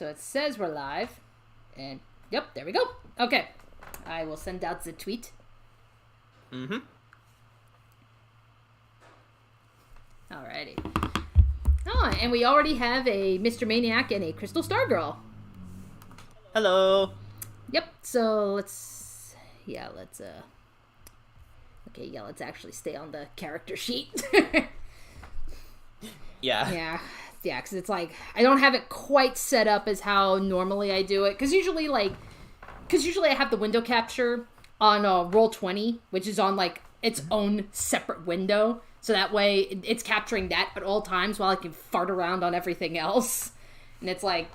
So it says we're live. And, yep, there we go. Okay. I will send out the tweet. Mm-hmm. Alrighty. Oh, and we already have a Mr. Maniac and a Crystal Stargirl. Hello. Yep, so let's actually stay on the character sheet. Yeah. Yeah, because it's like, I don't have it quite set up as how normally I do it. Because usually I have the window capture on Roll20, which is on, like, its own separate window. So that way, it's capturing that at all times while I can fart around on everything else. And it's like,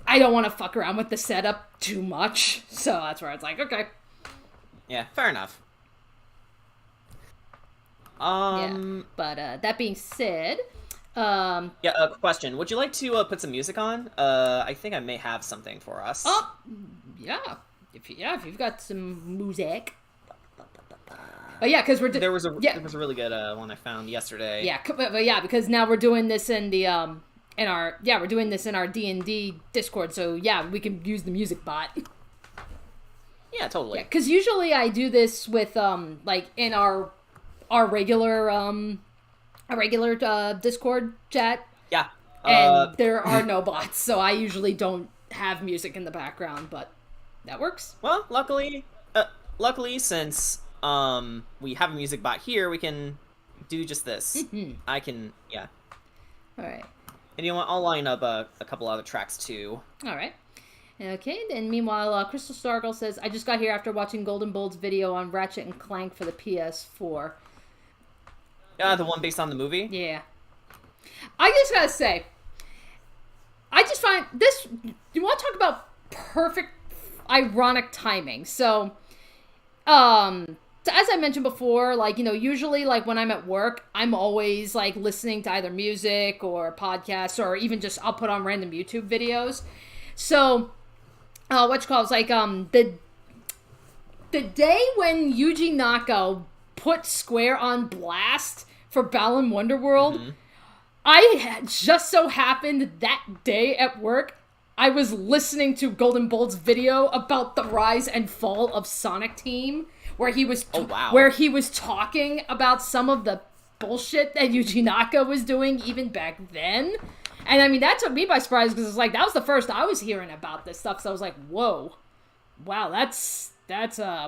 I don't want to fuck around with the setup too much. So that's where it's like, okay. Yeah, fair enough. Yeah. But that being said... question. Would you like to put some music on? I think I may have something for us. Oh, yeah. If you've got some music. But yeah, because there was a really good one I found yesterday. Yeah, but yeah, because now we're doing this in the we're doing this in our D&D Discord. So yeah, we can use the music bot. Yeah, totally. Yeah, because usually I do this with like in our regular Discord chat. Yeah. And there are no bots, so I usually don't have music in the background, but that works. Well, luckily since we have a music bot here, we can do just this. Mm-hmm. I can, yeah. All right. And you know what? I'll line up a couple other tracks too. All right. Okay, then meanwhile, Crystal Stargirl says, I just got here after watching Golden Bold's video on Ratchet and Clank for the PS4. The one based on the movie? Yeah. I just gotta say, I just find this, you want to talk about perfect, ironic timing. So, as I mentioned before, like, you know, usually, like, when I'm at work, I'm always, like, listening to either music or podcasts or even just, I'll put on random YouTube videos. So, the day when Yuji Naka put Square on blast for Balan Wonderworld, Mm-hmm. I had just so happened that day at work, I was listening to Golden Bold's video about the rise and fall of Sonic Team, where he was talking about some of the bullshit that Yuji Naka was doing even back then. And I mean, that took me by surprise because it's like, that was the first I was hearing about this stuff. So I was like, whoa, wow, that's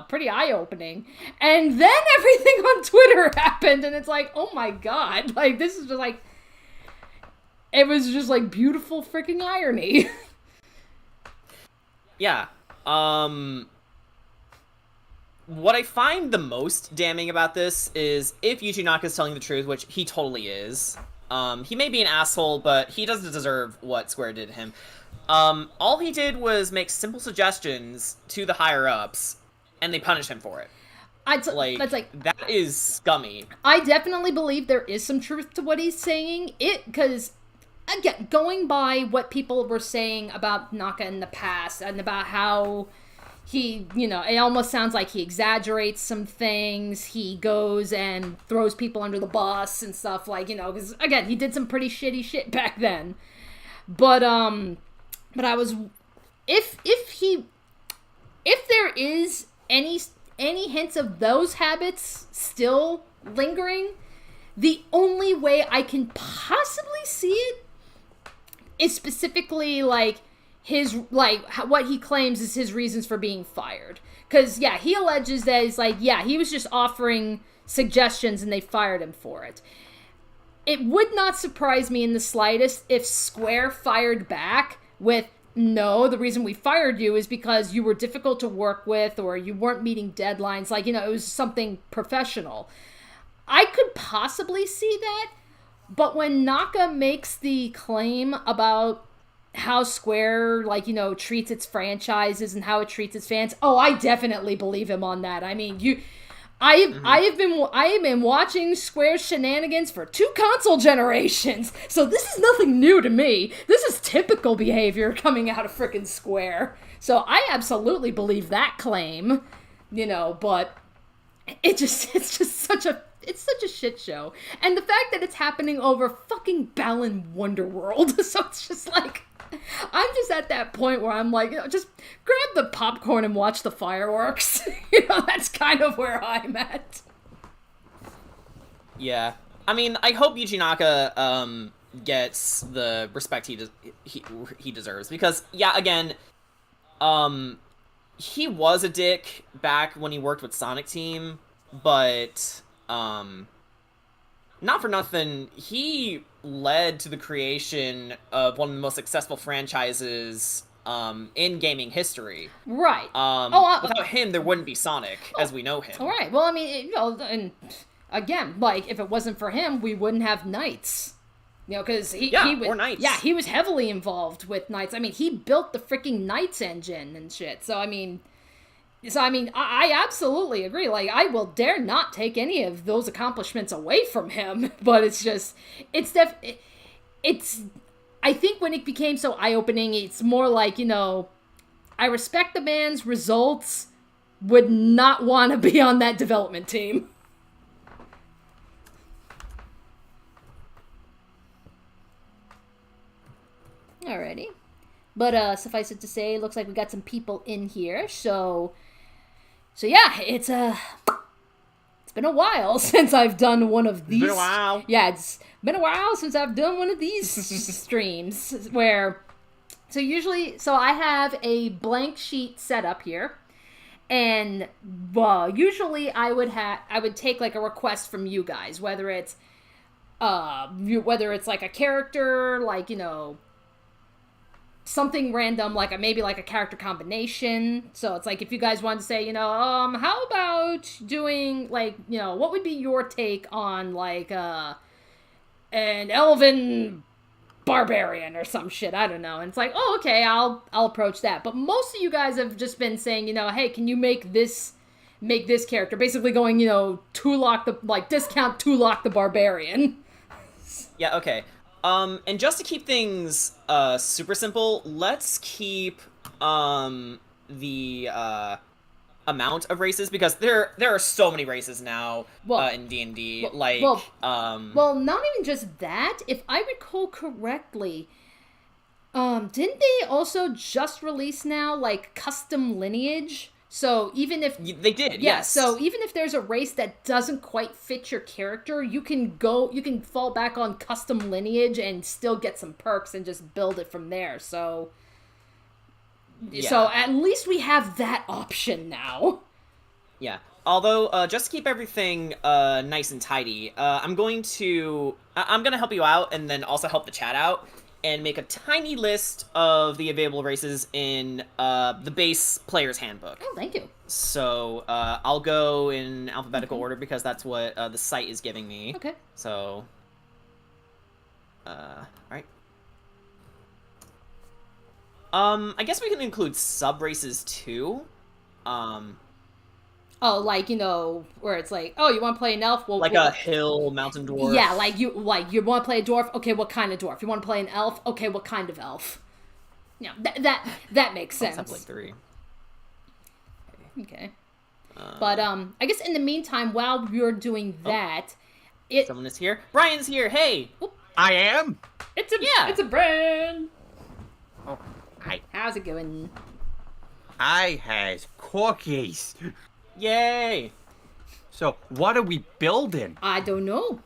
pretty eye-opening. And then everything on Twitter happened, and it's like, oh my god, like, this is just like, it was just like beautiful freaking irony. Yeah. What I find the most damning about this is if Yuji Naka's telling the truth, which he totally is. He may be an asshole, but he doesn't deserve what Square did to him. All he did was make simple suggestions to the higher-ups, and they punish him for it. That is scummy. I definitely believe there is some truth to what he's saying. Because, again, going by what people were saying about Naka in the past, and about how he, you know, it almost sounds like he exaggerates some things. He goes and throws people under the bus and stuff, like, you know, because, again, he did some pretty shitty shit back then. But I was, if there is any hints of those habits still lingering, the only way I can possibly see it is specifically, like, his, like, what he claims is his reasons for being fired. Because, yeah, he alleges that it's like, yeah, he was just offering suggestions and they fired him for it. It would not surprise me in the slightest if Square fired back with, no, the reason we fired you is because you were difficult to work with or you weren't meeting deadlines. Like, you know, it was something professional. I could possibly see that, but when Naka makes the claim about how Square, like, you know, treats its franchises and how it treats its fans, oh, I definitely believe him on that. I mean, I have been watching Square's shenanigans for 2 console generations, so this is nothing new to me. This is typical behavior coming out of frickin' Square. So I absolutely believe that claim, you know, but it's just such a shit show. And the fact that it's happening over fucking Balan Wonderworld, so it's just like, I'm just at that point where I'm like, just grab the popcorn and watch the fireworks. That's kind of where I'm at. Yeah. I mean, I hope Yuji Naka gets the respect he deserves, because again, he was a dick back when he worked with Sonic Team, but not for nothing, he led to the creation of one of the most successful franchises in gaming history. Right. Without him, there wouldn't be Sonic as we know him. All right. Well, I mean, and again, like, if it wasn't for him, we wouldn't have Knights. Because he was, or Knights. Yeah, he was heavily involved with Knights. I mean, he built the freaking Knights engine and shit. So I mean, I absolutely agree. Like, I will dare not take any of those accomplishments away from him. But it's just, I think when it became so eye-opening, it's more like, I respect the man's results, would not want to be on that development team. Alrighty. But suffice it to say, looks like we got some people in here. So yeah, it's been a while since I've done one of these. It's been a while. Yeah, it's been a while since I've done one of these streams where so I have a blank sheet set up here. And usually I would take like a request from you guys, whether it's like a character, like, something random, like maybe like a character combination. So it's like, if you guys want to say, how about doing, like, what would be your take on, like, an elven barbarian or some shit, I don't know. And it's like, oh, okay, I'll approach that. But most of you guys have just been saying, hey, can you make this character? Basically going, discount Tulok the barbarian. Yeah, okay. And just to keep things super simple, let's keep the amount of races, because there are so many races now in D&D. Well, not even just that. If I recall correctly, didn't they also just release now, like, custom lineage? So even if they did, yes. So even if there's a race that doesn't quite fit your character, you can fall back on custom lineage and still get some perks and just build it from there. So at least we have that option now. Yeah. Although, just to keep everything nice and tidy, I'm gonna help you out and then also help the chat out and make a tiny list of the available races in the base player's handbook. Oh, thank you. So I'll go in alphabetical order because that's what the site is giving me. Okay. So, alright. I guess we can include sub-races too. Oh, like, where it's like, oh, you want to play an elf? Well, like a hill mountain dwarf. Yeah, like you want to play a dwarf? Okay, what kind of dwarf? You want to play an elf? Okay, what kind of elf? Yeah, that makes sense. Except like 3. Okay. But I guess in the meantime, while you're doing that, someone is here. Brian's here. Hey. Oop. I am. It's a Brian. Oh, hi. How's it going? I has cookies. Yay! So, what are we building? I don't know.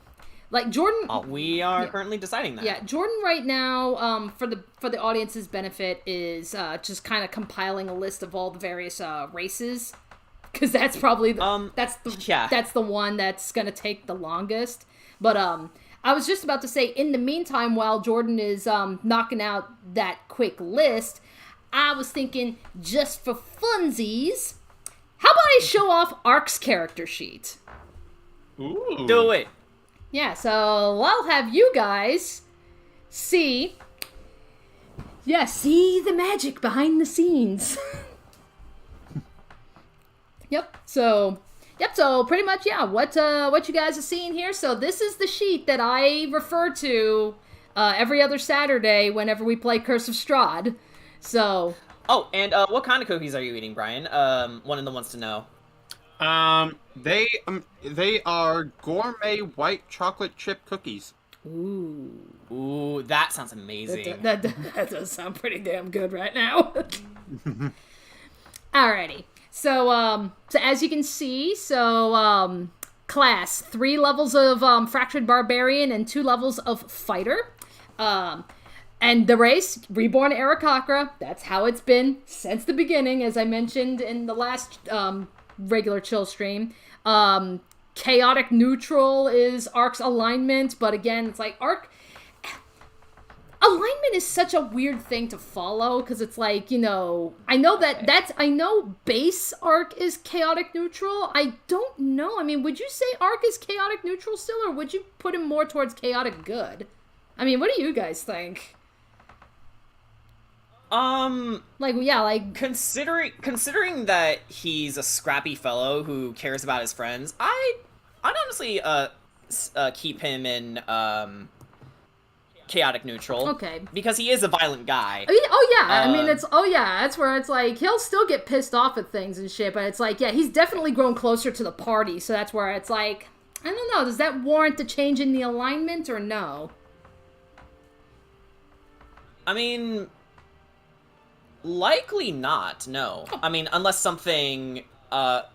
Like, Jordan... we are currently deciding that. Yeah, Jordan right now, for the audience's benefit, is just kind of compiling a list of all the various races. Because that's probably that's the one that's going to take the longest. But I was just about to say, in the meantime, while Jordan is knocking out that quick list, I was thinking, just for funsies... how about I show off Ark's character sheet? Ooh. Do it. Yeah, so I'll have you guys see the magic behind the scenes. So pretty much, what you guys are seeing here. So this is the sheet that I refer to every other Saturday whenever we play Curse of Strahd. So... oh, and what kind of cookies are you eating, Brian? One of them wants to know. They are gourmet white chocolate chip cookies. Ooh, that sounds amazing. That does sound pretty damn good right now. Alrighty. So as you can see, class 3 levels of fractured barbarian and 2 levels of fighter. And the race, Reborn Aarakocra, that's how it's been since the beginning, as I mentioned in the last regular chill stream. Chaotic neutral is Ark's alignment, but again, it's like Ark alignment is such a weird thing to follow, because it's like, I know I know base Ark is chaotic neutral. I don't know. I mean, would you say Ark is chaotic neutral still, or would you put him more towards chaotic good? I mean, what do you guys think? Considering that he's a scrappy fellow who cares about his friends, I'd honestly keep him in chaotic neutral. Okay. Because he is a violent guy. I mean, that's where it's like he'll still get pissed off at things and shit, but it's like, yeah, he's definitely grown closer to the party, so that's where it's like, I don't know, does that warrant the change in the alignment or no? I mean, likely not, no. I mean, unless something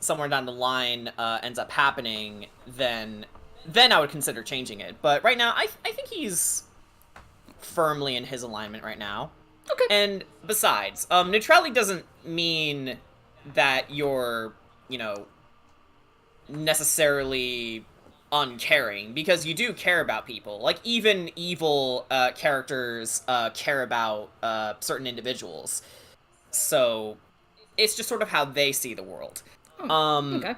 somewhere down the line ends up happening, then I would consider changing it. But right now, I think he's firmly in his alignment right now. Okay. And besides, neutrality doesn't mean that you're, necessarily uncaring, because you do care about people. Like, even evil characters care about certain individuals. So it's just sort of how they see the world. Okay.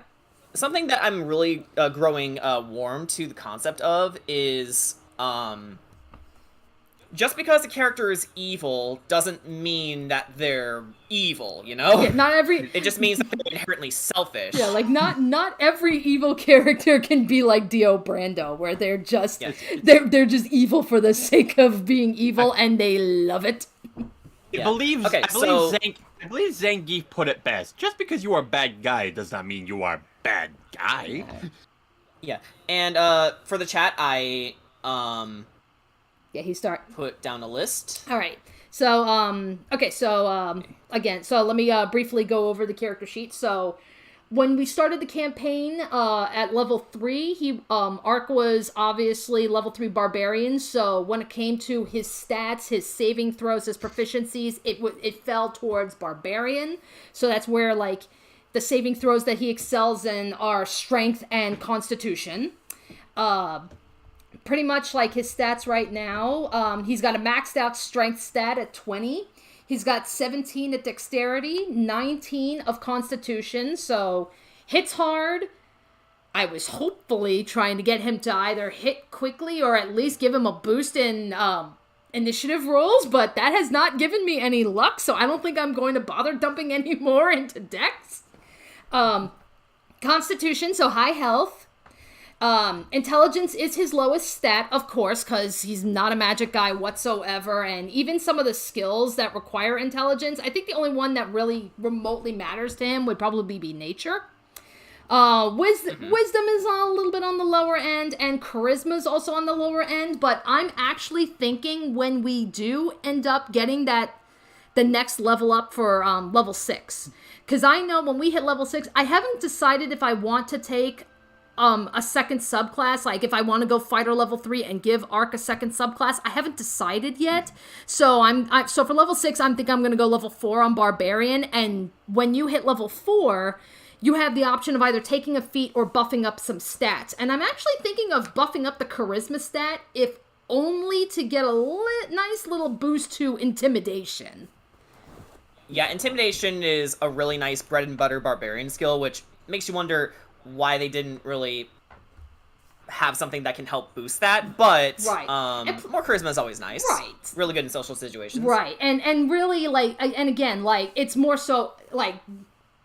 Something that I'm really growing warm to the concept of is just because a character is evil doesn't mean that they're evil, Yeah, not every... It just means that they're inherently selfish. Yeah, like, not every evil character can be like Dio Brando, where they're just... Yes. They're just evil for the sake of being evil, and they love it. Yeah. I believe so... Zangief put it best. Just because you are a bad guy does not mean you are a bad guy. Yeah, and for the chat, I Yeah, he start put down a list. All right. So again, so let me briefly go over the character sheet. So when we started the campaign at level 3, Ark was obviously level 3 barbarian. So when it came to his stats, his saving throws, his proficiencies, it fell towards barbarian. So that's where like the saving throws that he excels in are strength and constitution. Pretty much like his stats right now. He's got a maxed out strength stat at 20. He's got 17 at dexterity, 19 of constitution, so hits hard. I was hopefully trying to get him to either hit quickly or at least give him a boost in initiative rolls, but that has not given me any luck, so I don't think I'm going to bother dumping any more into dex. Constitution, so high health. Intelligence is his lowest stat, of course, because he's not a magic guy whatsoever, and even some of the skills that require intelligence, I think the only one that really remotely matters to him would probably be nature. Wisdom is a little bit on the lower end, and charisma is also on the lower end, but I'm actually thinking when we do end up getting the next level up for level 6, because I know when we hit level 6, I haven't decided if I want to take a second subclass, like if I want to go fighter level 3 and give Ark a second subclass. I haven't decided yet. So so for level 6, I'm going to go level 4 on barbarian, and when you hit level 4, you have the option of either taking a feat or buffing up some stats. And I'm actually thinking of buffing up the charisma stat, if only to get a nice little boost to intimidation. Yeah, intimidation is a really nice bread and butter barbarian skill, which makes you wonder why they didn't really have something that can help boost that, but right. More charisma is always nice. Right. Really good in social situations. Right. And really, like, and again, like, it's more so, like,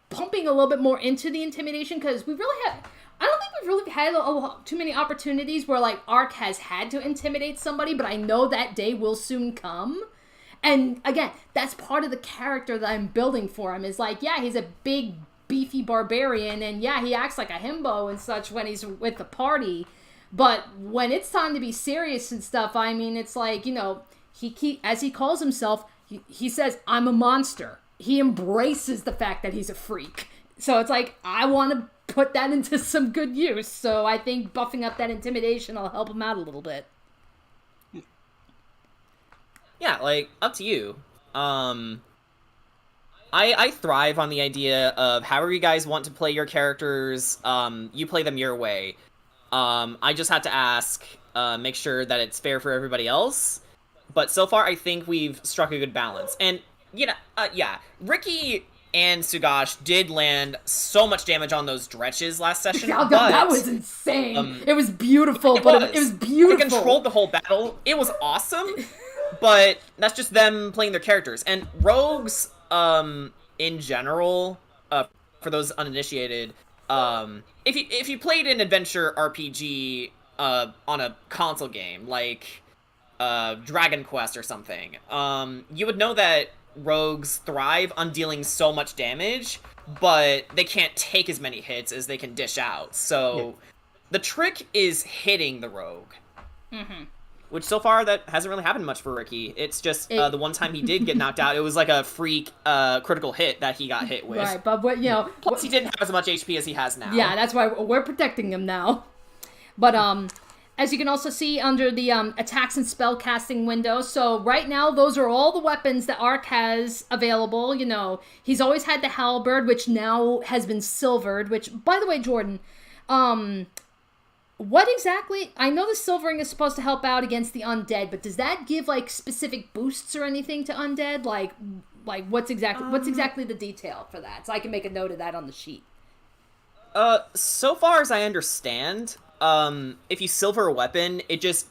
pumping a little bit more into the intimidation, because I don't think we've really had too many opportunities where, like, Ark has had to intimidate somebody, but I know that day will soon come. And again, that's part of the character that I'm building for him, is like, yeah, he's a big, beefy barbarian, and yeah, he acts like a himbo and such when he's with the party, But when it's time to be serious and stuff, I mean, it's like, as he calls himself, he says, I'm a monster. He embraces the fact that he's a freak. So it's like, I want to put that into some good use. So I think buffing up that intimidation will help him out a little bit. Yeah, like, up to you. I thrive on the idea of however you guys want to play your characters, you play them your way. I just had to ask, make sure that it's fair for everybody else. But so far, I think we've struck a good balance. And, yeah, Ricky and Sugash did land so much damage on those dretches last session. Oh, God, that was insane. It was beautiful, it was beautiful. They controlled the whole battle. It was awesome, but that's just them playing their characters. And rogues, in general, for those uninitiated, if you played an adventure RPG on a console game like Dragon Quest or something, you would know that rogues thrive on dealing so much damage, but they can't take as many hits as they can dish out. So the trick is hitting the rogue. Which so far that hasn't really happened much for Ricky. It's just the one time he did get knocked out, it was like a freak critical hit that he got hit with. Right, but plus he didn't have as much HP as he has now. Yeah, that's why we're protecting him now. But as you can also see under the attacks and spell casting window, so right now those are all the weapons that Ark has available. He's always had the halberd, which now has been silvered. Which, by the way, Jordan, what exactly? I know the silvering is supposed to help out against the undead, but does that give like specific boosts or anything to undead? Like what's exactly the detail for that? So I can make a note of that on the sheet. So far as I understand, if you silver a weapon, it just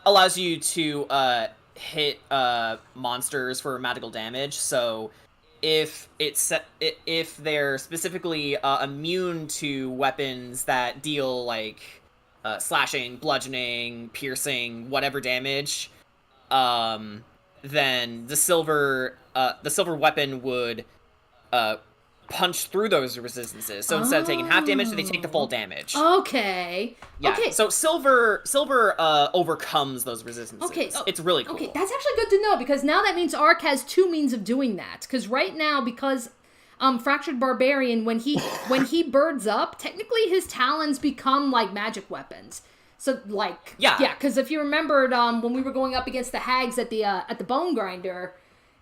allows you to hit monsters for magical damage. So if they're specifically immune to weapons that deal like slashing, bludgeoning, piercing, whatever damage, then the silver weapon would punch through those resistances. So instead of taking half damage, they take the full damage. Okay. Yeah. Okay. So silver overcomes those resistances. Okay. It's really cool. Okay, that's actually good to know, because now that means Ark has two means of doing that. Because right now, because Fractured Barbarian, when he birds up, technically his talons become like magic weapons. So yeah, because if you remembered when we were going up against the hags at the Bone Grinder,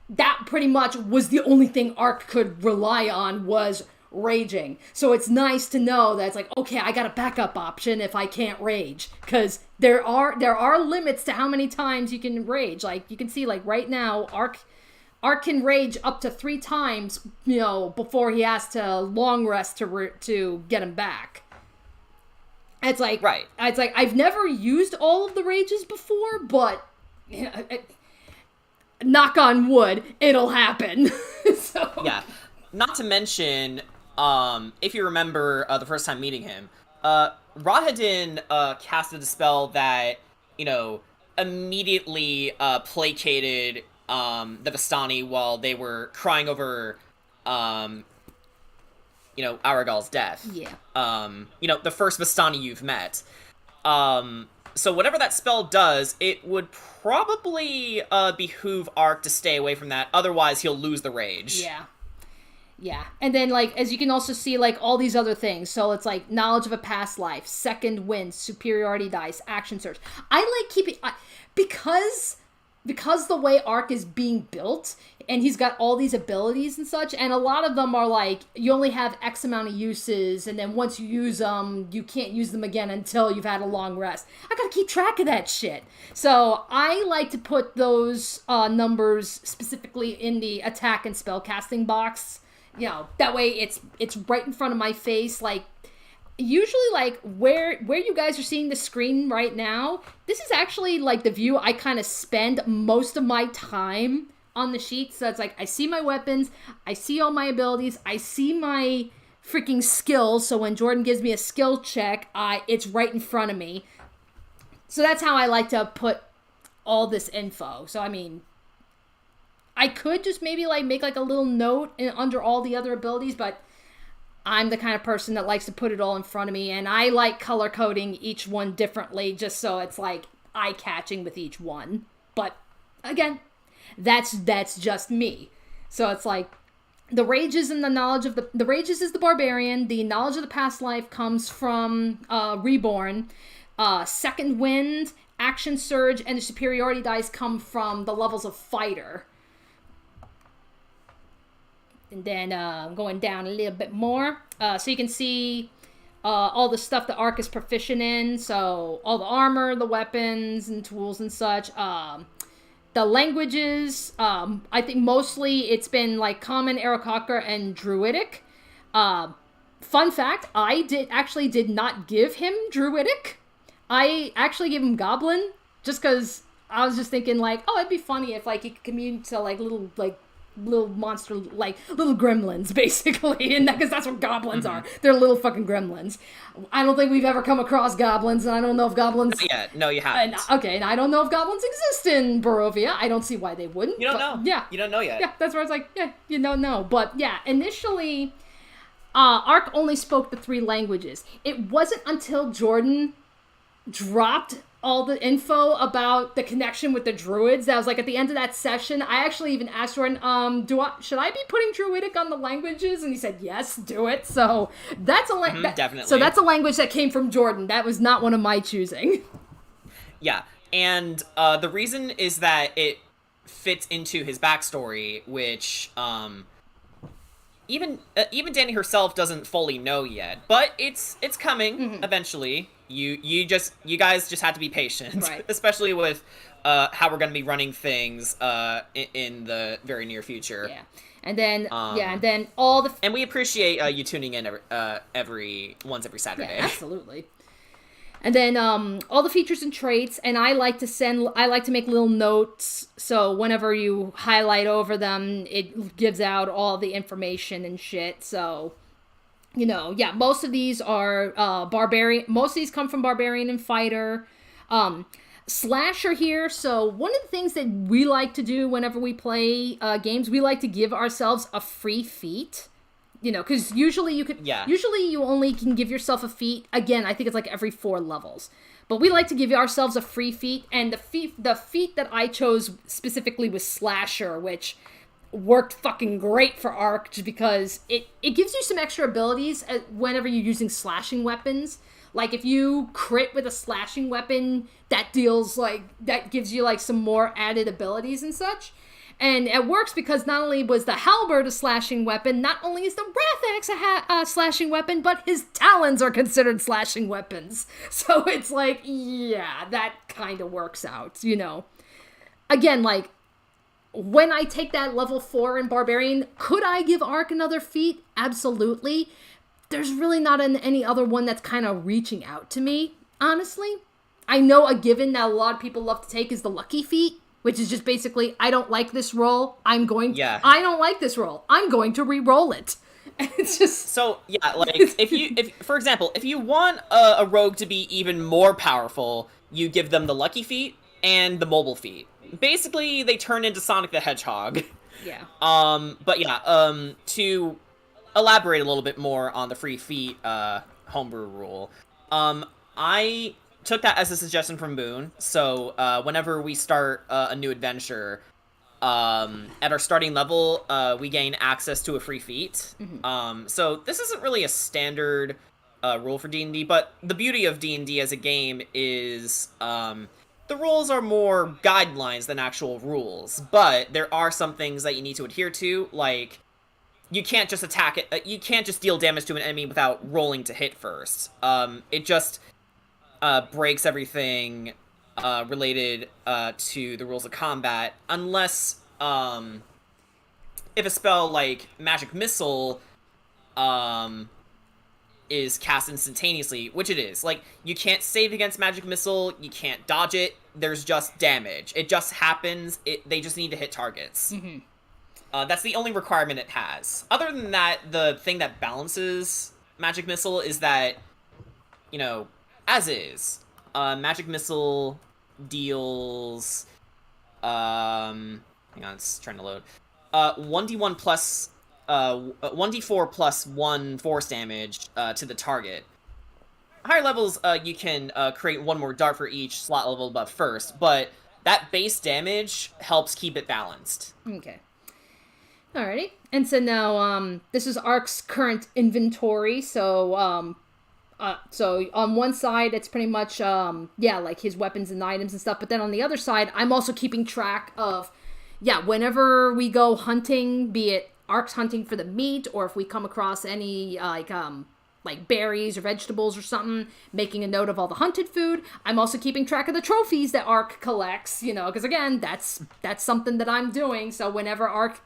that pretty much was the only thing Ark could rely on, was raging. So it's nice to know that it's like, okay, I got a backup option if I can't rage, because there are limits to how many times you can rage. Like you can see, like right now, Ark can rage up to 3 times, before he has to long rest to get him back. It's like, right. It's like I've never used all of the rages before, but knock on wood, it'll happen. So yeah, not to mention, if you remember the first time meeting him, Rahadin casted a spell that immediately placated the Vistani while they were crying over Aragal's death. Yeah. The first Vistani you've met. So whatever that spell does, it would probably behoove Ark to stay away from that. Otherwise, he'll lose the rage. Yeah. Yeah. And then, as you can also see, all these other things. So it's knowledge of a past life, second wind, superiority dice, action surge. I like keeping... because the way Ark is being built, and he's got all these abilities and such, and a lot of them are you only have X amount of uses, and then once you use them, you can't use them again until you've had a long rest. I gotta keep track of that shit. So I like to put those numbers specifically in the attack and spell casting box. That way it's right in front of my face. Usually where you guys are seeing the screen right now, this is actually the view I kind of spend most of my time on the sheet. So it's I see my weapons, I see all my abilities, I see my freaking skills. So when Jordan gives me a skill check, it's right in front of me. So that's how I like to put all this info. So I mean, I could just maybe make a little note under all the other abilities, but I'm the kind of person that likes to put it all in front of me, and I like color coding each one differently just so it's like eye-catching with each one. But again, that's just me. So it's like the rages and the knowledge of the rages is the barbarian. The knowledge of the past life comes from Reborn. Second wind, action surge, and the superiority dice come from the levels of fighter. And then going down a little bit more, so you can see all the stuff that Arc is proficient in. So all the armor, the weapons, and tools and such. The languages, I think mostly it's been like Common, Aarakocra, and Druidic. Fun fact, I did not give him Druidic. I actually gave him Goblin, just because I was just thinking like, oh, it'd be funny if like he could commune to like little monster, like little gremlins, basically, and because that's what goblins are. They're little fucking gremlins. I don't think we've ever come across goblins, and I don't know if goblins. Yeah, no, you haven't. And I don't know if goblins exist in Barovia. I don't see why they wouldn't. You don't know. Yeah, you don't know yet. Yeah, that's where I was like, yeah, you don't know. But yeah, initially, Ark only spoke the 3 languages. It wasn't until Jordan dropped all the info about the connection with the druids that was like at the end of that session. I actually even asked Jordan, should I be putting Druidic on the languages? And he said, yes, do it. So that's a definitely. So that's a language that came from Jordan. That was not one of my choosing. Yeah, and the reason is that it fits into his backstory, which even Danny herself doesn't fully know yet, but it's coming eventually. You guys just have to be patient, right. Especially with how we're going to be running things in the very near future. Yeah, and then and then all the and we appreciate you tuning in every Saturday. Yeah, absolutely. And then all the features and traits, and I like to make little notes, so whenever you highlight over them, it gives out all the information and shit. So, you know, yeah, most of these are barbarian. Most of these come from barbarian and fighter. Slasher here. So one of the things that we like to do whenever we play games, we like to give ourselves a free feat. You know, because usually you only can give yourself a feat. Again, I think it's like every 4 levels. But we like to give ourselves a free feat, and the feat that I chose specifically was Slasher, which worked fucking great for Arc, just because it gives you some extra abilities whenever you're using slashing weapons. Like if you crit with a slashing weapon, that gives you like some more added abilities and such. And it works because not only was the halberd a slashing weapon, not only is the Wrath Axe a slashing weapon, but his talons are considered slashing weapons. So it's like, yeah, that kind of works out, you know. Again, like, when I take that level 4 in Barbarian, could I give Arc another feat? Absolutely. There's really not any other one that's kind of reaching out to me, honestly. I know a given that a lot of people love to take is the Lucky feat, which is just basically, I don't like this roll. I don't like this roll. I'm going to re-roll it. And it's just so yeah. Like if for example, if you want a rogue to be even more powerful, you give them the Lucky feat and the Mobile feat. Basically, they turn into Sonic the Hedgehog. Yeah. But yeah. To elaborate a little bit more on the free feat homebrew rule. I took that as a suggestion from Boone. So whenever we start a new adventure, at our starting level, we gain access to a free feat. So this isn't really a standard rule for D&D, but the beauty of D&D as a game is the rules are more guidelines than actual rules. But there are some things that you need to adhere to, like you can't just attack it. You can't just deal damage to an enemy without rolling to hit first. It just breaks everything related to the rules of combat, unless if a spell like Magic Missile is cast instantaneously, which it is. Like, you can't save against Magic Missile, you can't dodge it, there's just damage. It just happens, they just need to hit targets. That's the only requirement it has. Other than that, the thing that balances Magic Missile is that, you know, as is, Magic Missile deals, hang on, it's trying to load, 1d1 plus 1d4 plus 1 force damage to the target. Higher levels, you can create one more dart for each slot level above first, but that base damage helps keep it balanced. Okay. Alrighty. And so now, this is Ark's current inventory. So, so on one side, it's pretty much, like his weapons and items and stuff. But then on the other side, I'm also keeping track of, whenever we go hunting, be it Ark's hunting for the meat, or if we come across any, like berries or vegetables or something, making a note of all the hunted food. I'm also keeping track of the trophies that Ark collects, because again, that's something that I'm doing. So whenever Ark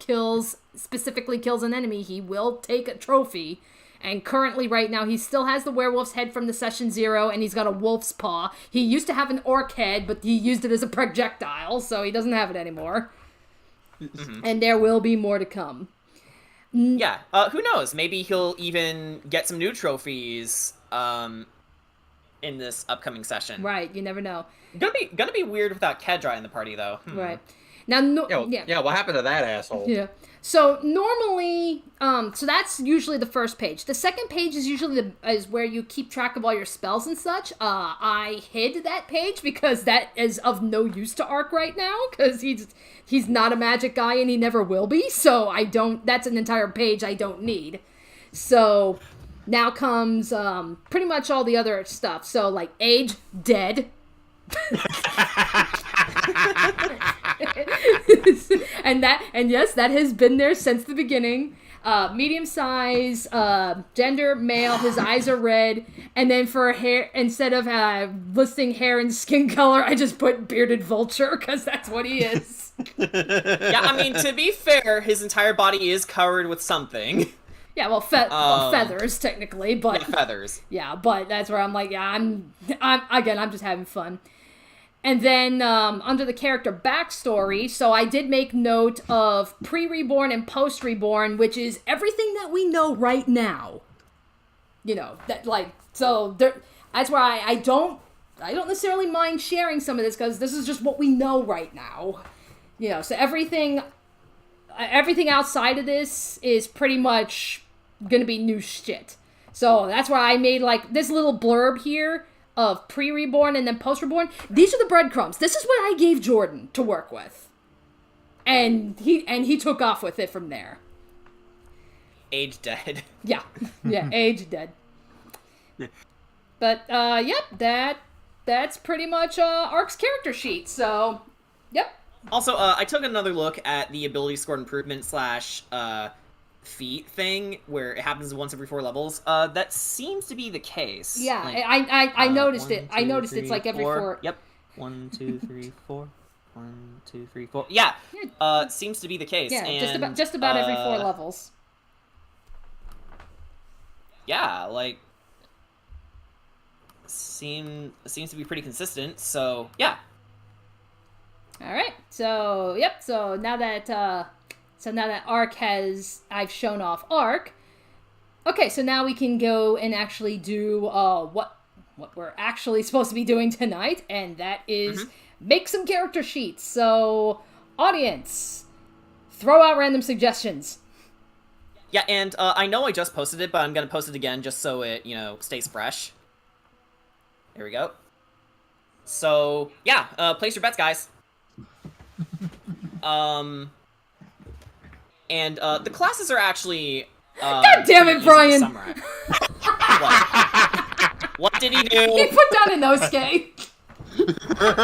specifically kills an enemy, he will take a trophy. And currently right now, he still has the werewolf's head from the Session 0, and he's got a wolf's paw. He used to have an orc head, but he used it as a projectile, so he doesn't have it anymore. Mm-hmm. And there will be more to come. Yeah, who knows? Maybe he'll even get some new trophies in this upcoming session. Right, you never know. Gonna be weird without Kedra in the party, though. Right. Now, what happened to that asshole? Yeah. So normally, so that's usually the first page. The second page is usually is where you keep track of all your spells and such. I hid that page because that is of no use to Ark right now, because he's not a magic guy and he never will be. So that's an entire page I don't need. So now comes pretty much all the other stuff. So like age, dead. and yes, that has been there since the beginning. Medium size, gender male, his eyes are red, and then for hair, instead of listing hair and skin color, I just put bearded vulture because that's what he is. Yeah, I mean, to be fair, his entire body is covered with something. Yeah, well, feathers technically, but yeah, feathers. Yeah, but that's where I'm like, I'm just having fun. And then under the character backstory, so I did make note of pre-reborn and post-reborn, which is everything that we know right now. That's where I don't necessarily mind sharing some of this because this is just what we know right now. So everything outside of this is pretty much gonna be new shit. So that's why I made like this little blurb here of pre-reborn and then post-reborn. These are the breadcrumbs. This is what I gave Jordan to work with. And he took off with it from there. Age dead. Yeah, age dead. But, that's pretty much Ark's character sheet, so, yep. Also, I took another look at the ability scored improvement / feat thing where it happens once every 4 levels. That seems to be the case. Yeah, like, I noticed 1, it. I noticed 3, it's like every 4. Yep. 1, 2, 3, 4. 1, 2, 3, 4. Yeah. Seems to be the case. Yeah, and, just about every 4 levels. Yeah, like seems to be pretty consistent. So yeah. All right. So yep. So now that I've shown off Ark. Okay, so now we can go and actually do what we're actually supposed to be doing tonight, and that is make some character sheets. So, audience, throw out random suggestions. Yeah, and I know I just posted it, but I'm gonna post it again just so it stays fresh. There we go. So yeah, place your bets, guys. And the classes are actually. God damn it, Brian! What did he do? He put down a Inosuke. That's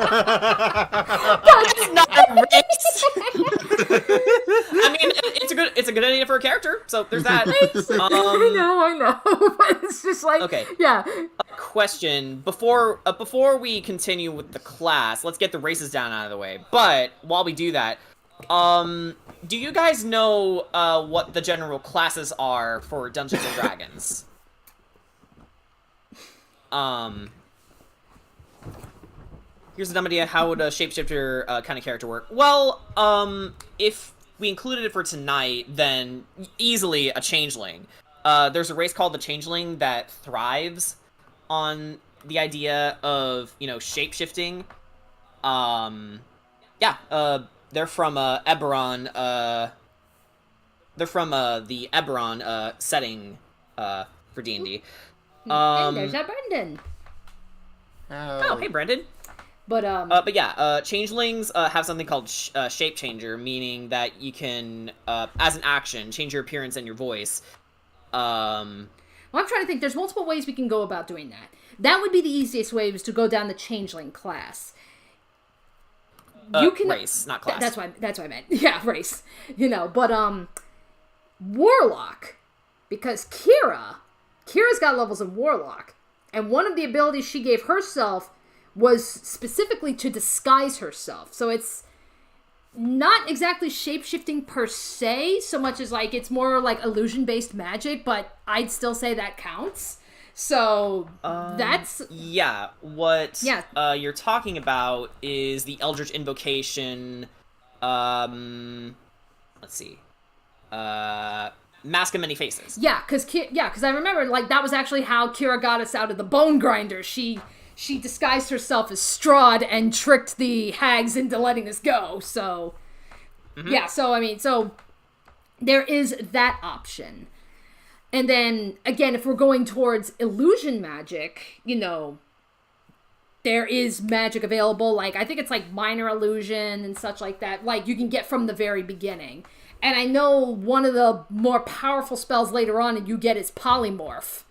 not a race. I mean, it's a good idea for a character. So there's that. I know. But it's just like okay. Yeah. Question before we continue with the class, let's get the races down out of the way. But while we do that. Do you guys know, what the general classes are for Dungeons & Dragons? Here's a dumb idea. How would a shapeshifter, kind of character work? Well, if we included it for tonight, then easily a changeling. There's a race called the Changeling that thrives on the idea of, shapeshifting. They're from Eberron, they're from the Eberron setting for D&D. And there's that Brendan. Oh, hey, Brendan. But yeah, changelings have something called shape changer, meaning that you can, as an action, change your appearance and your voice. Well, I'm trying to think. There's multiple ways we can go about doing that. That would be the easiest way, is to go down the changeling class. You can race, not class. That's what I meant. Yeah, race. But warlock, because Kira's got levels of warlock, and one of the abilities she gave herself was specifically to disguise herself. So it's not exactly shape-shifting per se, so much as like it's more like illusion-based magic, but I'd still say that counts. So that's you're talking about is the Eldritch Invocation. Let's see, Mask of Many Faces. Yeah, because I remember like that was actually how Kira got us out of the Bone Grinder. She disguised herself as Strahd and tricked the hags into letting us go. So, yeah, so there is that option. And then, again, if we're going towards illusion magic, there is magic available. Like, I think it's like minor illusion and such like that. Like, you can get from the very beginning. And I know one of the more powerful spells later on and you get is polymorph.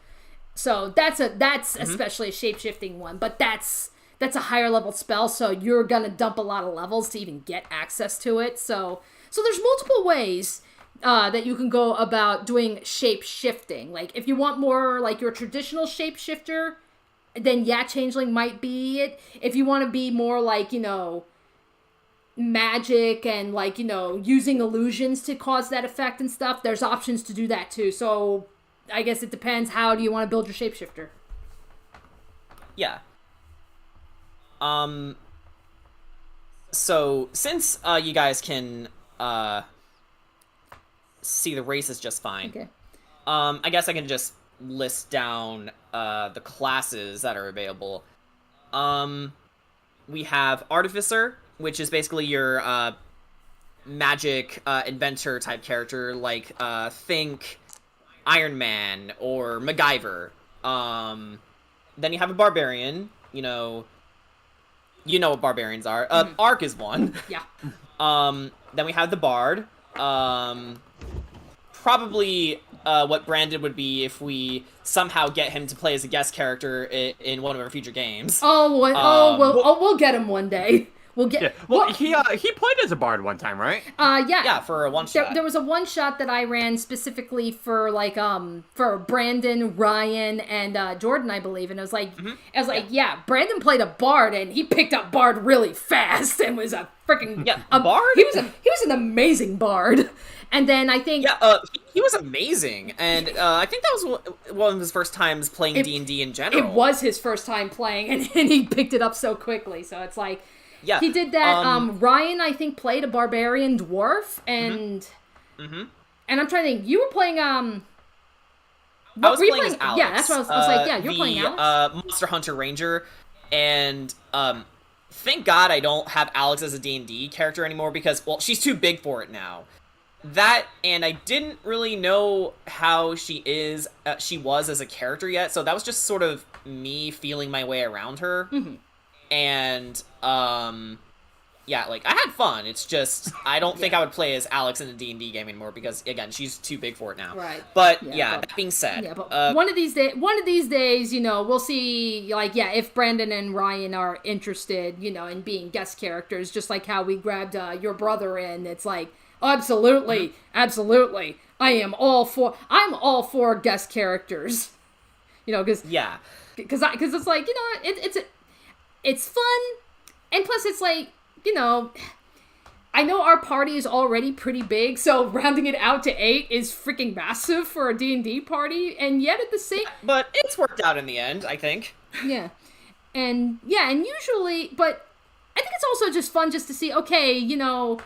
So that's especially a shape-shifting one, but that's a higher level spell, so you're gonna dump a lot of levels to even get access to it. So there's multiple ways that you can go about doing shape-shifting. Like, if you want more like your traditional shape-shifter, then changeling might be it. If you want to be more like, magic and like, using illusions to cause that effect and stuff, there's options to do that too. So I guess it depends. How do you want to build your shapeshifter? Yeah. So since you guys can see the races just fine, okay. I guess I can just list down the classes that are available. We have Artificer, which is basically your magic inventor type character, like think Iron Man or MacGyver. Then you have a Barbarian. You know what barbarians are. Arc is one. Yeah. Then we have the Bard. Probably what Brandon would be if we somehow get him to play as a guest character in one of our future games. We'll get him one day. We'll get. Yeah. Well, he played as a bard one time, right? Yeah. Yeah, for a one shot. There was a one shot that I ran specifically for like for Brandon, Ryan, and Jordan, I believe, and it was like Brandon played a bard and he picked up bard really fast and was a freaking bard. He was an amazing bard. And then I think he was amazing, and I think that was one of his first times playing D&D in general. It was his first time playing, and he picked it up so quickly. So it's like. Yeah, he did that. Ryan, I think, played a barbarian dwarf, and and I'm trying to think. You were playing. I was playing as Alex. Yeah, that's what I was like. Yeah, you're playing Alex. Monster Hunter Ranger, and thank God I don't have Alex as a D&D character anymore because she's too big for it now. That, and I didn't really know how she was as a character yet, so that was just sort of me feeling my way around her. And, like, I had fun. It's just, I don't think I would play as Alex in a D&D game anymore because, again, she's too big for it now. Right. But, that being said. Yeah, but one of these days, we'll see, if Brandon and Ryan are interested, in being guest characters, just like how we grabbed your brother in. It's like, absolutely. I'm all for guest characters. Because... Yeah. Because it's like, it's fun, and plus it's like, I know our party is already pretty big, so rounding it out to 8 is freaking massive for a D&D party, and yet at the same... But it's worked out in the end, I think. Yeah. And usually, but I think it's also just fun just to see, okay, what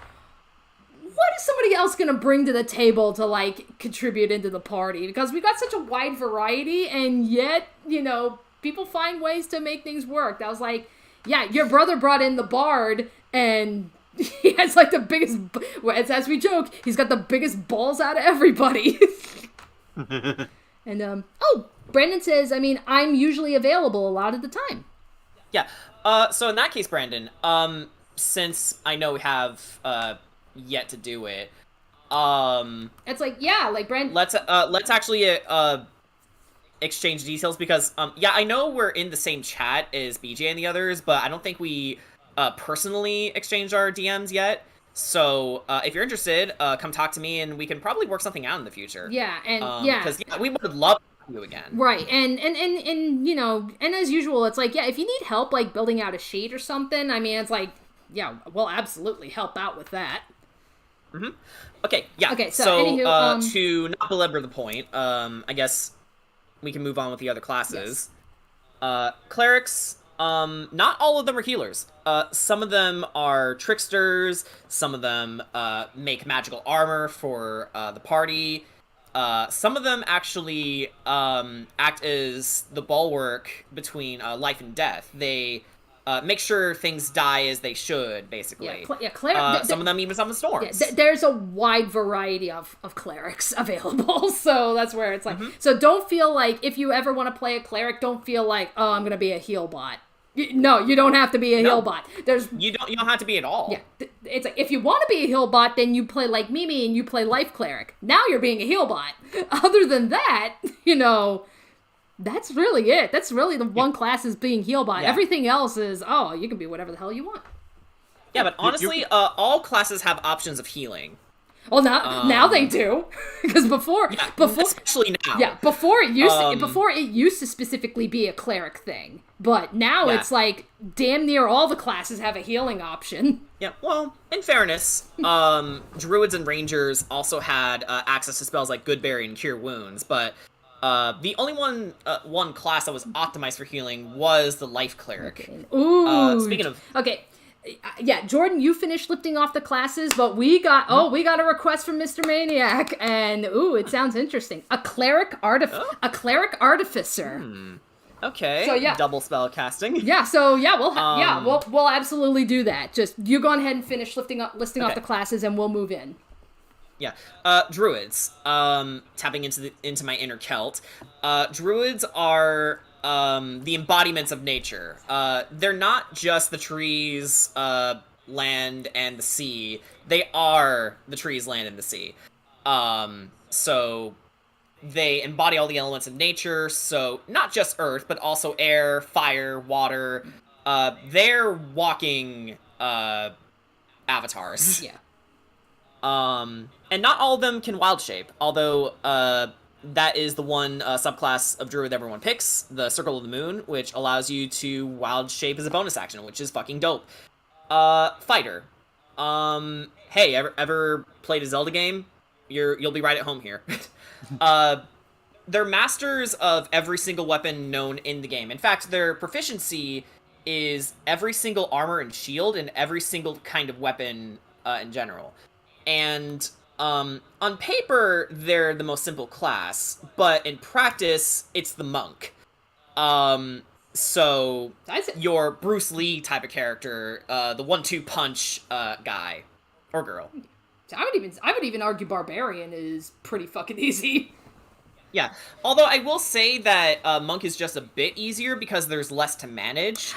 is somebody else going to bring to the table to, like, contribute into the party? Because we've got such a wide variety, and yet, people find ways to make things work. I was like, your brother brought in the bard, and He has like the biggest, as we joke, he's got the biggest balls out of everybody. And Brandon says, I mean, I'm usually available a lot of the time. Yeah. So in that case, Brandon, since I know we have yet to do it, it's like, yeah, like Brandon. Let's actually exchange details because yeah, I know we're in the same chat as BJ and the others, but I don't think we personally exchanged our DMs yet. So if you're interested, come talk to me and we can probably work something out in the future. Yeah, and because we would love to do again. Right, and you know, and as usual, it's like, yeah, if you need help like building out a sheet or something, I mean, it's like, yeah, we'll absolutely help out with that. Mm-hmm. Okay, yeah. Okay, so anywho, to not belabor the point, I guess we can move on with the other classes. Yes. Clerics. Not all of them are healers. Some of them are tricksters. Some of them make magical armor for the party. Some of them actually act as the bulwark between life and death. They make sure things die as they should, basically. Some of them even summon storms. Yeah, there's a wide variety of clerics available, so that's where it's like... Mm-hmm. So don't feel like, if you ever want to play a cleric, don't feel like, oh, I'm going to be a heal bot. No, you don't have to be a heal bot. You don't have to be at all. Yeah, it's like, if you want to be a heal bot, then you play like Mimi and you play life cleric. Now you're being a heal bot. Other than that, you know... That's really it. That's really the one class is being heal bot. Yeah. Everything else is, you can be whatever the hell you want. Yeah, but honestly, all classes have options of healing. Well, now they do, because before, especially now. Yeah, before it used to specifically be a cleric thing, but now it's like damn near all the classes have a healing option. Yeah, well, in fairness, druids and rangers also had access to spells like Goodberry and Cure Wounds, but. The only one class that was optimized for healing was the life cleric. Okay. Ooh. Speaking of... Okay. Yeah, Jordan, you finished lifting off the classes, but we got a request from Mr. Maniac, and it sounds interesting. A cleric artificer. Okay. So yeah, double spell casting. Yeah. So yeah, we'll absolutely do that. Just you go ahead and finish listing off the classes, and we'll move in. Yeah, druids. Tapping into my inner Celt. Druids are the embodiments of nature. They're not just the trees, land, and the sea. They are the trees, land, and the sea. So they embody all the elements of nature. So not just earth, but also air, fire, water. They're walking avatars. Yeah. And not all of them can wild shape, although, that is the one, subclass of druid everyone picks, the Circle of the Moon, which allows you to wild shape as a bonus action, which is fucking dope. Fighter. Hey, ever played a Zelda game? You'll be right at home here. They're masters of every single weapon known in the game. In fact, their proficiency is every single armor and shield and every single kind of weapon, in general. And, on paper, they're the most simple class, but in practice, it's the monk. So, your Bruce Lee type of character, the 1-2 punch, guy. Or girl. I would even argue barbarian is pretty fucking easy. Yeah, although I will say that monk is just a bit easier because there's less to manage.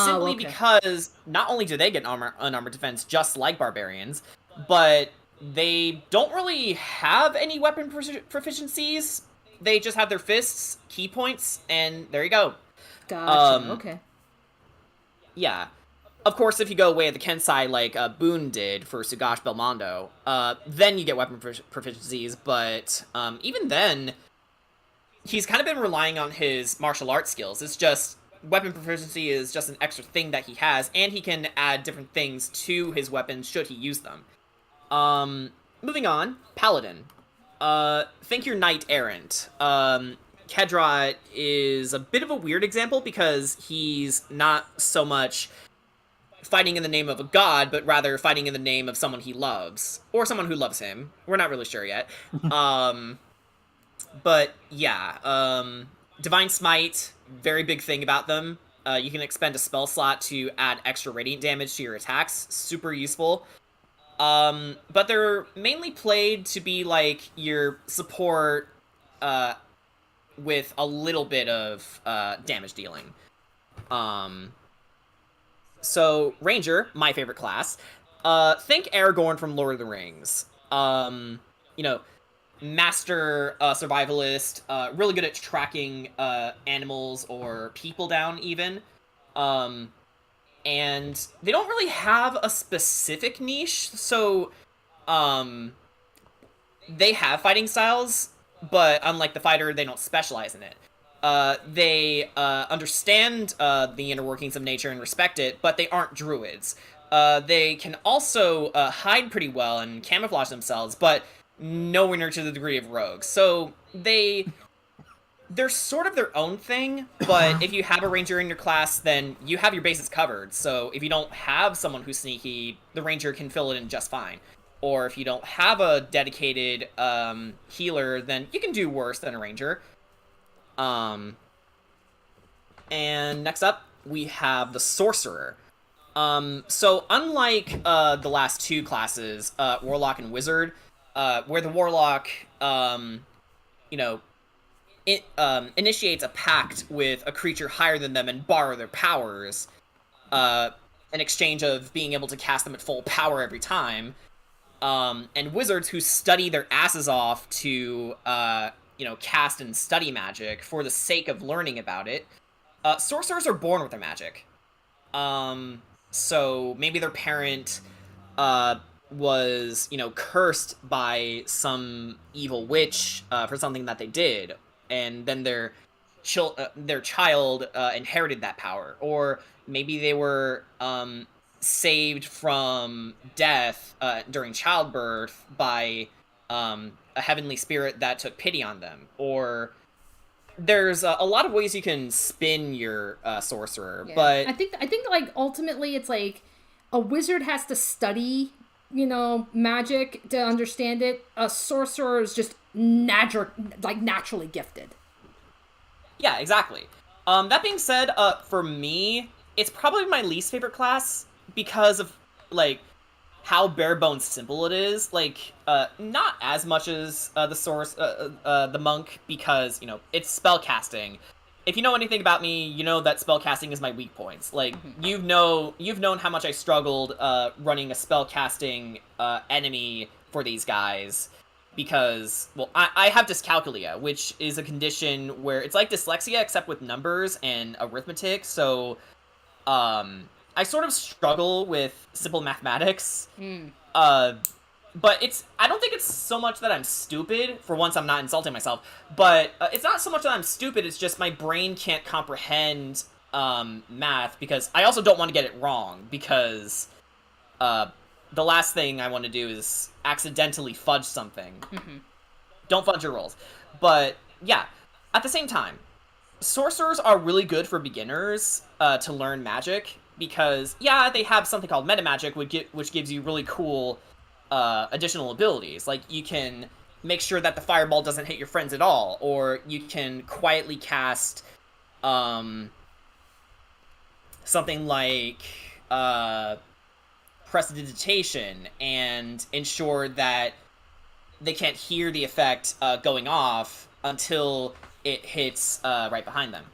Simply because not only do they get unarmored defense just like barbarians, but they don't really have any weapon proficiencies. They just have their fists, key points, and there you go. Gotcha, okay. Yeah. Of course, if you go away at the Kensai like Boone did for Sugash Belmondo, then you get weapon proficiencies, but even then, he's kind of been relying on his martial arts skills. It's just, weapon proficiency is just an extra thing that he has, and he can add different things to his weapons should he use them. Moving on, Paladin. Think your Knight Errant. Kedra is a bit of a weird example because he's not so much fighting in the name of a god, but rather fighting in the name of someone he loves. Or someone who loves him. We're not really sure yet. But, yeah. Divine Smite, very big thing about them. you can expend a spell slot to add extra radiant damage to your attacks. Super useful. But they're mainly played to be like your support with a little bit of damage dealing. So Ranger, my favorite class. Think Aragorn from Lord of the Rings. You know, master survivalist, really good at tracking animals or people down even. And they don't really have a specific niche, so they have fighting styles, but unlike the fighter, they don't specialize in it. They understand the inner workings of nature and respect it, but they aren't druids. They can also hide pretty well and camouflage themselves, but nowhere near to the degree of rogues. So they're sort of their own thing, but if you have a ranger in your class, then you have your bases covered. So if you don't have someone who's sneaky, the ranger can fill it in just fine. Or if you don't have a dedicated healer, then you can do worse than a ranger. And next up, we have the sorcerer. So unlike the last two classes, warlock and wizard, where the warlock, initiates a pact with a creature higher than them and borrow their powers, in exchange of being able to cast them at full power every time. And wizards who study their asses off to, cast and study magic for the sake of learning about it. Sorcerers are born with their magic. So maybe their parent, was, cursed by some evil witch, for something that they did, and then their child inherited that power. Or maybe they were saved from death during childbirth by a heavenly spirit that took pity on them. Or there's a lot of ways you can spin your sorcerer, Yeah. but I think like ultimately it's like a wizard has to study, magic to understand it. A sorcerer is just naturally gifted. yeah, exactly. That being said, for me, it's probably my least favorite class because of how bare bones simple it is. Not as much as the monk, because it's spell casting. If you know anything about me, you know that spell casting is my weak points. You've known how much I struggled running a spell casting enemy for these guys, because I have dyscalculia, which is a condition where it's like dyslexia except with numbers and arithmetic. So I sort of struggle with simple mathematics. But I don't think it's so much that I'm stupid. For once, I'm not insulting myself. But it's not so much that I'm stupid, it's just my brain can't comprehend math, because I also don't want to get it wrong, because the last thing I want to do is accidentally fudge something. Mm-hmm. Don't fudge your rolls. But, yeah, at the same time, sorcerers are really good for beginners to learn magic, because, yeah, they have something called metamagic, which gives you really cool additional abilities. Like, you can make sure that the fireball doesn't hit your friends at all, or you can quietly cast something like prestidigitation and ensure that they can't hear the effect going off until it hits right behind them.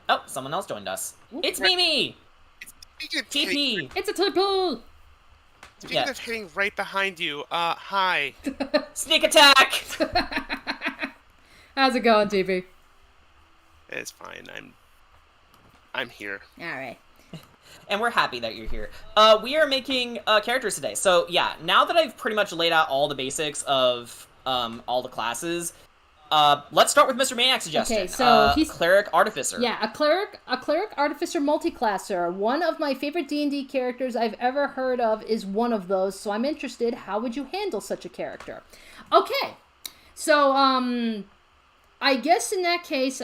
Oh, someone else joined us. It's Mimi! TP! It's a typo. Speaking of hitting right behind you, hi. Sneak attack! How's it going, TP? It's fine. I'm here. All right. And we're happy that you're here. We are making characters today. So, yeah, now that I've pretty much laid out all the basics of all the classes, let's start with Mr. Maniac's suggestion. Okay, so he's Cleric Artificer. Yeah, a cleric artificer multiclasser. One of my favorite D&D characters I've ever heard of is one of those, so I'm interested. How would you handle such a character? Okay, so I guess in that case,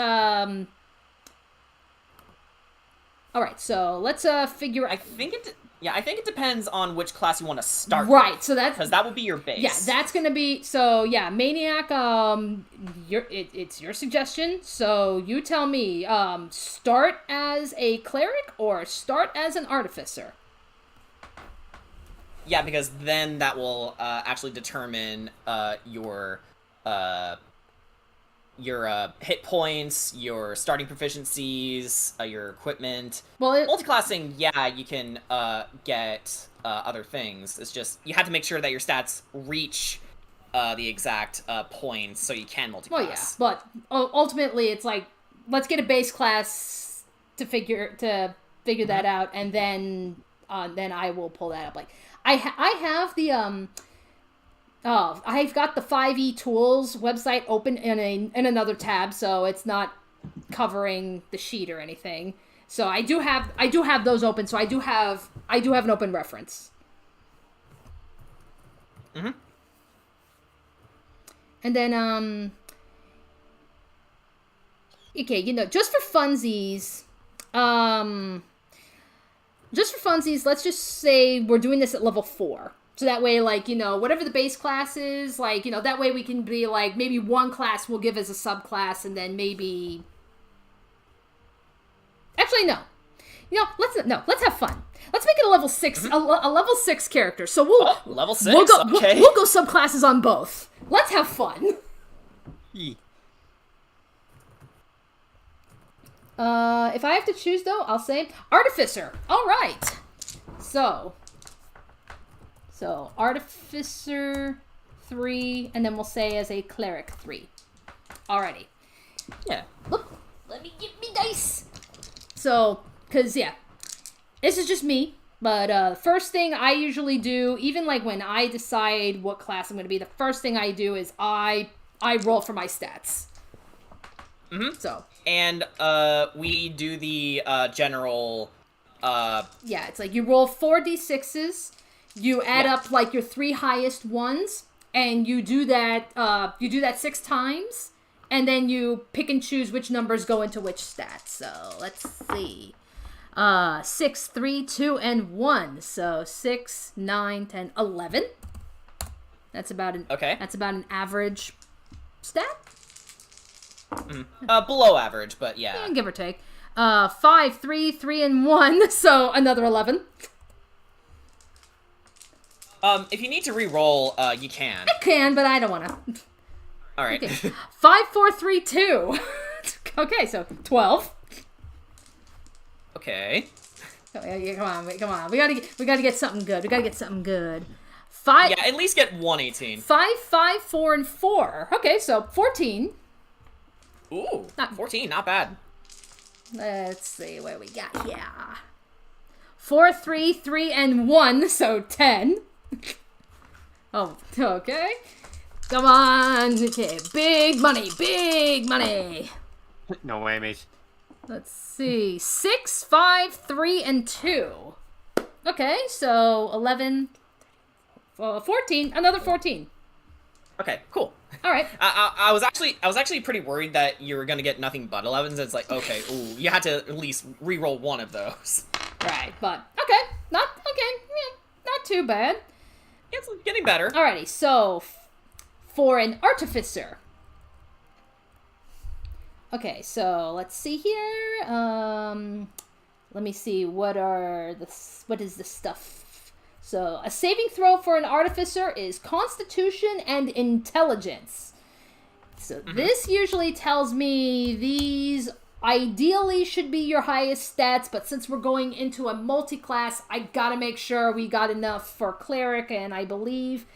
all right. So let's figure. I think Yeah, I think it depends on which class you want to start. Right, so that's because that would be your base. Yeah, that's gonna be so. Yeah, Maniac. It's your suggestion. So you tell me. Start as a cleric or start as an artificer. Yeah, because then that will actually determine your hit points, your starting proficiencies, your equipment. Well, Multiclassing, yeah, you can get other things. It's just you have to make sure that your stats reach the exact points so you can multiclass. Well, yeah, but ultimately, it's like let's get a base class to figure that out, and then I will pull that up. Like I have the Oh, I've got the 5e tools website open in another tab, so it's not covering the sheet or anything. So I do have those open. So I do have an open reference. Mm-hmm. And then okay, just for funsies, let's just say we're doing this at level 4. So that way, like, whatever the base class is, like, that way we can be like, maybe one class we'll give as a subclass, and then maybe... Actually, no. Let's have fun. Let's make it a level 6, a level 6 character. So level 6? We'll go, okay. We'll go subclasses on both. Let's have fun. Yeah. If I have to choose, though, I'll say Artificer. All right. So Artificer 3, and then we'll say as a Cleric 3. Alrighty. Yeah. Look, let me get me dice. So, because, yeah, this is just me, but first thing I usually do, even like when I decide what class I'm going to be, the first thing I do is I roll for my stats. Mm-hmm. So. And we do the general... Yeah, it's like you roll 4d6s. You add up like your 3 highest ones, and you do that 6 times, and then you pick and choose which numbers go into which stats. So let's see. 6, 3, 2, and 1. So 6, 9, 10, 11. That's about an average stat. Below average, but yeah. Give or take. 5, 3, 3, and 1. So another 11. If you need to re-roll, you can. I can, but I don't want to. All right. Okay. 5, 4, 3, 2. Okay, so 12. Okay. Oh, yeah, come on. We gotta get something good. 5. Yeah, at least get 118. 5, 5, 4, and 4. Okay, so 14. Ooh, 14, not bad. Let's see what we got here. 4, 3, 3, and 1, so 10. Oh, okay. Come on. Okay, big money. No way, mate. Let's see. 6, 5, 3, and 2. Okay, so 11, 14. Another 14. Okay, cool. All right. I was actually pretty worried that you were gonna get nothing but 11s. It's like, okay, ooh, you had to at least re-roll one of those. Right, but not too bad. It's getting better. Alrighty, so for an artificer. Okay, so let's see here. Let me see what is the stuff. So a saving throw for an artificer is Constitution and Intelligence. So this usually tells me these ideally should be your highest stats, but since we're going into a multi-class, I gotta make sure we got enough for Cleric, and I believe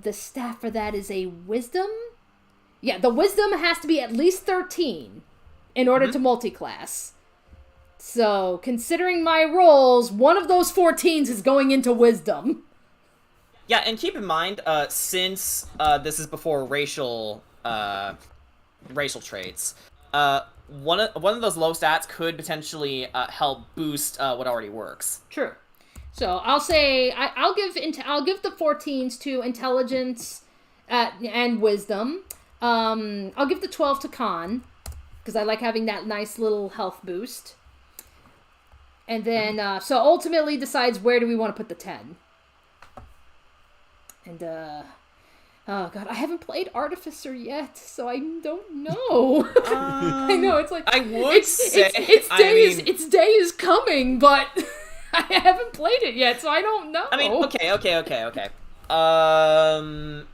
the stat for that is a Wisdom? Yeah, the Wisdom has to be at least 13 in order to multi-class. So, considering my rolls, one of those 14s is going into Wisdom. Yeah, and keep in mind, since this is before racial traits, one of those low stats could potentially help boost what already works. True. So I'll say I'll give the 14s to Intelligence and Wisdom. I'll give the 12 to Con because I like having that nice little health boost. And then, so ultimately decides where do we want to put the 10. And, oh god, I haven't played Artificer yet, so I don't know. I know, it's like... I would say... its day is coming, but I haven't played it yet, so I don't know. I mean, okay.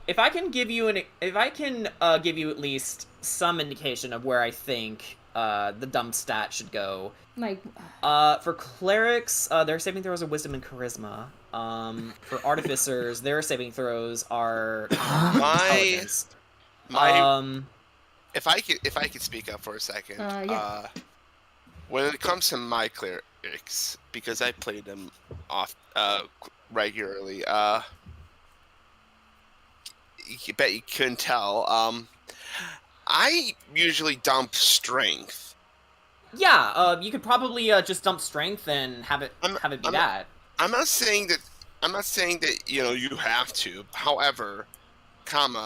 If I can give you give you at least some indication of where I think the dump stat should go. Like, for clerics, their saving throws are wisdom and charisma. For artificers, their saving throws are intelligence. If I could speak up for a second, yeah. when it comes to my clerics, because I played them regularly, you bet you couldn't tell. I usually dump strength. Yeah, you could probably just dump strength and have it be that. I'm not saying that you have to. However, since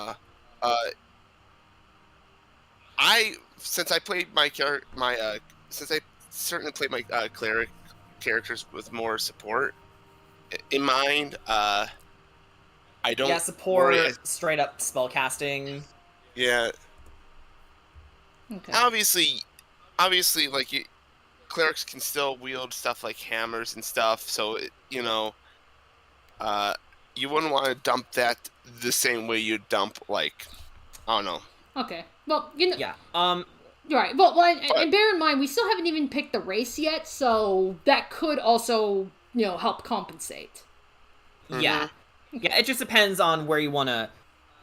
I certainly played my cleric characters with more support in mind, I don't. Yeah, support, straight up spellcasting. Yeah. Okay. Obviously, like clerics can still wield stuff like hammers and stuff, so you wouldn't want to dump that the same way you dump, like, I don't know. Okay. Well, you know. Yeah. Right. Well, and bear in mind, we still haven't even picked the race yet, so that could also, help compensate. Yeah. Yeah, it just depends on where you want to...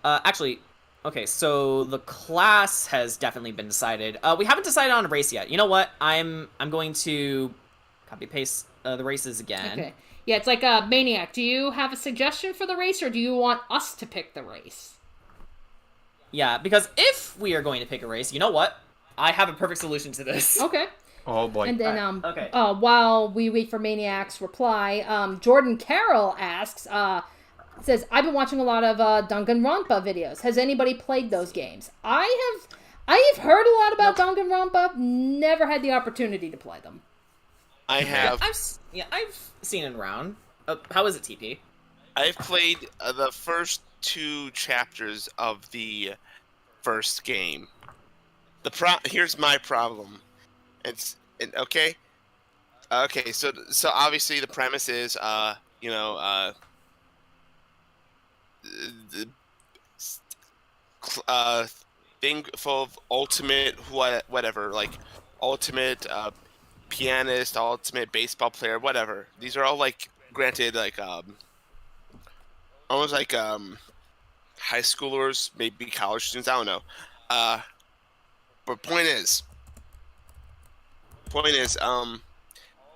actually, okay, so the class has definitely been decided. We haven't decided on a race yet. You know what? I'm going to copy-paste the races again. Okay. Yeah, it's like Maniac. Do you have a suggestion for the race, or do you want us to pick the race? Yeah, because if we are going to pick a race, you know what? I have a perfect solution to this. Okay. Oh boy. And then, okay. While we wait for Maniac's reply, Jordan Carroll asks, says, I've been watching a lot of Danganronpa videos. Has anybody played those games? I have heard a lot about Danganronpa, never had the opportunity to play them. I have. I've seen it around. How is it, TP? I've played the first 2 chapters of the first game. Here's my problem. Okay, so obviously the premise is thing full of ultimate whatever, like ultimate pianist, ultimate baseball player, whatever. These are all, like, granted, like almost like high schoolers, maybe college students, I don't know. But point is,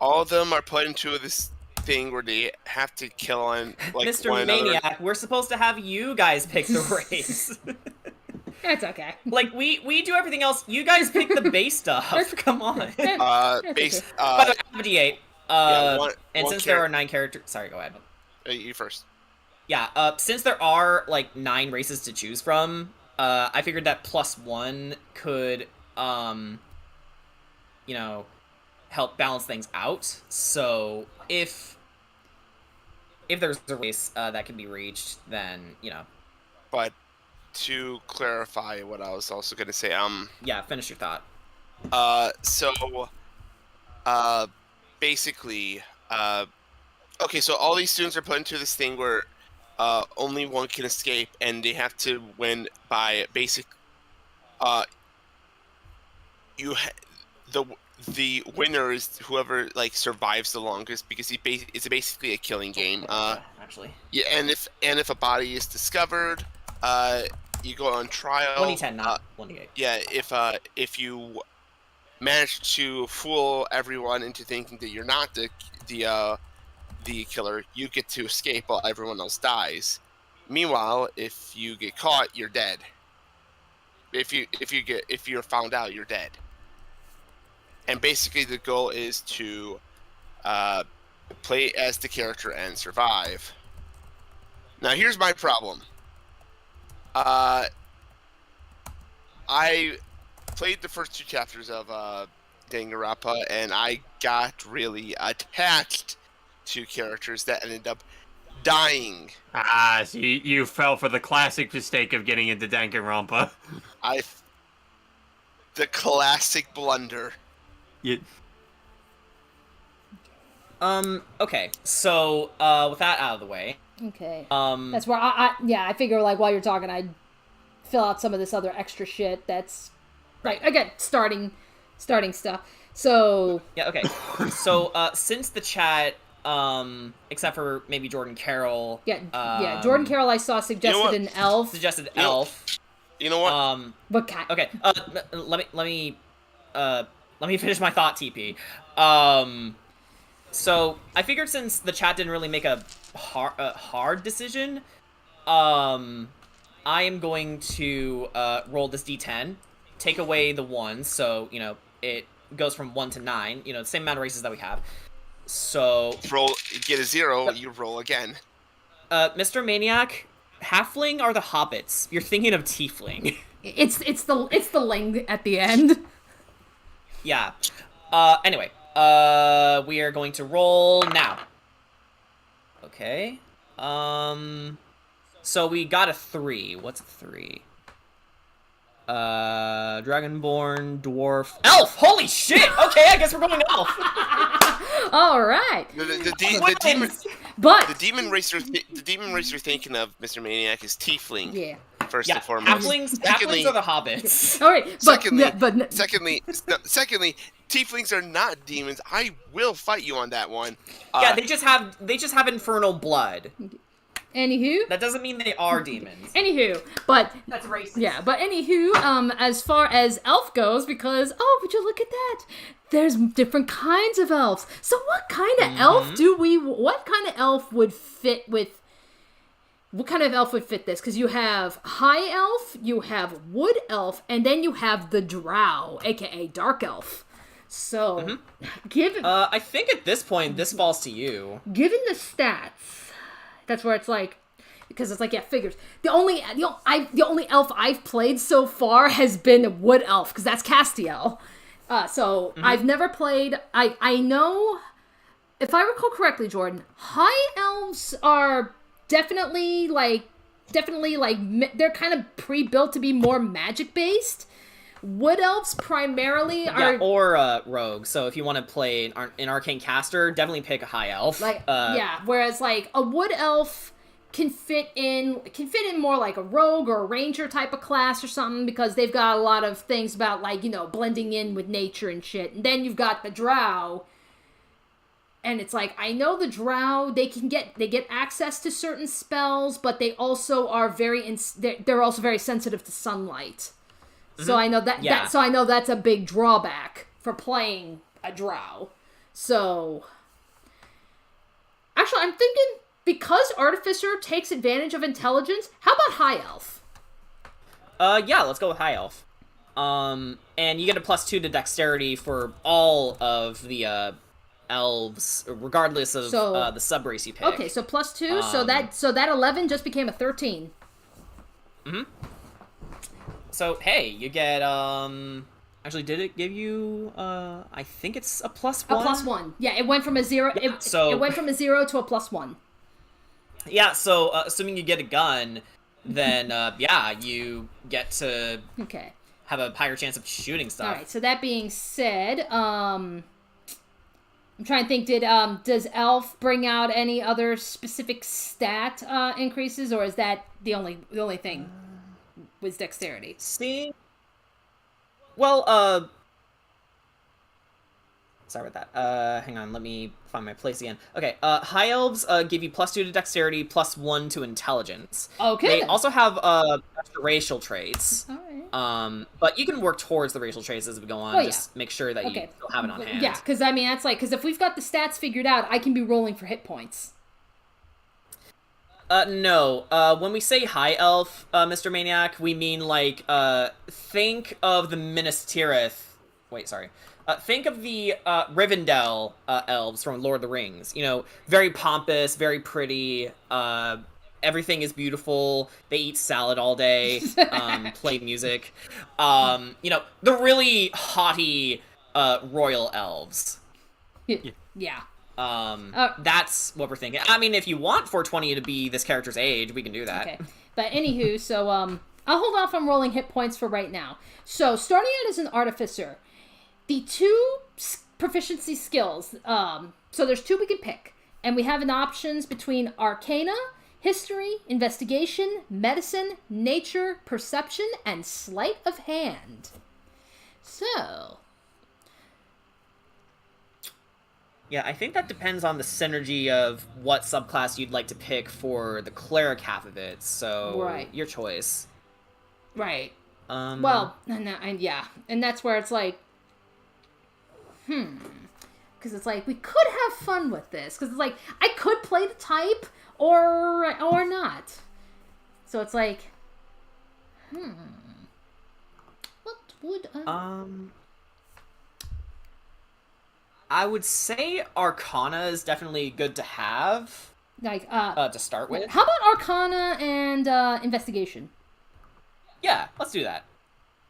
all of them are put into this thing where they have to kill on, like, Mr. one Maniac, another. We're supposed to have you guys pick the race. It's okay. Like, we do everything else. You guys pick the base stuff. Come on. Base. But I have a D8. One since there are 9 characters... Sorry, go ahead. You first. Yeah, since there are, like, 9 races to choose from, I figured that +1 could, help balance things out. So, if there's a race that can be reached, then, But to clarify what I was also going to say, yeah, finish your thought. Basically, okay, so all these students are put into this thing where only one can escape, and they have to win by basic. The winner is whoever, like, survives the longest, because it's basically a killing game. Actually, yeah, and if a body is discovered, you go on trial. 2010, not 1d8. Yeah, if you manage to fool everyone into thinking that you're not the killer, you get to escape while everyone else dies. Meanwhile, if you get caught, you're dead. If you're found out, you're dead. And basically, the goal is to play as the character and survive. Now, here's my problem. I played the first 2 chapters of Danganronpa, and I got really attached to characters that ended up dying. Ah, so you fell for the classic mistake of getting into Danganronpa. The classic blunder. You, Okay, so, with that out of the way, Okay. That's where I figure, like, while you're talking, I'd fill out some of this other extra shit that's, like, again, starting stuff. So... yeah, okay. So, since the chat, except for maybe Jordan Carroll... Yeah, Jordan Carroll I saw suggested an elf. Suggested elf. You know what? But cat. Okay, let me finish my thought, TP. So, I figured since the chat didn't really make a hard decision, I am going to roll this d10, take away the 1, so, you know, it goes from 1 to 9, you know, the same amount of races that we have. So... Get a 0, you roll again. Mr. Maniac, halfling are the hobbits. You're thinking of tiefling. It's the ling at the end. Yeah. Anyway, we are going to roll now. Okay. So we got a 3. What's a 3? Dragonborn, dwarf, elf! Holy shit! Okay, I guess we're going elf! All right. The demon racer thinking of, Mr. Maniac, is tiefling. Yeah. First Yeah, and foremost. halflings are the hobbits. All right. Secondly, tieflings are not demons. I will fight you on that one. Yeah, they just have infernal blood. Anywho. That doesn't mean they are demons. Anywho, but That's racist. yeah, but anywho, as far as elf goes, because would you look at that? There's different kinds of elves. So what kind of elf what kind of elf would fit with? What kind of elf would fit this? Because you have high elf, you have wood elf, and then you have the drow, aka dark elf. So, given I think at this point this falls to you. given the stats, that's where it's like, because it's like, yeah, figures. The only elf I've played so far has been wood elf, because that's Castiel. So I've never played. I know, if I recall correctly, Jordan, high elves are definitely like they're kind of pre-built to be more magic based. Wood elves primarily are or rogue. So if you want to play an arcane caster, definitely pick a high elf. Whereas like a wood elf can fit in more like a rogue or a ranger type of class or something, because they've got a lot of things about, like, you know, blending in with nature and shit. And then you've got the drow, and it's like, I know the drow, they get access to certain spells, but they also are they're also very sensitive to sunlight. So I know that's a big drawback for playing a drow. So actually, I'm thinking, because Artificer takes advantage of intelligence, how about high elf? Yeah, let's go with high elf. And you get a +2 to dexterity for all of the elves, regardless of the sub race you pick. Okay, so +2, so that 11 just became a 13. So hey, you get actually, did it give you I think it's a +1? A +1. Yeah, it went from a 0 it went from a 0 to a +1. Yeah, so assuming you get a gun, then yeah, you get to have a higher chance of shooting stuff. All right, so that being said, I'm trying to think, does elf bring out any other specific stat increases, or is that the only thing was dexterity? See? Well, sorry about that. Hang on, let me find my place again. Okay, high elves give you +2 to dexterity, +1 to intelligence. Okay. They also have extra racial traits. All right. But you can work towards the racial traits as we go on. Just make sure that you still have it on hand. Yeah, because I mean, that's like, because if we've got the stats figured out, I can be rolling for hit points. No. When we say high elf, Mr. Maniac, we mean, like, think of the Minas Tirith. Wait, sorry. Think of the Rivendell elves from Lord of the Rings. You know, very pompous, very pretty. Everything is beautiful. They eat salad all day. Play music. You know, the really haughty royal elves. Yeah. That's what we're thinking. I mean, if you want 420 to be this character's age, we can do that. Okay. But anywho, so I'll hold off on rolling hit points for right now. So starting out as an artificer, the two proficiency skills. So there's two we can pick, and we have an options between Arcana, History, Investigation, Medicine, Nature, Perception, and Sleight of Hand. So. Yeah, I think that depends on the synergy of what subclass you'd like to pick for the cleric half of it. So, right. Your choice. Right. Well, yeah, and that's where it's like, because it's like we could have fun with this. Because it's like I could play the type or not. So it's like, what would I would say Arcana is definitely good to have. Like to start with. How about Arcana and Investigation? Yeah, let's do that.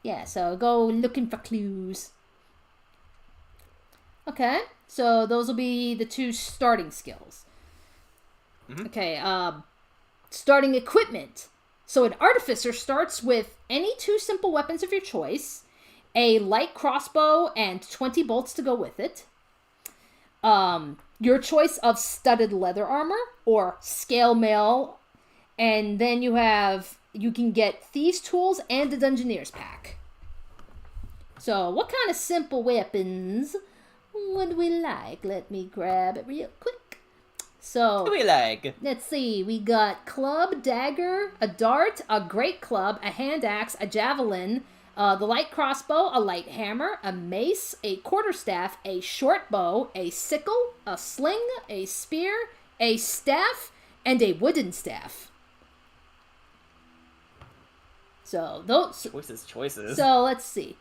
Yeah, so go looking for clues. Okay, so those will be the two starting skills. Mm-hmm. Okay, starting equipment. So an artificer starts with any two simple weapons of your choice, a light crossbow and 20 bolts to go with it. Your choice of studded leather armor or scale mail, and then you can get thieves tools and the dungeoneer's pack. So what kind of simple weapons would we like? Let me grab it real quick. So what do we like? Let's see, we got club, dagger, a dart, a great club, a hand axe, a javelin, the light crossbow, a light hammer, a mace, a quarterstaff, a short bow, a sickle, a sling, a spear, a staff, and a wooden staff. So those choices. So let's see.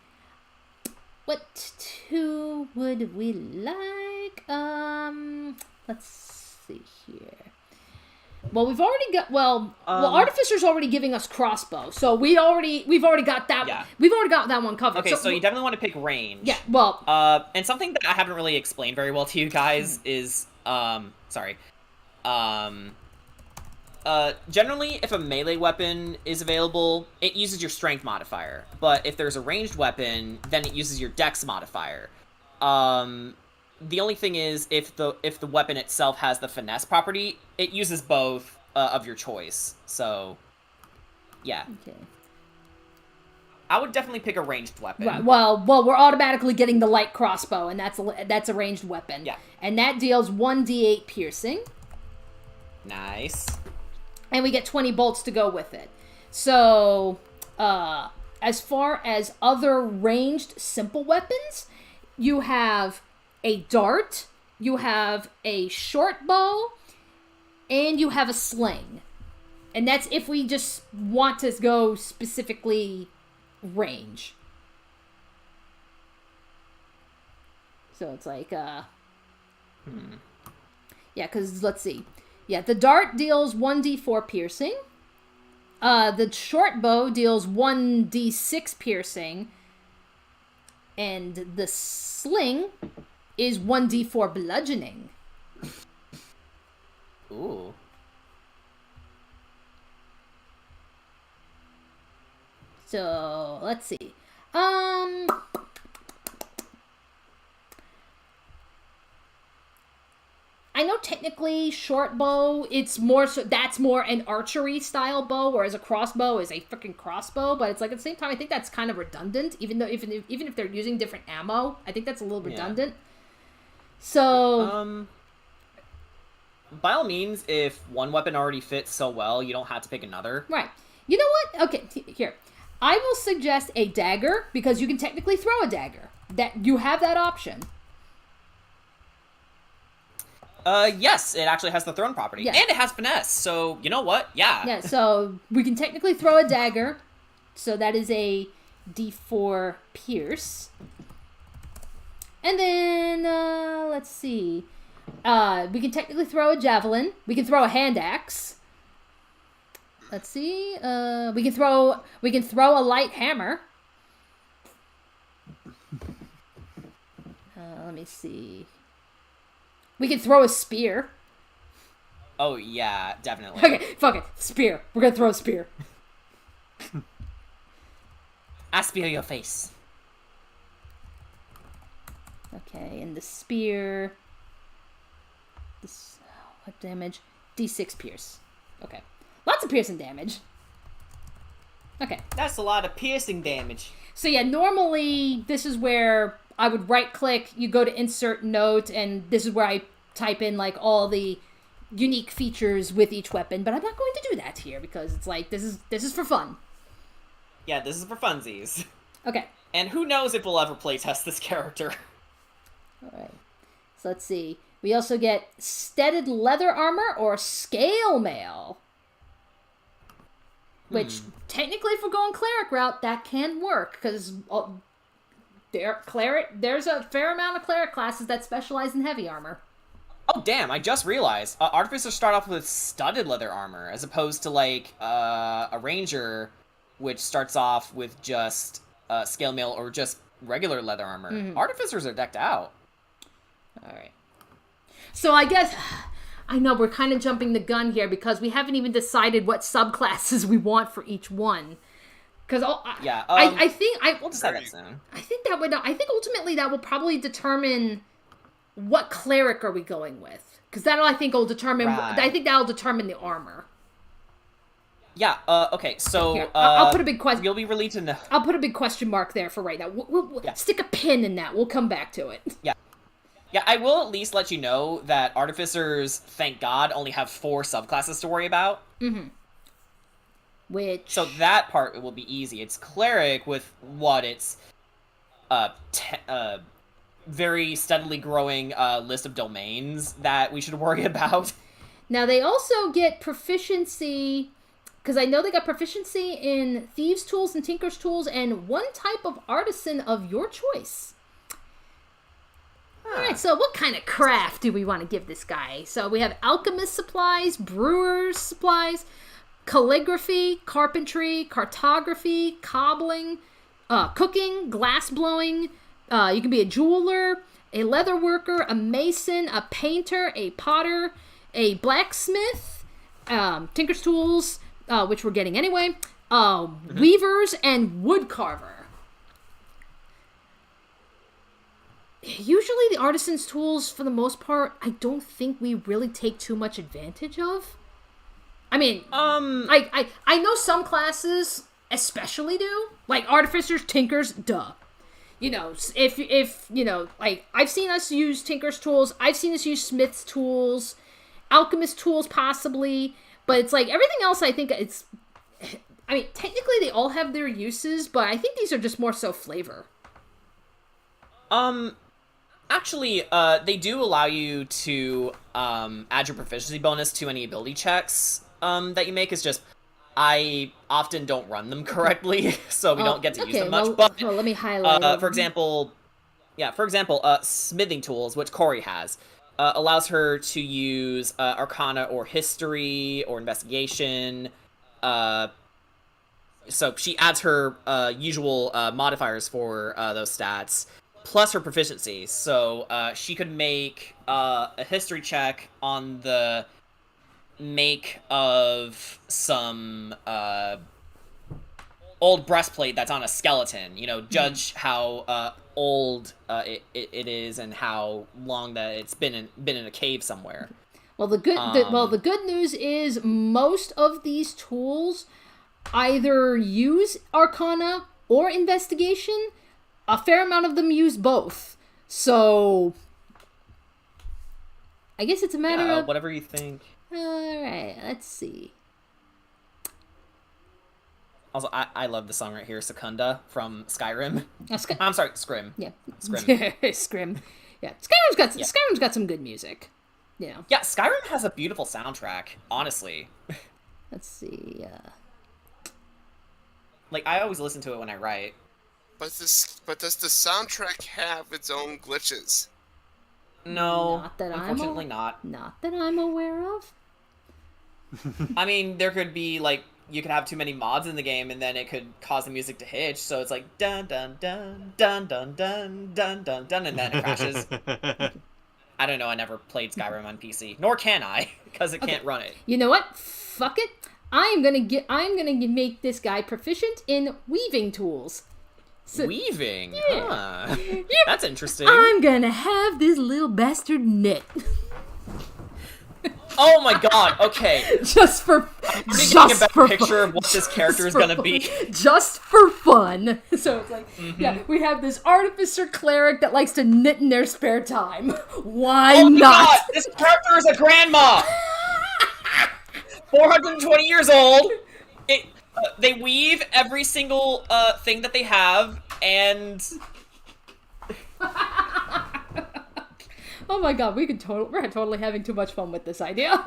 What two would we like? Let's see here. Well, we've already got Artificer's already giving us crossbow, so we've already got that. Yeah. We've already got that one covered. Okay, so you definitely want to pick range. Yeah. Well. And something that I haven't really explained very well to you guys is generally, if a melee weapon is available, it uses your strength modifier. But if there's a ranged weapon, then it uses your dex modifier. The only thing is, if the weapon itself has the finesse property, it uses both of your choice. So, yeah. Okay. I would definitely pick a ranged weapon. Right. Well, we're automatically getting the light crossbow, and that's a ranged weapon. Yeah. And that deals 1d8 piercing. Nice. And we get 20 bolts to go with it. So, as far as other ranged simple weapons, you have a dart, you have a short bow, and you have a sling. And that's if we just want to go specifically range. So it's like, yeah, because let's see. Yeah, the dart deals 1d4 piercing. The short bow deals 1d6 piercing. And the sling is 1d4 bludgeoning. Ooh. So, let's see. I know technically short bow, that's more an archery style bow, whereas a crossbow is a freaking crossbow, but it's like at the same time I think that's kind of redundant, even if they're using different ammo, I think that's a little redundant. So by all means, if one weapon already fits so well, you don't have to pick another. Right. You know what? Okay, here. I will suggest a dagger, because you can technically throw a dagger. That you have that option. Yes, it actually has the thrown property. Yeah. And it has finesse, so you know what? Yeah. Yeah, so we can technically throw a dagger. So that is a d4 pierce. And then, let's see. We can technically throw a javelin. We can throw a hand axe. Let's see. We can throw a light hammer. Let me see. We can throw a spear. Oh, yeah, definitely. Okay, fuck it. Spear. We're gonna throw a spear. I spear your face. Okay, and the spear... what damage? D6 pierce. Okay. Lots of piercing damage. Okay. That's a lot of piercing damage. So yeah, normally this is where I would right-click, you go to insert note, and this is where I type in, like, all the unique features with each weapon, but I'm not going to do that here, because it's like, this is for fun. Yeah, this is for funsies. Okay. And who knows if we'll ever playtest this character. Alright. So let's see. We also get studded leather armor or scale mail. Which, technically, if we're going cleric route, that can work, because there's a fair amount of cleric classes that specialize in heavy armor. Oh, damn, I just realized. Artificers start off with studded leather armor, as opposed to, like, a ranger, which starts off with just scale mail or just regular leather armor. Mm-hmm. Artificers are decked out. Alright. So I guess... I know, we're kind of jumping the gun here, because we haven't even decided what subclasses we want for each one. Because I think... We'll decide that soon. I think ultimately that will probably determine... what cleric are we going with? Because that'll, I think, will determine... Right. I think that'll determine the armor. Yeah, okay, so... Here, I'll put a big question... You'll be released in the... I'll put a big question mark there for right now. We'll Yeah. stick a pin in that. We'll come back to it. Yeah. Yeah, I will at least let you know that Artificers, thank God, only have 4 subclasses to worry about. Mm-hmm. Which... So that part will be easy. It's Cleric with what? It's very steadily growing list of domains that we should worry about. Now, they also get proficiency... Because I know they got proficiency in Thieves' Tools and Tinker's Tools and one type of artisan of your choice. Alright, so what kind of craft do we want to give this guy? So we have alchemist supplies, brewer's supplies, calligraphy, carpentry, cartography, cobbling, cooking, glass blowing. You can be a jeweler, a leather worker, a mason, a painter, a potter, a blacksmith, Tinker's Tools, which we're getting anyway, weavers, and wood carver. Usually the artisan's tools, for the most part, I don't think we really take too much advantage of. I mean, I know some classes especially do. Like artificers, tinkers, duh. You know, if you know, like, I've seen us use tinker's tools, I've seen us use smith's tools, alchemist tools possibly, but it's like everything else I think it's... I mean, technically they all have their uses, but I think these are just more so flavor. Actually, they do allow you to add your proficiency bonus to any ability checks that you make. It's just I often don't run them correctly, so we don't get to use them much. But let me highlight. for example, smithing tools, which Corey has, allows her to use Arcana or History or Investigation. So she adds her usual modifiers for those stats, plus her proficiency. So she could make a history check on the make of some old breastplate that's on a skeleton. You know, judge how old it is and how long that it's been in a cave somewhere. Well, the good news is most of these tools either use Arcana or Investigation. A fair amount of them use both. So I guess it's a matter of whatever you think. Alright, let's see. Also, I love the song right here, Secunda from Skyrim. Oh, I'm sorry, Scrim. Yeah. Scrim. Scrim. Yeah. Skyrim's got some good music. You know. Yeah, Skyrim has a beautiful soundtrack, honestly. Let's see. Like, I always listen to it when I write. But does the soundtrack have its own glitches? No, Not that unfortunately not. Not that I'm aware of. I mean, there could be, like, you could have too many mods in the game, and then it could cause the music to hitch. So it's like dun dun dun dun dun dun dun dun dun, and then it crashes. I don't know. I never played Skyrim on PC, nor can I, because it can't run it. You know what? Fuck it. I'm gonna make this guy proficient in weaving tools. So, Weaving? Yeah. Huh. That's interesting. I'm gonna have this little bastard knit. Oh my god, okay. Just for I'm getting a better for picture fun. of what this character is For gonna fun. be. Just for fun. So it's like, yeah, we have this artificer cleric that likes to knit in their spare time. Why Oh my not? god, this character is a grandma! 420 years old. They weave every single thing that they have, and Oh my god, we're totally having too much fun with this idea.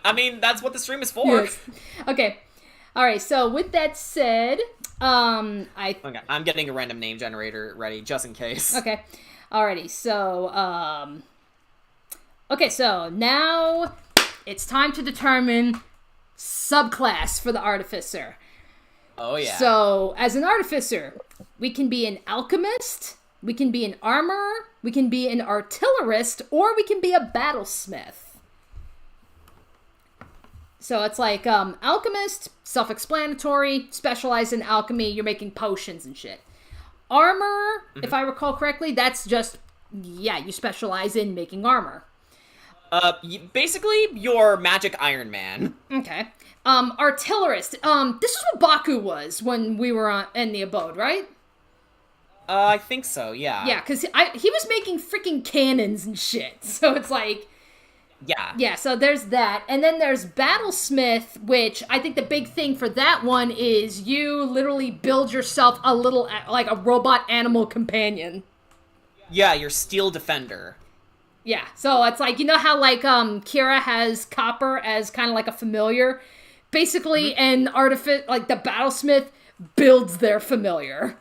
I mean, that's what the stream is for. Yes. Okay. All right. So with that said, Okay, I'm getting a random name generator ready just in case. Okay. Alrighty. So okay. So now it's time to determine subclass for the artificer. Oh yeah. So as an artificer, we can be an alchemist, we can be an armorer, we can be an artillerist, or we can be a battlesmith. So it's like alchemist, self-explanatory, specialized in alchemy, you're making potions and shit. Armor, if I recall correctly, that's just, yeah, you specialize in making armor. Basically, you're Magic Iron Man. Okay. Artillerist, this is what Baku was when we were in the abode, right? I think so, yeah. Yeah, because he was making freaking cannons and shit. So it's like... Yeah. Yeah, so there's that. And then there's Battlesmith, which I think the big thing for that one is you literally build yourself a little, like a robot animal companion. Yeah, you're Steel Defender. Yeah, so it's like, you know how like Kira has Copper as kind of like a familiar? Basically, an like the Battlesmith builds their familiar.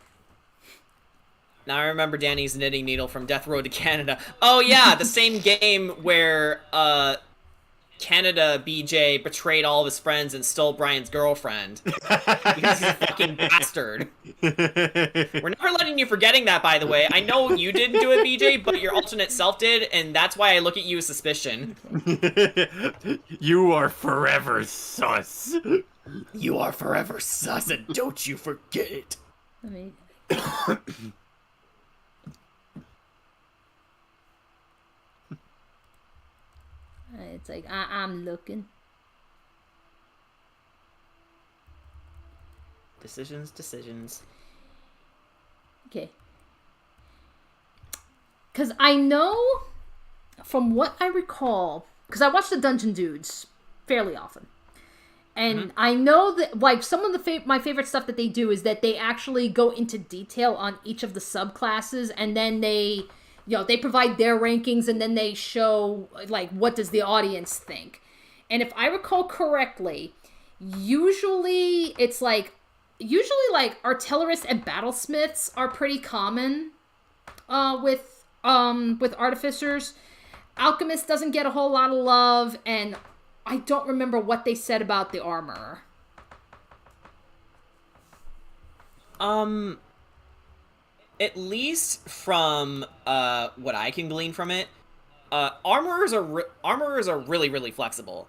Now I remember Danny's knitting needle from Death Road to Canada. Oh yeah, the same game where Canada BJ betrayed all of his friends and stole Brian's girlfriend. Because he's a fucking bastard. We're never letting you forgetting that, by the way. I know you didn't do it, BJ, but your alternate self did, and that's why I look at you with suspicion. You are forever sus. You are forever sus, and don't you forget it. I mean... It's like, I'm looking. Decisions. Okay. Because I know, from what I recall, because I watch the Dungeon Dudes fairly often. And I know that, like, some of the my favorite stuff that they do is that they actually go into detail on each of the subclasses, and then they... You know, they provide their rankings and then they show, like, what does the audience think. And if I recall correctly, usually artillerists and battlesmiths are pretty common with artificers. Alchemist doesn't get a whole lot of love, and I don't remember what they said about the armorer. At least from what I can glean from it, armorers are really, really flexible.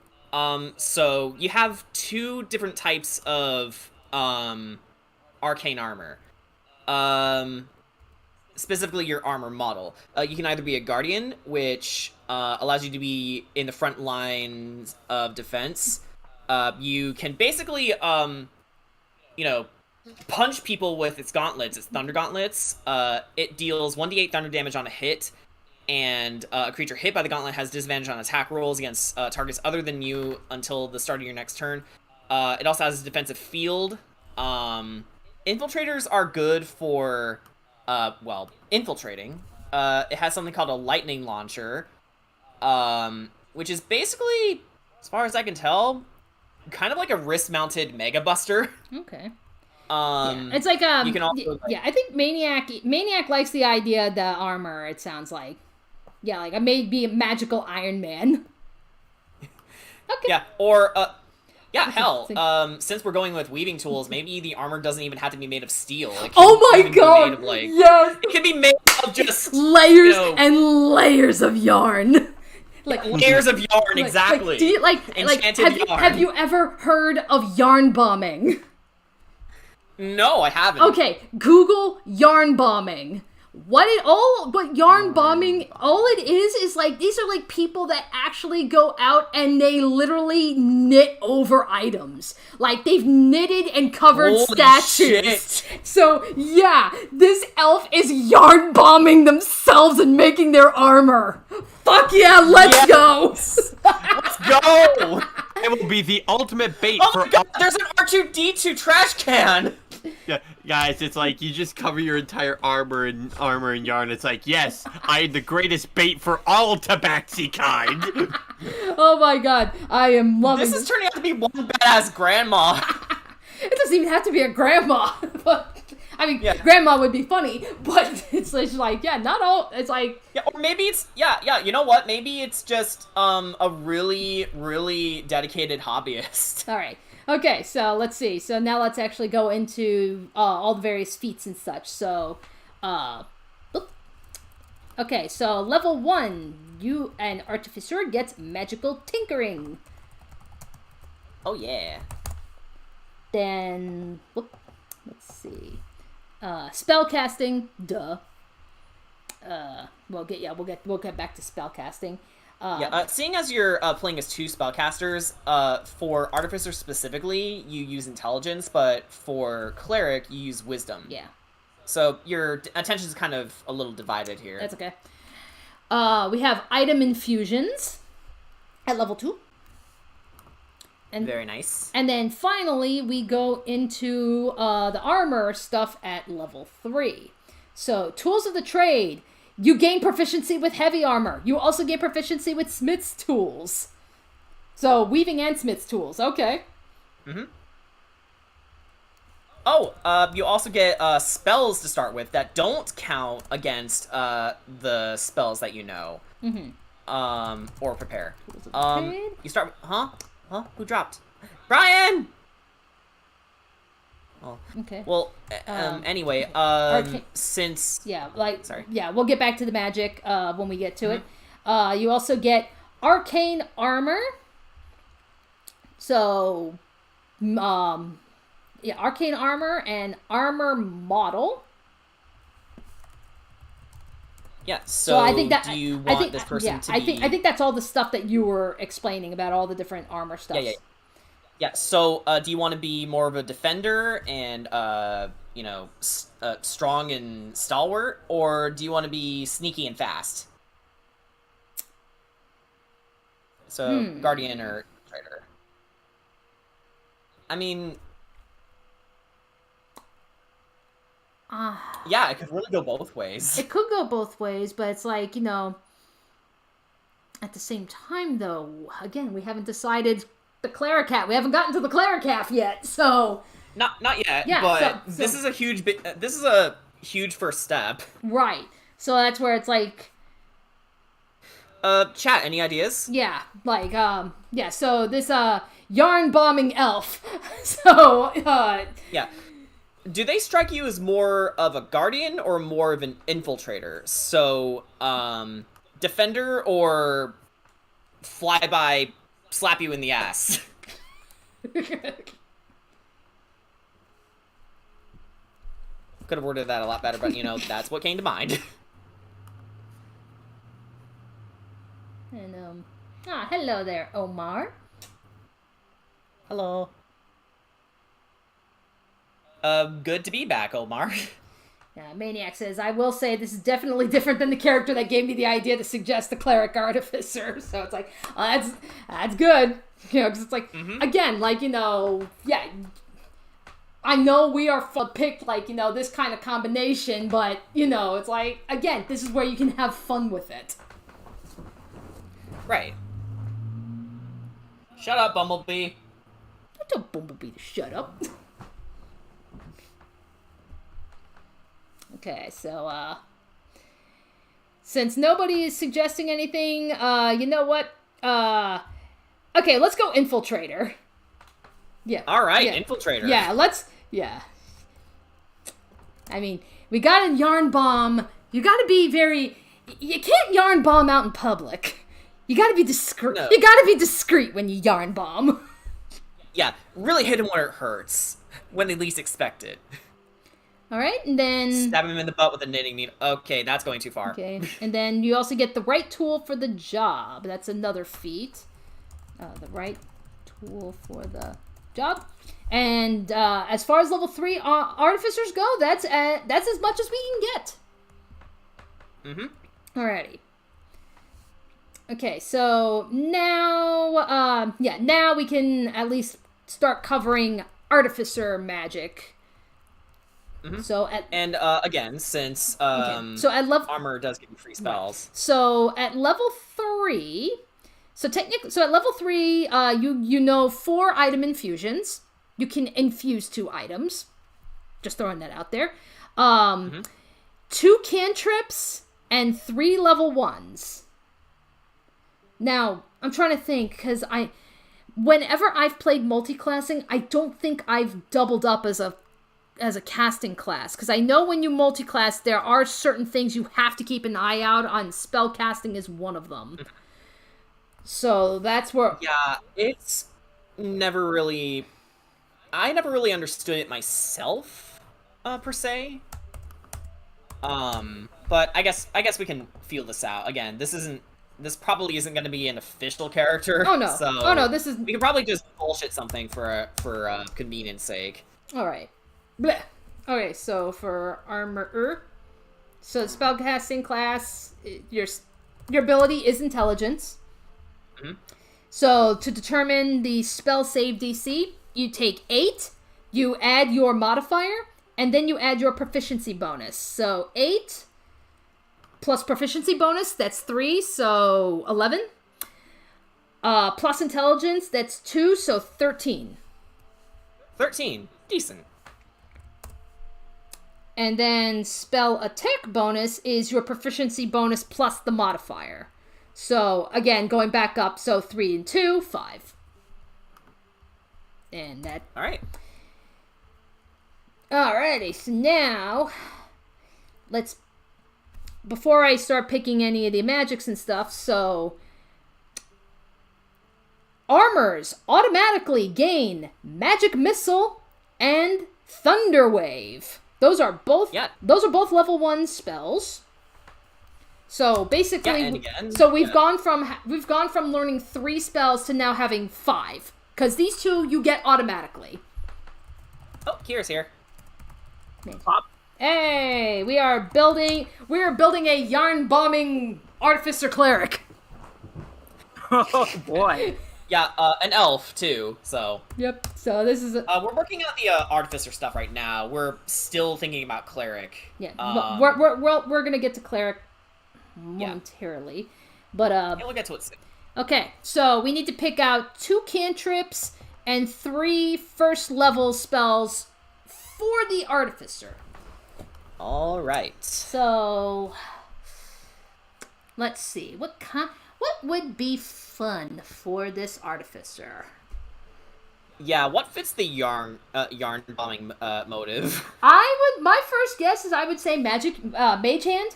So you have two different types of arcane armor. Specifically your armor model. You can either be a guardian, which allows you to be in the front lines of defense. You can basically, punch people with its gauntlets, its thunder gauntlets. It deals 1d8 thunder damage on a hit, and a creature hit by the gauntlet has disadvantage on attack rolls against targets other than you until the start of your next turn. It also has a defensive field. Infiltrators are good for, infiltrating. It has something called a lightning launcher, which is basically, as far as I can tell, kind of like a wrist-mounted Mega Buster. Okay. Yeah. It's like you can also, I think Maniac likes the idea of the armor. It sounds like, like I may be a magical Iron Man. Okay. Yeah, or Yeah, hell. Since we're going with weaving tools, maybe the armor doesn't even have to be made of steel. It can Oh my even be god! made of, like, Yes! it can be made of just Layers you know, and layers of yarn. Like layers of yarn, exactly. Do you Enchanted yarn. have you ever heard of yarn bombing? No, I haven't. Okay, Google yarn bombing. What yarn bombing, all it is like, these are like people that actually go out and they literally knit over items. Like, they've knitted and covered Holy statues. shit. So, yeah, this elf is yarn bombing themselves and making their armor. Fuck yeah, let's go! Let's go! It will be the ultimate bait Oh for my god, there's an R2-D2 trash can! Yeah, guys, it's like you just cover your entire armor in yarn. It's like, yes, I am the greatest bait for all tabaxi kind. Oh my god, I am loving This is turning out to be one badass grandma. It doesn't even have to be a grandma. But I mean, Yeah. grandma would be funny, but it's like, yeah, not all. It's like, Yeah, or maybe it's you know what? Maybe it's just a really, really dedicated hobbyist. all right. Okay, so let's see. So now let's actually go into all the various feats and such. So, okay, so level 1, an artificer gets magical tinkering. Oh yeah. Then, let's see. Spellcasting, duh. We'll get back to spellcasting. Seeing as you're playing as 2 spellcasters, for Artificer specifically, you use Intelligence, but for Cleric, you use Wisdom. Yeah. So your attention is kind of a little divided here. That's okay. We have item infusions at level 2. And Very nice. And then finally, we go into the armor stuff at level 3. So, tools of the trade. You gain proficiency with heavy armor. You also gain proficiency with smith's tools. So, weaving and smith's tools. Okay. Mm-hmm. Oh, you also get spells to start with that don't count against the spells that you know. Mm-hmm. Or prepare. Tools of the trade. You start. Huh? Who dropped? Brian. Oh. Okay. Well, anyway, since... Yeah, Sorry. Yeah, we'll get back to the magic when we get to it. You also get arcane armor. So, arcane armor and armor model. Yeah, so I think that do you want this person to be... I think that's all the stuff that you were explaining about all the different armor stuff. Yeah, so do you want to be more of a defender and, strong and stalwart? Or do you want to be sneaky and fast? So, guardian or trader. I mean... yeah, it could really go both ways. It could go both ways, but it's like, at the same time, though, again, we haven't decided the Clericat. We haven't gotten to the Clericat yet, so... Not yet, yeah, but so this is a huge this is a huge first step. Right. So that's where it's like... Chat, any ideas? Yeah, like, so this, yarn bombing elf. So, Yeah. Do they strike you as more of a guardian or more of an infiltrator? So, defender or flyby slap you in the ass? Could have worded that a lot better, but, that's what came to mind. And, hello there, Omar. Hello. Good to be back, Omar. Maniac says, I will say this is definitely different than the character that gave me the idea to suggest the cleric artificer. So it's like, that's good. Because it's like, again, like, yeah, I know we are picked, like, this kind of combination, but, it's like, again, this is where you can have fun with it. Right. Shut up, Bumblebee. I told Bumblebee to shut up. Okay, so, since nobody is suggesting anything, you know what? Okay, let's go Infiltrator. Yeah. All right, Yeah. infiltrator. Yeah. I mean, we got a yarn bomb. You gotta be very... You can't yarn bomb out in public. You gotta be discreet. No. You gotta be discreet when you yarn bomb. Yeah, really hit him where it hurts. When they least expect it. Alright, and then... Stab him in the butt with a knitting needle. Okay, that's going too far. Okay, and then you also get the right tool for the job. That's another feat. The right tool for the job. And as far as level 3 artificers go, that's as much as we can get. Mm-hmm. Alrighty. Okay, so now, now we can at least start covering artificer magic. Mm-hmm. So again, since so at level armor does give you free spells. Right. So at level 3, so at level 3, you know 4 item infusions. You can infuse 2 items. Just throwing that out there. 2 cantrips and 3 level 1s. Now, I'm trying to think, because whenever I've played multiclassing, I don't think I've doubled up as a casting class. Because I know when you multiclass, there are certain things you have to keep an eye out on. Spell casting is one of them. So that's where... Yeah, it's never really... I never really understood it myself, per se. But I guess we can feel this out. Again, this probably isn't going to be an official character. Oh no! So This is... We could probably just bullshit something for convenience sake. All right. Blech. Okay, so for armor, so spellcasting class, your ability is intelligence. Mm-hmm. So to determine the spell save DC, you take 8, you add your modifier, and then you add your proficiency bonus. So 8 plus proficiency bonus, that's 3, so 11. Plus intelligence, that's 2, so 13. 13. Decent. And then spell attack bonus is your proficiency bonus plus the modifier. So, again, going back up, so 3 and 2, 5. And that... Alright. Alrighty, so now... Let's... Before I start picking any of the magics and stuff, so... Armors automatically gain Magic Missile and Thunder Wave. Those are both level 1 spells. So basically, we've gone from learning 3 spells to now having 5, because these 2 you get automatically. Oh, Kira's here. Pop. Hey, we are building a yarn bombing artificer cleric. Oh boy. Yeah, an elf too. So. Yep. So this is. We're working out the artificer stuff right now. We're still thinking about cleric. Yeah. We're gonna get to cleric momentarily, but yeah, we'll get to it soon. Okay, so we need to pick out 2 cantrips and 3 first level spells for the artificer. All right. So let's see what would be fun for this artificer. Yeah, what fits the yarn bombing motive? My first guess is I would say mage hand.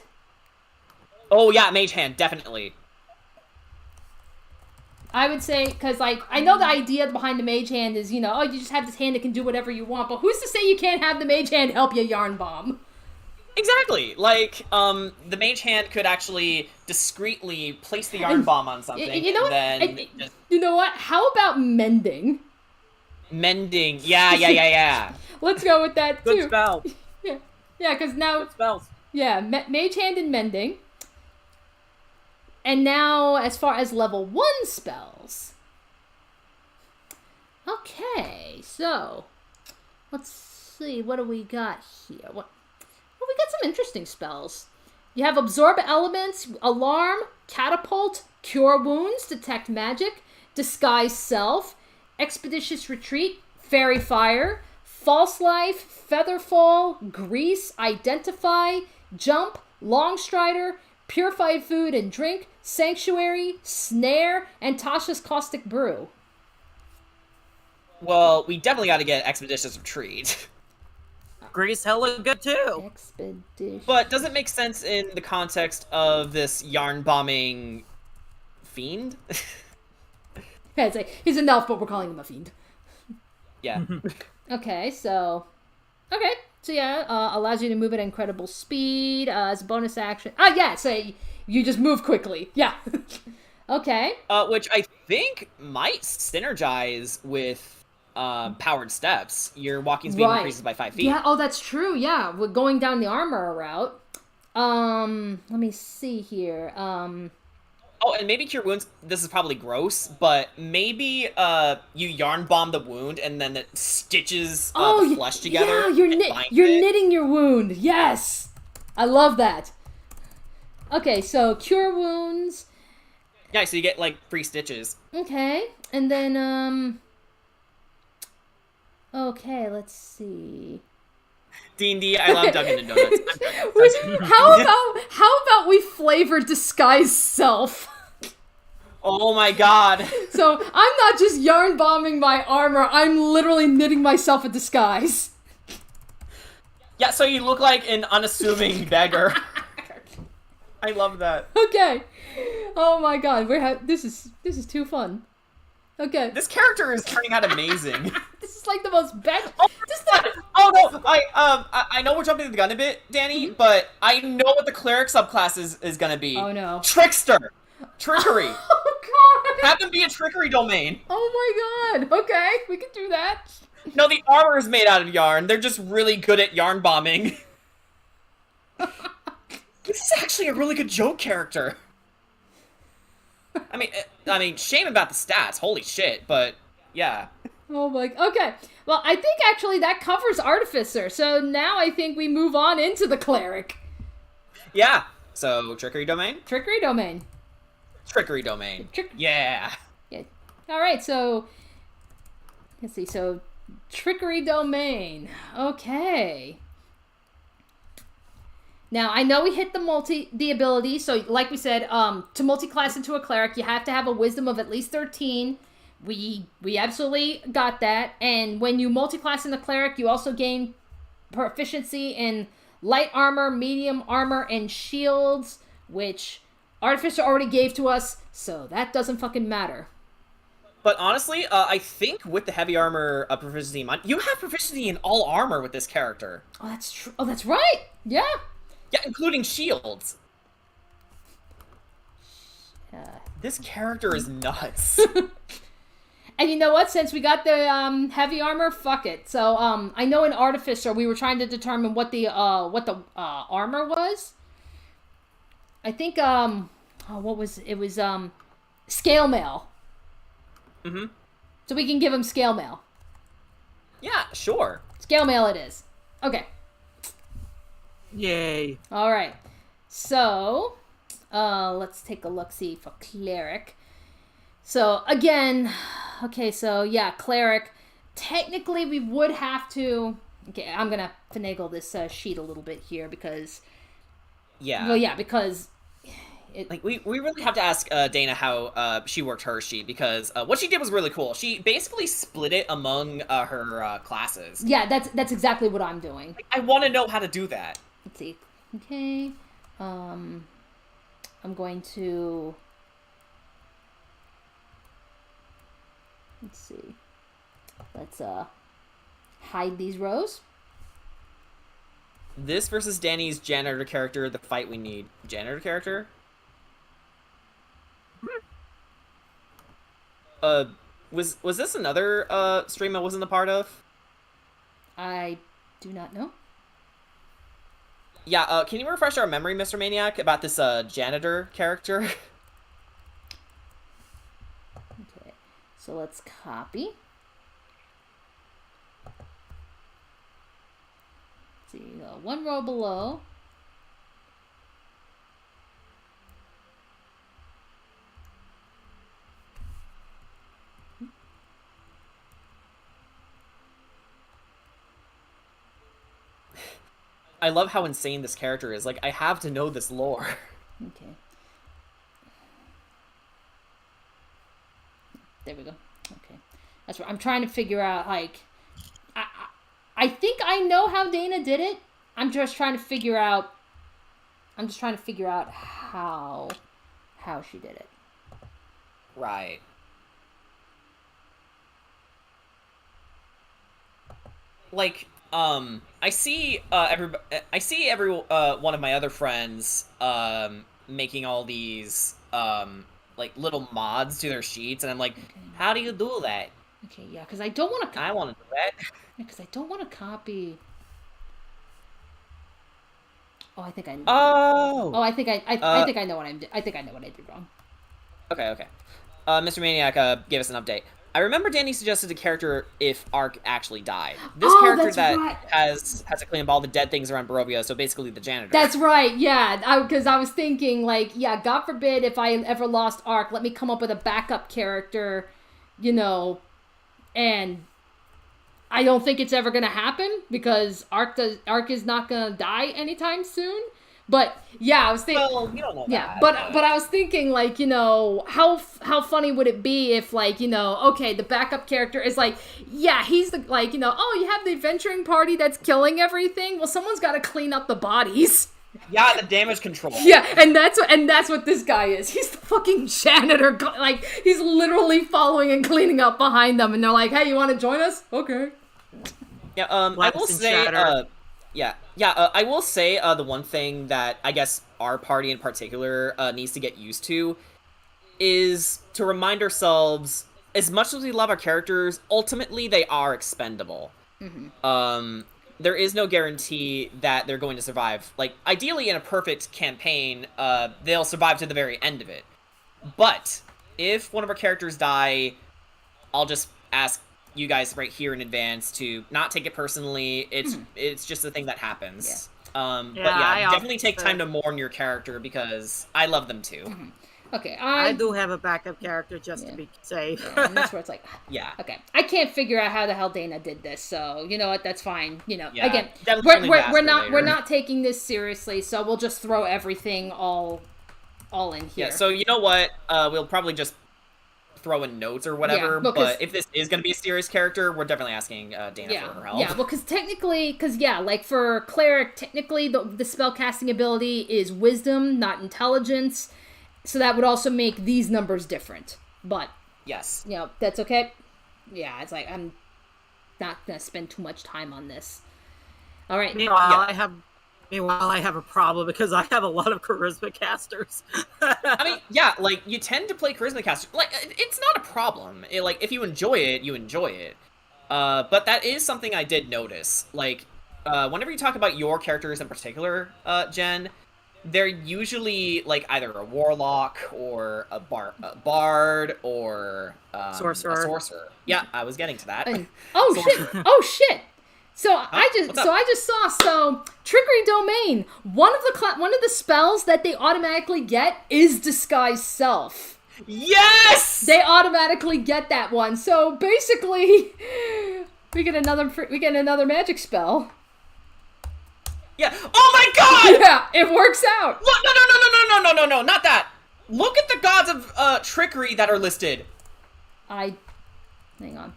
Oh yeah, mage hand, definitely. I would say, because I know the idea behind the mage hand is, you just have this hand that can do whatever you want, but who's to say you can't have the mage hand help you yarn bomb? Exactly. Like, the mage hand could actually discreetly place the yarn bomb on something. You know what? You know what? How about mending? Mending. Yeah. Let's go with that too. Good spell. Yeah, because now. Good spells. Yeah, mage hand and mending. And now, as far as level 1 spells. Okay, so let's see. What do we got here? Well, we got some interesting spells. You have Absorb Elements, Alarm, Catapult, Cure Wounds, Detect Magic, Disguise Self, Expeditious Retreat, Fairy Fire, False Life, Featherfall, Grease, Identify, Jump, Longstrider, Purified Food and Drink, Sanctuary, Snare, and Tasha's Caustic Brew. Well, we definitely got to get Expeditious Retreat. Grease hella good too. Expedition. But does it make sense in the context of this yarn bombing fiend? Yeah, it's like, he's an elf, but we're calling him a fiend. Yeah. Okay, so yeah, allows you to move at incredible speed as a bonus action. Yeah, so you just move quickly. Yeah. Okay. Which I think might synergize with powered steps. Your walking speed increases by 5 feet. Yeah. Oh, that's true. Yeah, we're going down the armor route. Let me see here. Oh, and maybe cure wounds. This is probably gross, but maybe you yarn bomb the wound and then it stitches the flesh together. Yeah, you're knitting your wound. Yes, I love that. Okay, so cure wounds. Yeah, so you get like 3 stitches. Okay, and then okay, let's see. D&D, I love Dunkin' Donuts. How about we flavor disguise self? Oh my god. So I'm not just yarn bombing my armor, I'm literally knitting myself a disguise. Yeah, so you look like an unassuming beggar. I love that. Okay. Oh my god, this is too fun. Okay. This character is turning out amazing. This is like the most best. Oh no! I know we're jumping the gun a bit, Danny, but I know what the cleric subclass is gonna be. Oh no. Trickster! Trickery! Oh god! Have them be a trickery domain! Oh my god! Okay, we can do that. No, the armor is made out of yarn. They're just really good at yarn bombing. This is actually a really good joke character. I mean, shame about the stats. Holy shit! But yeah. Oh my. Okay. Well, I think actually that covers Artificer. So now I think we move on into the cleric. Yeah. So trickery domain. Trickery domain. Trickery domain. Yeah. Yeah. All right. So let's see. So trickery domain. Okay. Now, I know we hit the ability, so like we said, to multi-class into a cleric, you have to have a wisdom of at least 13. We absolutely got that. And when you multi-class into cleric, you also gain proficiency in light armor, medium armor, and shields, which Artificer already gave to us, so that doesn't fucking matter. But honestly, I think with the heavy armor proficiency, you have proficiency in all armor with this character. Oh, that's true. Oh, that's right. Yeah. Yeah, including shields. Yeah. This character is nuts. And you know what? Since we got the heavy armor, fuck it. So I know in Artificer we were trying to determine what the armor was. I think what was it? Was scale mail. Mm-hmm. So we can give him scale mail. Yeah, sure. Scale mail it is. Okay. Yay. All right. So let's take a look-see for cleric. So again, okay, so yeah, cleric. Technically, we would have to. Okay, I'm gonna finagle this sheet a little bit here because. Yeah. Well, yeah, because. We really have to ask Dana how she worked her sheet, because what she did was really cool. She basically split it among her classes. Yeah, that's exactly what I'm doing. I want to know how to do that. Let's see. Okay. I'm going to. Let's see. Let's hide these rows. This versus Danny's janitor character, the fight we need. Janitor character? Was this another stream I wasn't a part of? I do not know. Yeah, can you refresh our memory, Mr. Maniac, about this janitor character? Okay, so let's copy. Let's see, one row below. I love how insane this character is. Like, I have to know this lore. Okay. There we go. Okay. That's what I'm trying to figure out. Like, I think I know how Dana did it. I'm just trying to figure out how she did it. Right. Like, I see every one of my other friends making all these like little mods to their sheets, and I'm like, how do you do that? Okay, yeah, because I don't want to. I want to do that. Because I don't want to copy. Oh, I think I. Oh. I think I think I know what I think I know what I did wrong. Okay. Mr. Maniac gave us an update. I remember Danny suggested a character if Ark actually died. This character that right. has to clean up all the dead things around Barovia, so basically the janitor. That's right, yeah. Because I was thinking, like, yeah, God forbid if I ever lost Ark, let me come up with a backup character, you know, and I don't think it's ever going to happen because Ark is not going to die anytime soon. But yeah, I was thinking. Well, you don't know yeah, that. but I was thinking, like, you know, how funny would it be if, like, you know, okay, the backup character is like, yeah, he's the, like, you know, oh, you have the adventuring party that's killing everything. Well, someone's got to clean up the bodies. Yeah, the damage control. Yeah, and that's what this guy is. He's the fucking janitor. Like, he's literally following and cleaning up behind them, and they're like, hey, you want to join us? Okay. Yeah. I will say. I will say the one thing that I guess our party in particular needs to get used to is to remind ourselves, as much as we love our characters, ultimately they are expendable. Mm-hmm. There is no guarantee that they're going to survive. Like, ideally in a perfect campaign, they'll survive to the very end of it. But if one of our characters die, I'll just ask you guys right here in advance to not take it personally. It's just a thing that happens. Yeah. But yeah, definitely take time to mourn your character because I love them too. Mm-hmm. Okay, I do have a backup character just to be safe. Yeah, and that's where it's like, yeah. Okay, I can't figure out how the hell Dana did this, so you know what? That's fine. You know, Yeah, again, we're not taking this seriously, so we'll just throw everything all in here. Yeah. So you know what? We'll probably just throw in notes or whatever. Yeah, but if this is going to be a serious character, we're definitely asking Dana for her help. Yeah, well, because like for cleric, technically the spellcasting ability is wisdom, not intelligence. So that would also make these numbers different. But yes, you know, that's okay. Yeah, it's like I'm not gonna spend too much time on this. All right. Meanwhile, I have a problem because I have a lot of charisma casters. I mean, yeah, like you tend to play charisma caster. Like, it's not a problem. Like, if you enjoy it, you enjoy it. But that is something I did notice. Like, whenever you talk about your characters in particular, Jen, they're usually like either a warlock or a bard or sorcerer. A sorcerer. Yeah, I was getting to that. Oh shit! So I just saw Trickery Domain. One of the spells that they automatically get is Disguise Self. Yes! They automatically get that one. So basically, we get another magic spell. Yeah. Oh my god! Yeah, it works out. Look, no, not that. Look at the gods of trickery that are listed. Hang on.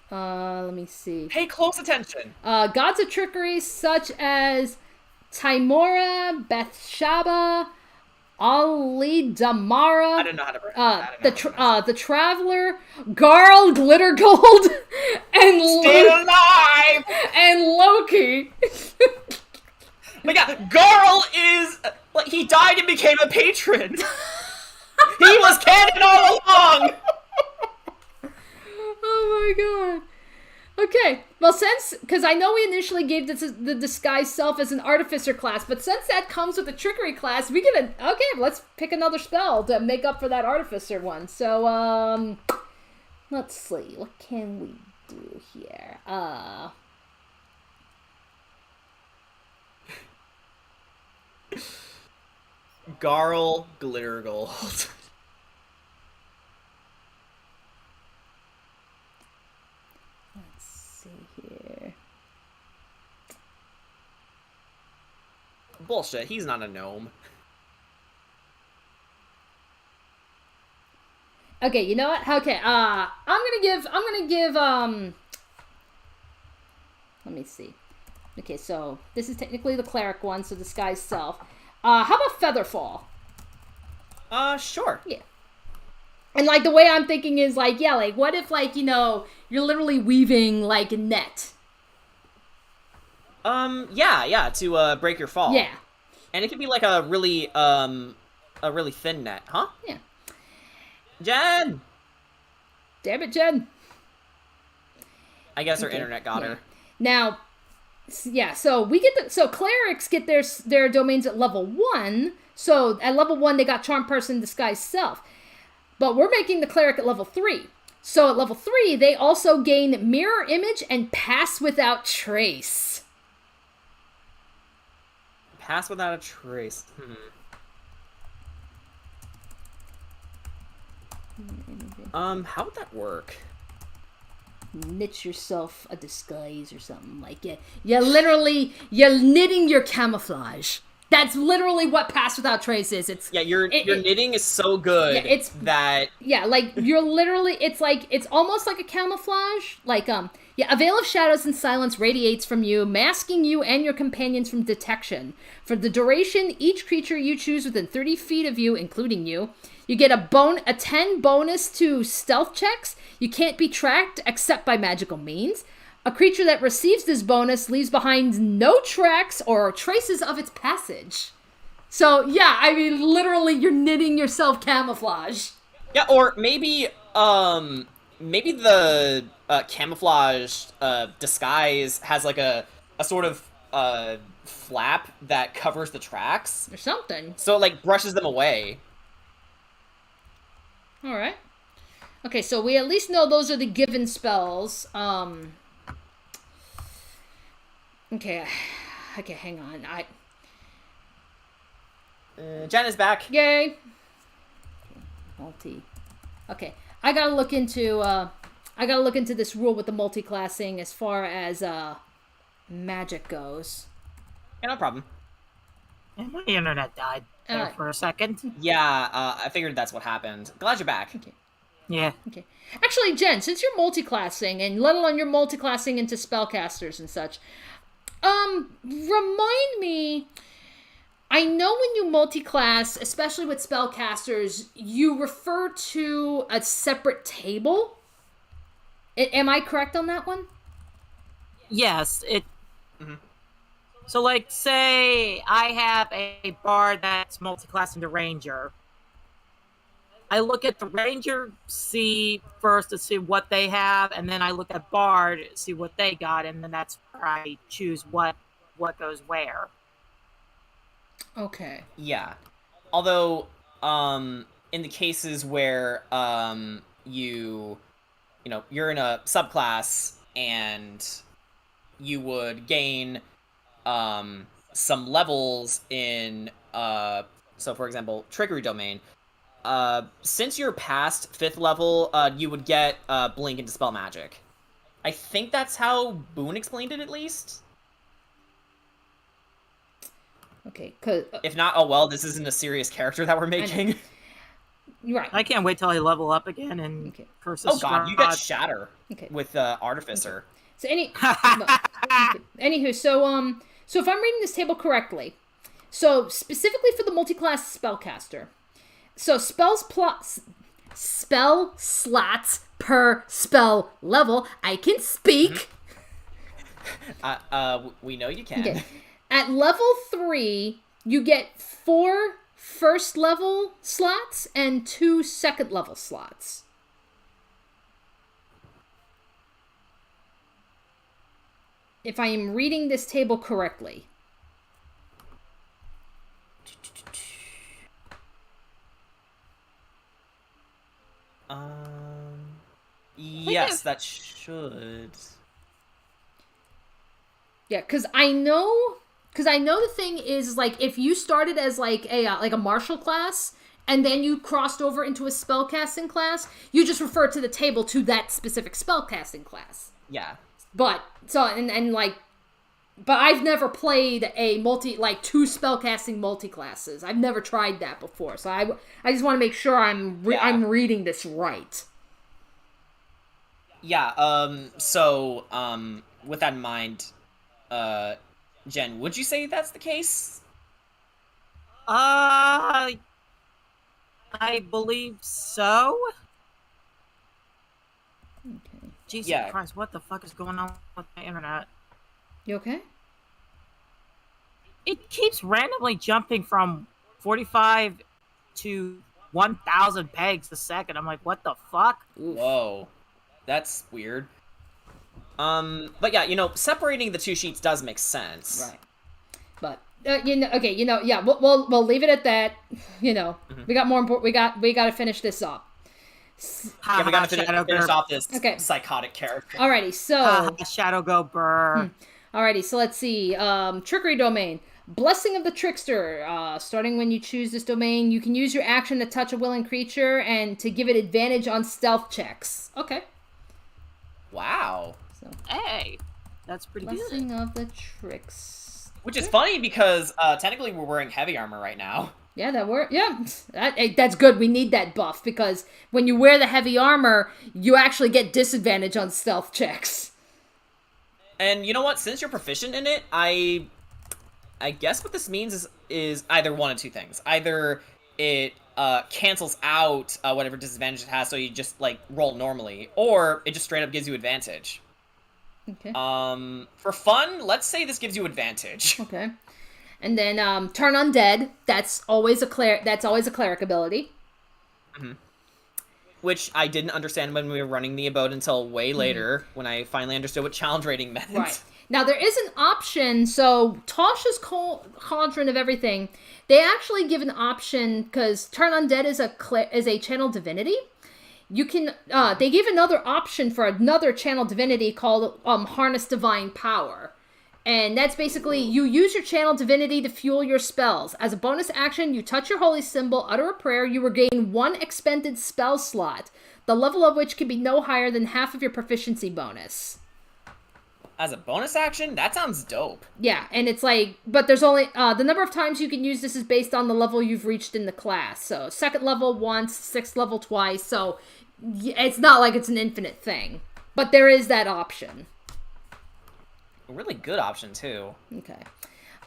Let me see. Pay close attention. Gods of trickery such as Timora, Bethshaba, Ali Damara. I don't know how to pronounce the Traveler, Garl Glittergold, and Stay alive! And Loki. My god, Garl is like he died and became a patron. He was canon all along. Oh my god. Okay, well, because I know we initially gave the Disguise Self as an Artificer class, but since that comes with the Trickery class, let's pick another spell to make up for that Artificer one. So, let's see, what can we do here? Garl Glittergold. Let's see here. Bullshit, he's not a gnome. Okay, you know what? Okay, I'm gonna give, let me see. Okay, so this is technically the cleric one, so disguise self. How about Featherfall? Sure. Yeah. And, like, the way I'm thinking is, like, yeah, like, what if, like, you're literally weaving, like, a net? Yeah, to, break your fall. Yeah. And it could be, like, a really thin net, huh? Yeah. Jen! Damn it, Jen. I guess her Okay, internet got yeah. her. Now, yeah, so clerics get their domains at level 1. So at level 1, they got Charm Person, Disguise Self. But we're making the cleric at level 3. So at level 3, they also gain Mirror Image and Pass Without Trace. Pass without a trace. How would that work? Knit yourself a disguise or something like it. You're knitting your camouflage. That's literally what Pass Without Trace is. It's your knitting is so good that like you're literally it's almost like a camouflage. Like a veil of shadows and silence radiates from you, masking you and your companions from detection. For the duration, each creature you choose within 30 feet of you, including you, you get a 10 bonus to stealth checks. You can't be tracked except by magical means. A creature that receives this bonus leaves behind no tracks or traces of its passage. So, yeah, I mean, literally, you're knitting yourself camouflage. Yeah, or maybe the camouflage disguise has like a sort of flap that covers the tracks. Or something. So it like brushes them away. Alright. Okay, so we at least know those are the given spells. Okay, hang on. Jen is back. Yay! Multi. Okay, I gotta look into this rule with the multi-classing as far as magic goes. Yeah, no problem. And my internet died there for a second. Yeah, I figured that's what happened. Glad you're back. Okay. Yeah. Okay. Actually, Jen, since you're multi-classing, and let alone you're multi-classing into spellcasters and such, remind me, I know when you multi-class, especially with spellcasters, you refer to a separate table. Am I correct on that one? Yes, So, like, say I have a bard that's multi-class into ranger. I look at the ranger, see first to see what they have, and then I look at bard, see what they got, and then that's where I choose what goes where. Okay. Yeah. Although, in the cases where you're in a subclass and you would gain some levels in so for example, trickery domain. Since you're past 5th level, you would get blink and dispel magic. I think that's how Boone explained it, at least. Okay, cause if not, oh well, this isn't a serious character that we're making. you're right. I can't wait till I level up again and curse. Oh god, you get Shatter. Okay. With Artificer. Okay. So anywho, so if I'm reading this table correctly, so specifically for the multi-class spellcaster, so spell slots per spell level. I can speak. We know you can. Okay. At level 3, you get 4 first level slots and 2 second level slots. If I am reading this table correctly. Yes, that should. Yeah, because I know the thing is, like, if you started as like a martial class and then you crossed over into a spellcasting class, you just refer to the table to that specific spellcasting class. Yeah. But so and like But I've never played a two spellcasting multi-classes. I've never tried that before. So I just want to make sure I'm reading this right. Yeah, with that in mind, Jen, would you say that's the case? I believe so. Okay. Jesus Yeah. Christ, what the fuck is going on with my internet? You okay? It keeps randomly jumping from 45 to 1,000 pegs a second. I'm like, what the fuck? Oof. Whoa. That's weird. But yeah, separating the two sheets does make sense. Right. But yeah, we'll leave it at that. We got more important. We got to finish this up. Yeah, we gotta finish off this psychotic character. Alrighty, so Shadow go burr. Alrighty, so let's see. Trickery domain. Blessing of the Trickster. Starting when you choose this domain, you can use your action to touch a willing creature and to give it advantage on stealth checks. Okay. Wow. So, hey, that's pretty Blessing good. of the Tricks. Which is funny because technically we're wearing heavy armor right now. Yeah, that's good. We need that buff because when you wear the heavy armor, you actually get disadvantage on stealth checks. And you know what? Since you're proficient in it, I guess what this means is either one of two things. Either it cancels out whatever disadvantage it has, so you just roll normally, or it just straight up gives you advantage. Okay. For fun, let's say this gives you advantage. Okay. And then turn undead. That's always a cleric ability. Mm-hmm. Which I didn't understand when we were running the abode until way later, when I finally understood what challenge rating meant. Right. Now, there is an option. So, Tosh's Cauldron of Everything, they actually give an option, because Turn Undead is a channel divinity. You can, they give another option for another channel divinity called Harness Divine Power. And that's basically, you use your channel divinity to fuel your spells. As a bonus action, you touch your holy symbol, utter a prayer, you regain 1 expended spell slot, the level of which can be no higher than half of your proficiency bonus. As a bonus action? That sounds dope. Yeah, and it's but there's only, the number of times you can use this is based on the level you've reached in the class. So, 2nd level once, 6th level twice, so it's not like it's an infinite thing. But there is that option. A really good option, too. Okay.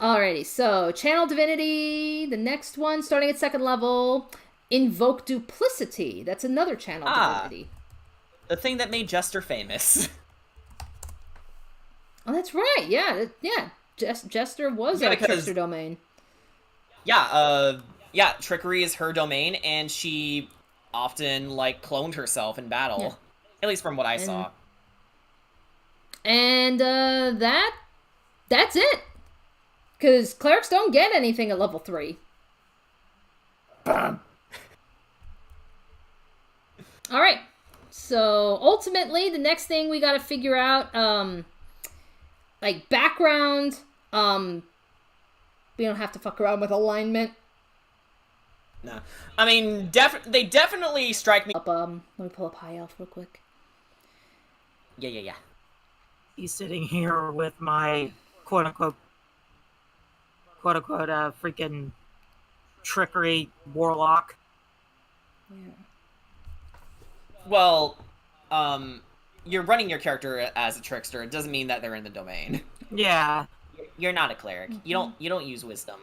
Alrighty, so Channel Divinity, the next one, starting at 2nd level, Invoke Duplicity. That's another Channel Divinity. The thing that made Jester famous. Oh, that's right, yeah. Jester was a trickster domain. Yeah, Trickery is her domain, and she often, cloned herself in battle. Yeah. At least from what I saw. And that's it. Because clerics don't get anything at level 3. Bam. Alright. So, ultimately, the next thing we gotta figure out, background, we don't have to fuck around with alignment. No. I mean, they definitely strike me... Let me pull up High Elf real quick. Yeah. He's sitting here with my quote-unquote, freaking trickery warlock. Yeah. Well, you're running your character as a trickster. It doesn't mean that they're in the domain. Yeah. You're not a cleric. Mm-hmm. You don't use wisdom.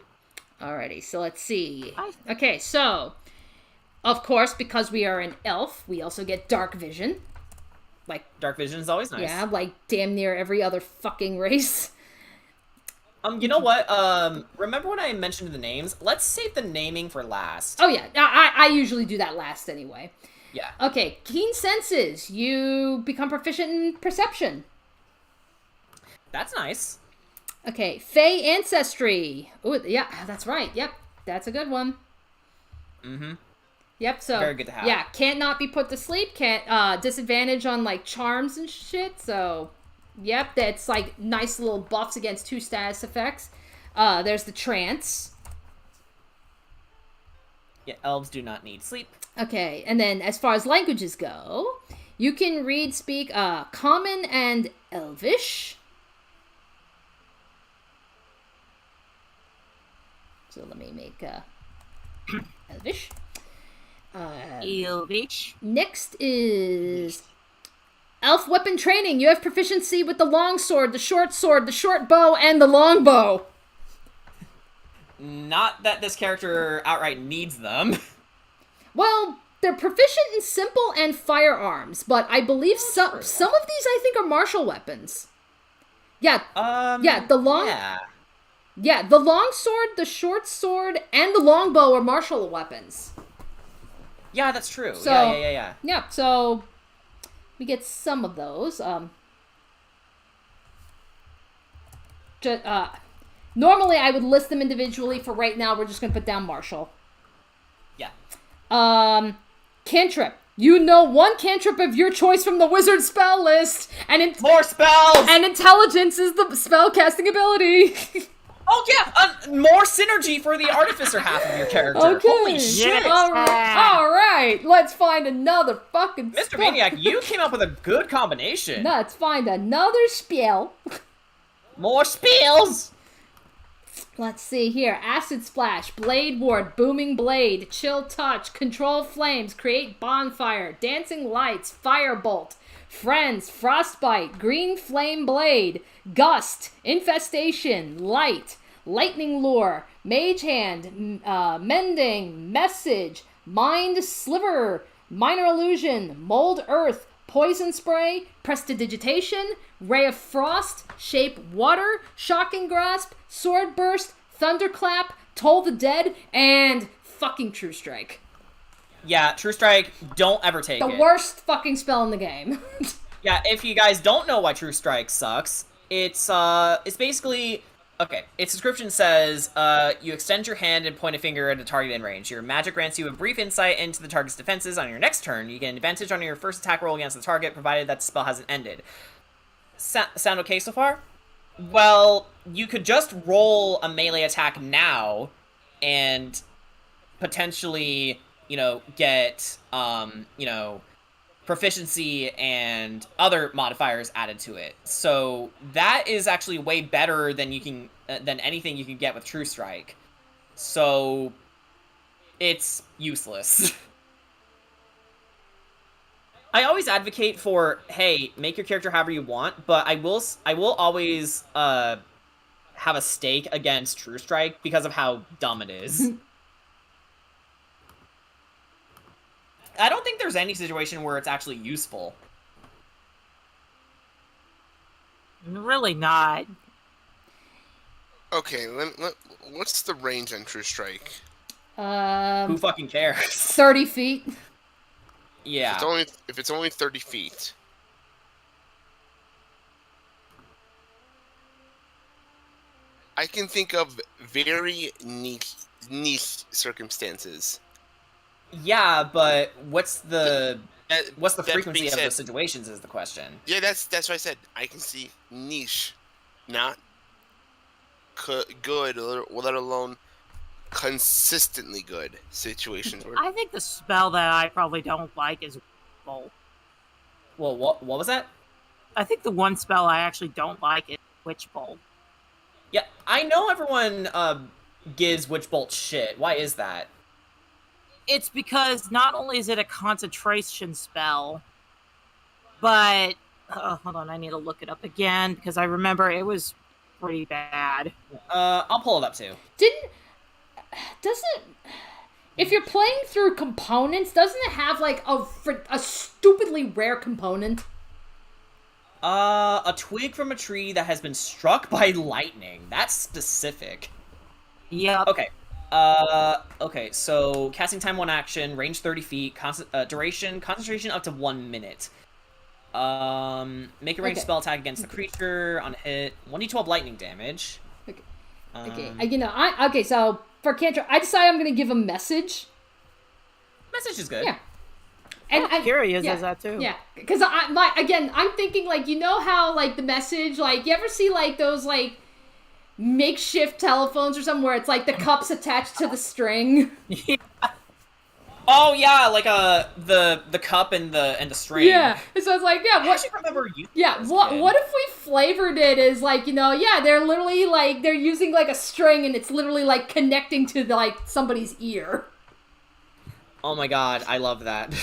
Alrighty, so let's see. Okay, so, of course, because we are an elf, we also get dark vision. Dark vision is always nice. Yeah, damn near every other fucking race. You know what? Remember when I mentioned the names? Let's save the naming for last. Oh yeah, I usually do that last anyway. Yeah. Okay, keen senses. You become proficient in perception. That's nice. Okay, Fey ancestry. Oh yeah, that's right. Yep, that's a good one. Mm-hmm. Yep, so very good to have. Yeah, can't not be put to sleep. Can't disadvantage on charms and shit. So, yep, that's nice little buffs against 2 status effects. There's the trance. Yeah, elves do not need sleep. Okay, and then as far as languages go, you can speak Common and Elvish. So let me make Elvish. Elvish. Next is elf weapon training. You have proficiency with the long sword, the short bow, and the long bow. Not that this character outright needs them. Well, they're proficient in simple and firearms, but I believe some of these I think are martial weapons. Yeah. The long sword, the short sword, and the long bow are martial weapons. Yeah, that's true. So, yeah. Yeah, so we get some of those. Normally I would list them individually. For right now, we're just going to put down martial. Yeah. Cantrip. You know one cantrip of your choice from the wizard spell list. And more spells! And intelligence is the spell casting ability. Oh yeah, more synergy for the artificer half of your character. Okay. Holy shit! Yes. All right. Let's find another fucking Mr. spell. Maniac, you came up with a good combination. Let's find another spell. More spells! Let's see here. Acid Splash, Blade Ward, Booming Blade, Chill Touch, Control Flames, Create Bonfire, Dancing Lights, Firebolt, Friends, Frostbite, Green Flame Blade, Gust, Infestation, Light, Lightning Lure, Mage Hand, Mending, Message, Mind Sliver, Minor Illusion, Mold Earth, Poison Spray, Prestidigitation, Ray of Frost, Shape Water, Shocking Grasp, Sword Burst, Thunderclap, Toll the Dead, and fucking True Strike. Yeah, True Strike, don't ever take it. The worst fucking spell in the game. Yeah, if you guys don't know why True Strike sucks, it's basically... Okay, its description says, you extend your hand and point a finger at a target in range. Your magic grants you a brief insight into the target's defenses. On your next turn, you get an advantage on your first attack roll against the target, provided that the spell hasn't ended. Sound okay so far? Well, you could just roll a melee attack now, and potentially, get, proficiency and other modifiers added to it. So that is actually way better than than anything you can get with True Strike. So it's useless. I always advocate for, hey, make your character however you want, but I will always have a stake against True Strike because of how dumb it is. I don't think there's any situation where it's actually useful. Really not. Okay, what's the range on True Strike? Who fucking cares? 30 feet. Yeah. If it's only 30 feet. I can think of very niche circumstances. Yeah, but what's the frequency of said, those situations is the question. Yeah, that's what I said. I can see niche, not good, let alone consistently good situations. Where... I think the spell that I probably don't like is Bolt. Well, what was that? I think the one spell I actually don't like is Witch Bolt. Yeah, I know everyone gives Witch Bolt shit. Why is that? It's because not only is it a concentration spell, but... hold on, I need to look it up again, because I remember it was pretty bad. I'll pull it up too. If you're playing through components, doesn't it have, like, a stupidly rare component? A twig from a tree that has been struck by lightning. That's specific. Yep. Okay, so casting time 1 action, range 30 feet, duration, concentration up to 1 minute. Make a ranged spell attack against the creature on a hit, 1d12 lightning damage. Okay. So for cantrip, I decided I'm gonna give a message. Message is good. Yeah. And Curious is that too. Yeah, because I'm thinking, like, how, like, the message, like, you ever see, like, those, like, makeshift telephones or something where it's, like, the cup's attached to the string? Oh yeah, like the cup and the string. Yeah. So it's like, yeah, I what? actually remember you. Yeah, what if we flavored it as like, yeah, they're literally like they're using like a string and it's literally like connecting to like somebody's ear. Oh my god, I love that.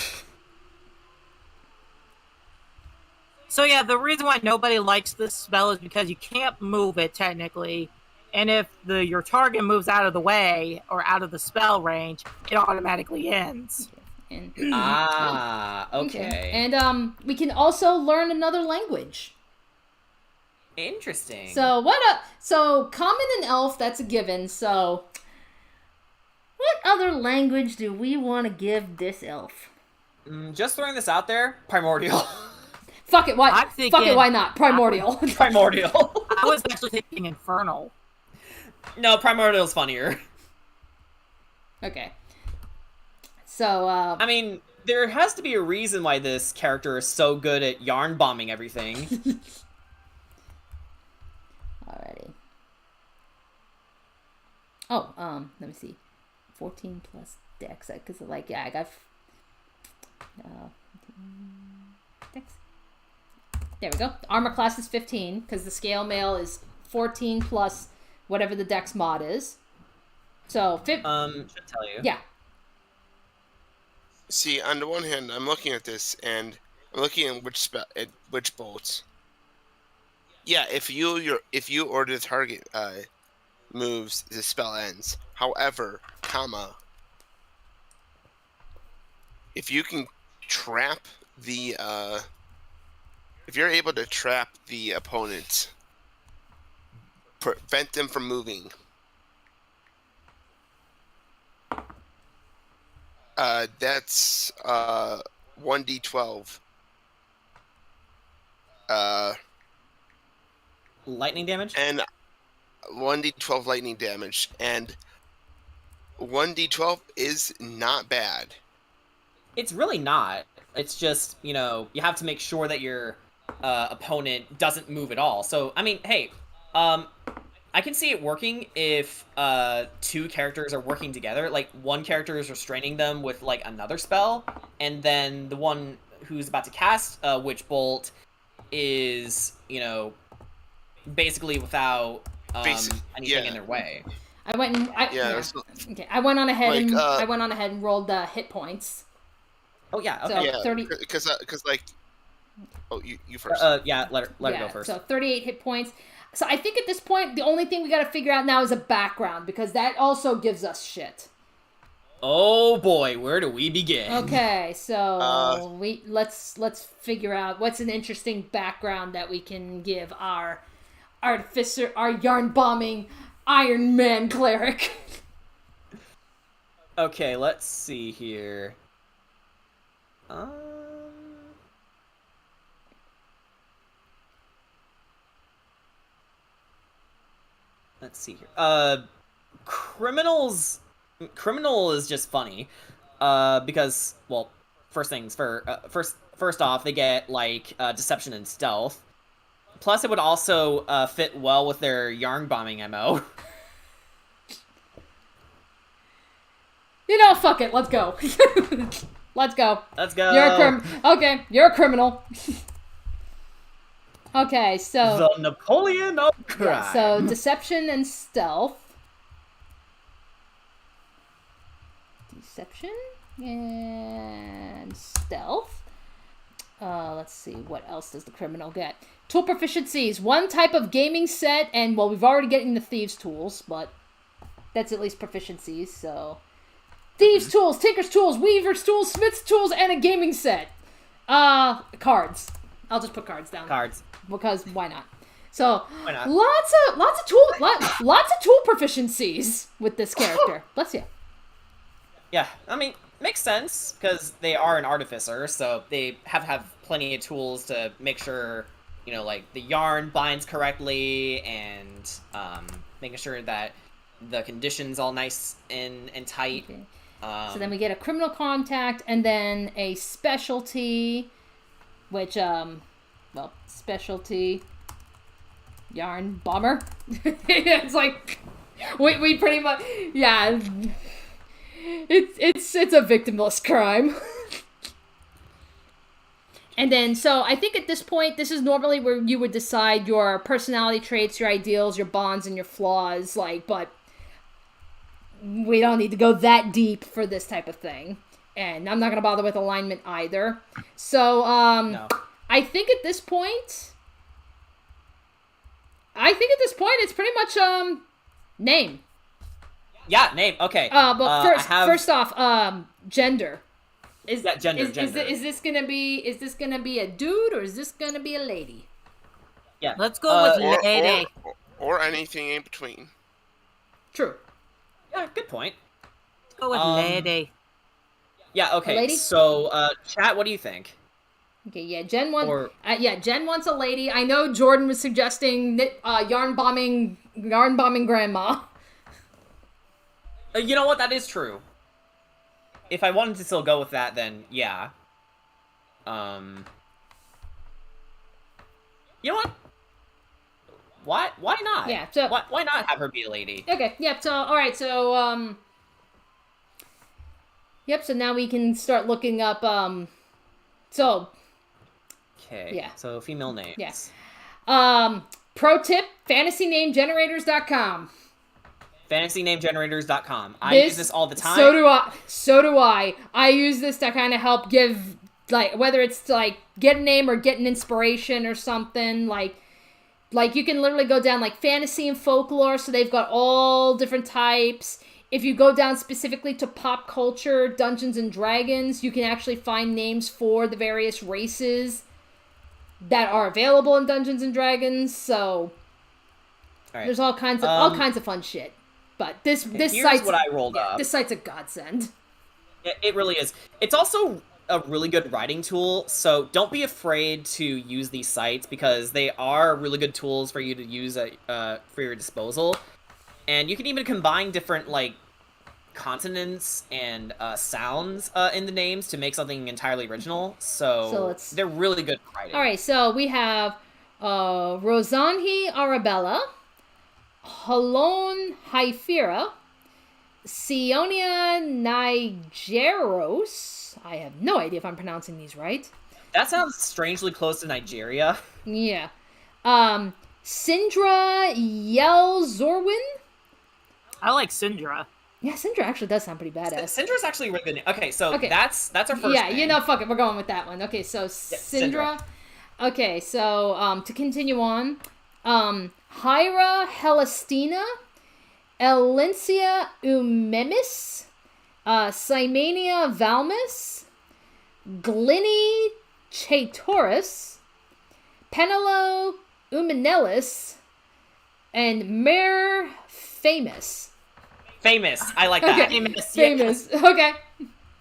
So yeah, the reason why nobody likes this spell is because you can't move it technically, and if your target moves out of the way or out of the spell range, it automatically ends. And, okay. And we can also learn another language. Interesting. So common and elf, that's a given. So what other language do we want to give this elf? Just throwing this out there, primordial. Fuck it, why? I'm thinking- Fuck it, why not? Primordial. Primordial. I was actually thinking infernal. No, primordial's funnier. Okay. So, I mean, there has to be a reason why this character is so good at yarn bombing everything. Alrighty. Oh, let me see. 14 plus dex, because like, yeah, I got dex. There we go. Armor class is 15, because the scale mail is 14 plus whatever the dex mod is. So, should tell you. yeah. See, on the one hand, I'm looking at this and I'm looking at which bolts. Yeah, if you order the target moves, the spell ends. However, if you can trap the if you're able to trap the opponent, prevent them from moving, that's 1d12. Lightning damage? And 1d12 lightning damage, and 1d12 is not bad. It's really not. It's just, you have to make sure that your opponent doesn't move at all. So, I mean, hey, I can see it working if two characters are working together. Like, one character is restraining them with, like, another spell, and then the one who's about to cast Witch Bolt is, basically without anything in their way. I went and okay. I went on ahead and rolled the hit points. Oh yeah, okay. So Yeah, 30 because oh, you first. Yeah, let her go first. So 38 hit points. So I think at this point the only thing we got to figure out now is a background, because that also gives us shit. Oh boy, where do we begin? Okay, so let's figure out what's an interesting background that we can give our artificer, our yarn bombing Iron Man cleric. Okay, let's see here. Let's see here. Criminal is just funny, because, well, first off, they get like deception and stealth. Plus, it would also fit well with their yarn bombing MO. Fuck it. Let's go. Let's go. Let's go. You're a criminal. Okay, so the Napoleon of crime. Yeah, so deception and stealth. Deception and stealth. Let's see, what else does the criminal get? Tool proficiencies. One type of gaming set, and well, we've already getting the thieves' tools, but that's at least proficiencies, so. Thieves' tools, tinker's tools, weaver's tools, smith's tools, and a gaming set. Cards. I'll just put cards down. Cards. Because why not? So Why not? lots of tool proficiencies with this character. Bless you. Yeah, I mean, makes sense, because they are an artificer, so they have plenty of tools to make sure, like, the yarn binds correctly, and making sure that the condition's all nice and tight. Okay. So then we get a criminal contact, and then a specialty, which, specialty yarn bomber. It's like, we pretty much, yeah. It's a victimless crime. And then, so I think at this point, this is normally where you would decide your personality traits, your ideals, your bonds, and your flaws. Like, but we don't need to go that deep for this type of thing. And I'm not going to bother with alignment either. So, No. I think at this point, it's pretty much, name. Yeah, name. Okay. But first off, gender. Gender. Is this gonna be a dude or is this gonna be a lady? Yeah. Let's go with lady. Or anything in between. True. Yeah, good point. Let's go with lady. Yeah, okay. lady? So, chat, what do you think? Okay, yeah, Jen wants a lady. I know Jordan was suggesting yarn bombing grandma. You know what? That is true. If I wanted to still go with that, then yeah. You know what? Why not? Yeah, so why not have her be a lady? okay, yep. So all right, so yep. So now we can start looking up. So Okay. Yeah. So female names. yes. Pro tip: fantasynamegenerators.com. FantasyNameGenerators.com. I use this all the time. So do I. I use this to kind of help give, like, whether it's to, like, get a name or get an inspiration or something. Like you can literally go down, like, fantasy and folklore, so they've got all different types. If you go down specifically to pop culture, Dungeons and Dragons, you can actually find names for the various races that are available in Dungeons and Dragons. So Right. there's all kinds of fun shit. But this Here's site's what I rolled up. This site's a godsend. It really is. It's also a really good writing tool, so don't be afraid to use these sites because they are really good tools for you to use for your disposal. And you can even combine different, like, consonants and sounds in the names to make something entirely original. So they're really good for writing. All right, so we have Rosanhi Arabella, Halon Haifira, Sionia Nigeros. I have no idea if I'm pronouncing these right. That sounds strangely close to Nigeria. Yeah. Sindra Yelzorwin. I like Syndra. Yeah, Sindra actually does sound pretty badass. Syndra's actually a really good name. Okay, so that's our first Yeah, name. you know, fuck it, we're going with that one. Okay, so Syndra. Okay, so to continue on, Hyra Helestina, Elincia Umemis, Cymania Valmus, Glini Chaetoris, Penelo Umanelis, and Mare Famous. Famous. I like that. Okay. Famous. Okay.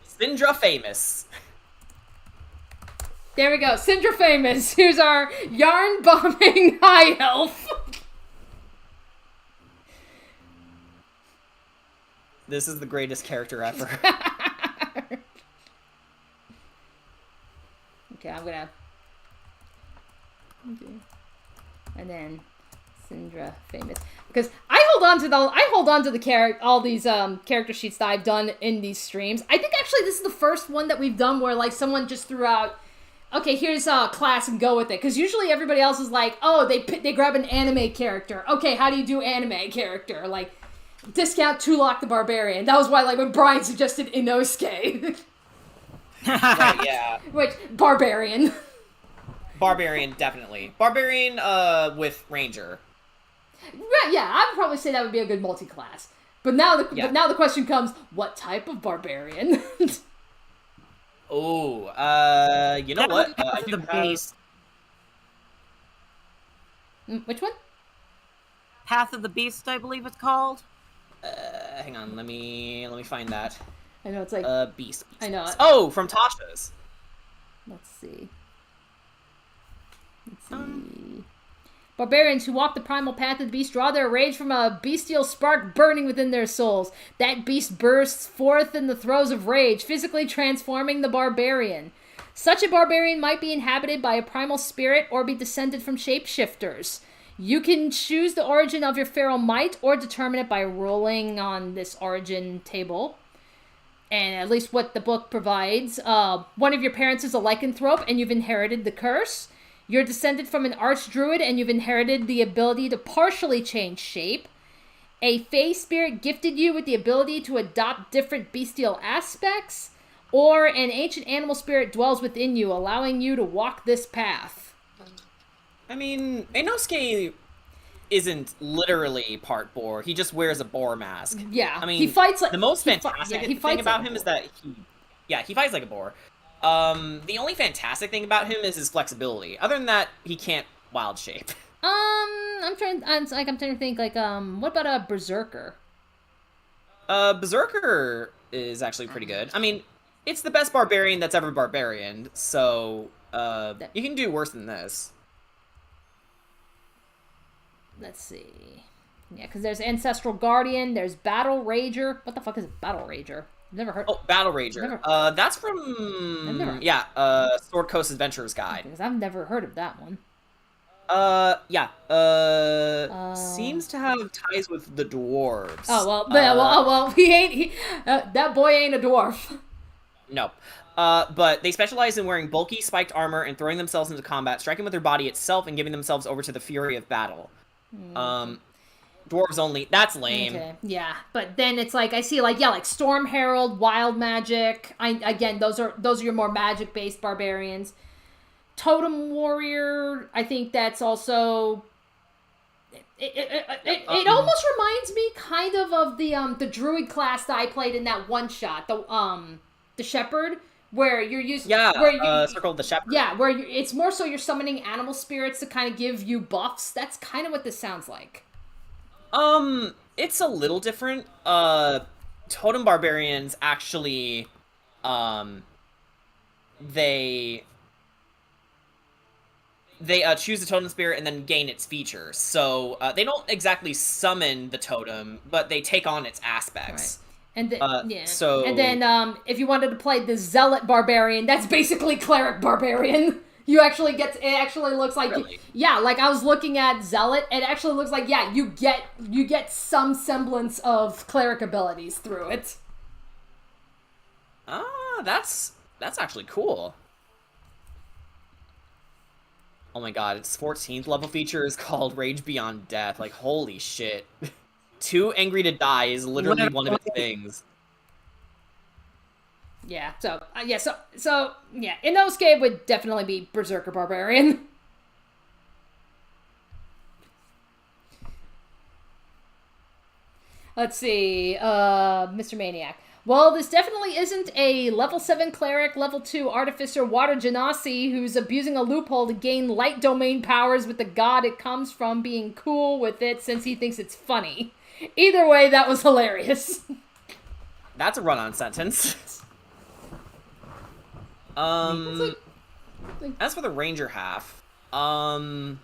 Syndra Famous. There we go. Syndra Famous. Here's our yarn bombing high elf. This is the greatest character ever. Okay, I'm gonna. Okay. And then Syndra Famous, because I hold on to the all these character sheets that I've done in these streams. I think actually this is the first one that we've done where, like, someone just threw out, okay, here's a class and go with it. Because usually everybody else is like, oh, they grab an anime character. Okay, how do you do anime character? Like, discount Tulok the Barbarian. That was why, like, when Brian suggested Inosuke. Right, yeah. Which, Barbarian. Barbarian, definitely. Barbarian with Ranger. Right, yeah, I would probably say that would be a good multi-class. But now the question comes, what type of Barbarian? Oh, you know what? I do the have... Beast. Which one? Path of the Beast, I believe it's called. Hang on, let me find that. I know, it's like... Beast. I know. Oh, from Tasha's. Let's see. Barbarians who walk the primal path of the beast draw their rage from a bestial spark burning within their souls. That beast bursts forth in the throes of rage, physically transforming the barbarian. Such a barbarian might be inhabited by a primal spirit or be descended from shapeshifters. You can choose the origin of your feral might or determine it by rolling on this origin table. and at least what the book provides, one of your parents is a lycanthrope, and you've inherited the curse. You're descended from an archdruid, and you've inherited the ability to partially change shape. A fae spirit gifted you with the ability to adopt different bestial aspects, or an ancient animal spirit dwells within you, allowing you to walk this path. I mean, Inosuke isn't literally part boar. He just wears a boar mask. Yeah, I mean, he fights like the most fantastic thing about him is that he fights like a boar. The only fantastic thing about him is his flexibility. Other than that, he can't wild shape. I'm trying to think, like, what about a berserker? Berserker is actually pretty good. I mean, it's the best barbarian that's ever barbarian, so, you can do worse than this. Let's see. Yeah, because there's Ancestral Guardian, there's Battle Rager. What the fuck is a Battle Rager? Never heard. Oh, Battle Rager. That's from Sword Coast Adventurer's Guide. Because I've never heard of that one. Seems to have ties with the dwarves. Oh well, that boy ain't a dwarf. No. But they specialize in wearing bulky, spiked armor and throwing themselves into combat, striking with their body itself and giving themselves over to the fury of battle. Dwarves only. That's lame. Okay. Yeah, but then it's like I see like Storm Herald, Wild Magic. Those are your more magic based barbarians. Totem Warrior. I think that's also. It almost reminds me kind of the Druid class that I played in that one shot. The Shepherd. Where you're using Circle of the Shepherd. Yeah, where it's more so you're summoning animal spirits to kind of give you buffs. That's kind of what this sounds like. It's a little different. Totem barbarians actually, they choose a totem spirit and then gain its features. So they don't exactly summon the totem, but they take on its aspects. Right. And then if you wanted to play the Zealot Barbarian, that's basically Cleric Barbarian. It actually looks like really? Like I was looking at Zealot, it actually looks like you get some semblance of cleric abilities through it. That's actually cool. Oh my god, its 14th level feature is called Rage Beyond Death. Like, holy shit. Too angry to die is literally one of its things. Yeah, so Inosuke would definitely be Berserker Barbarian. Let's see, Mr. Maniac. Well, this definitely isn't a level 7 cleric, level 2 artificer Water Genasi who's abusing a loophole to gain light domain powers with the god it comes from being cool with it since he thinks it's funny. Either way, that was hilarious. That's a run-on sentence. As for the ranger half, I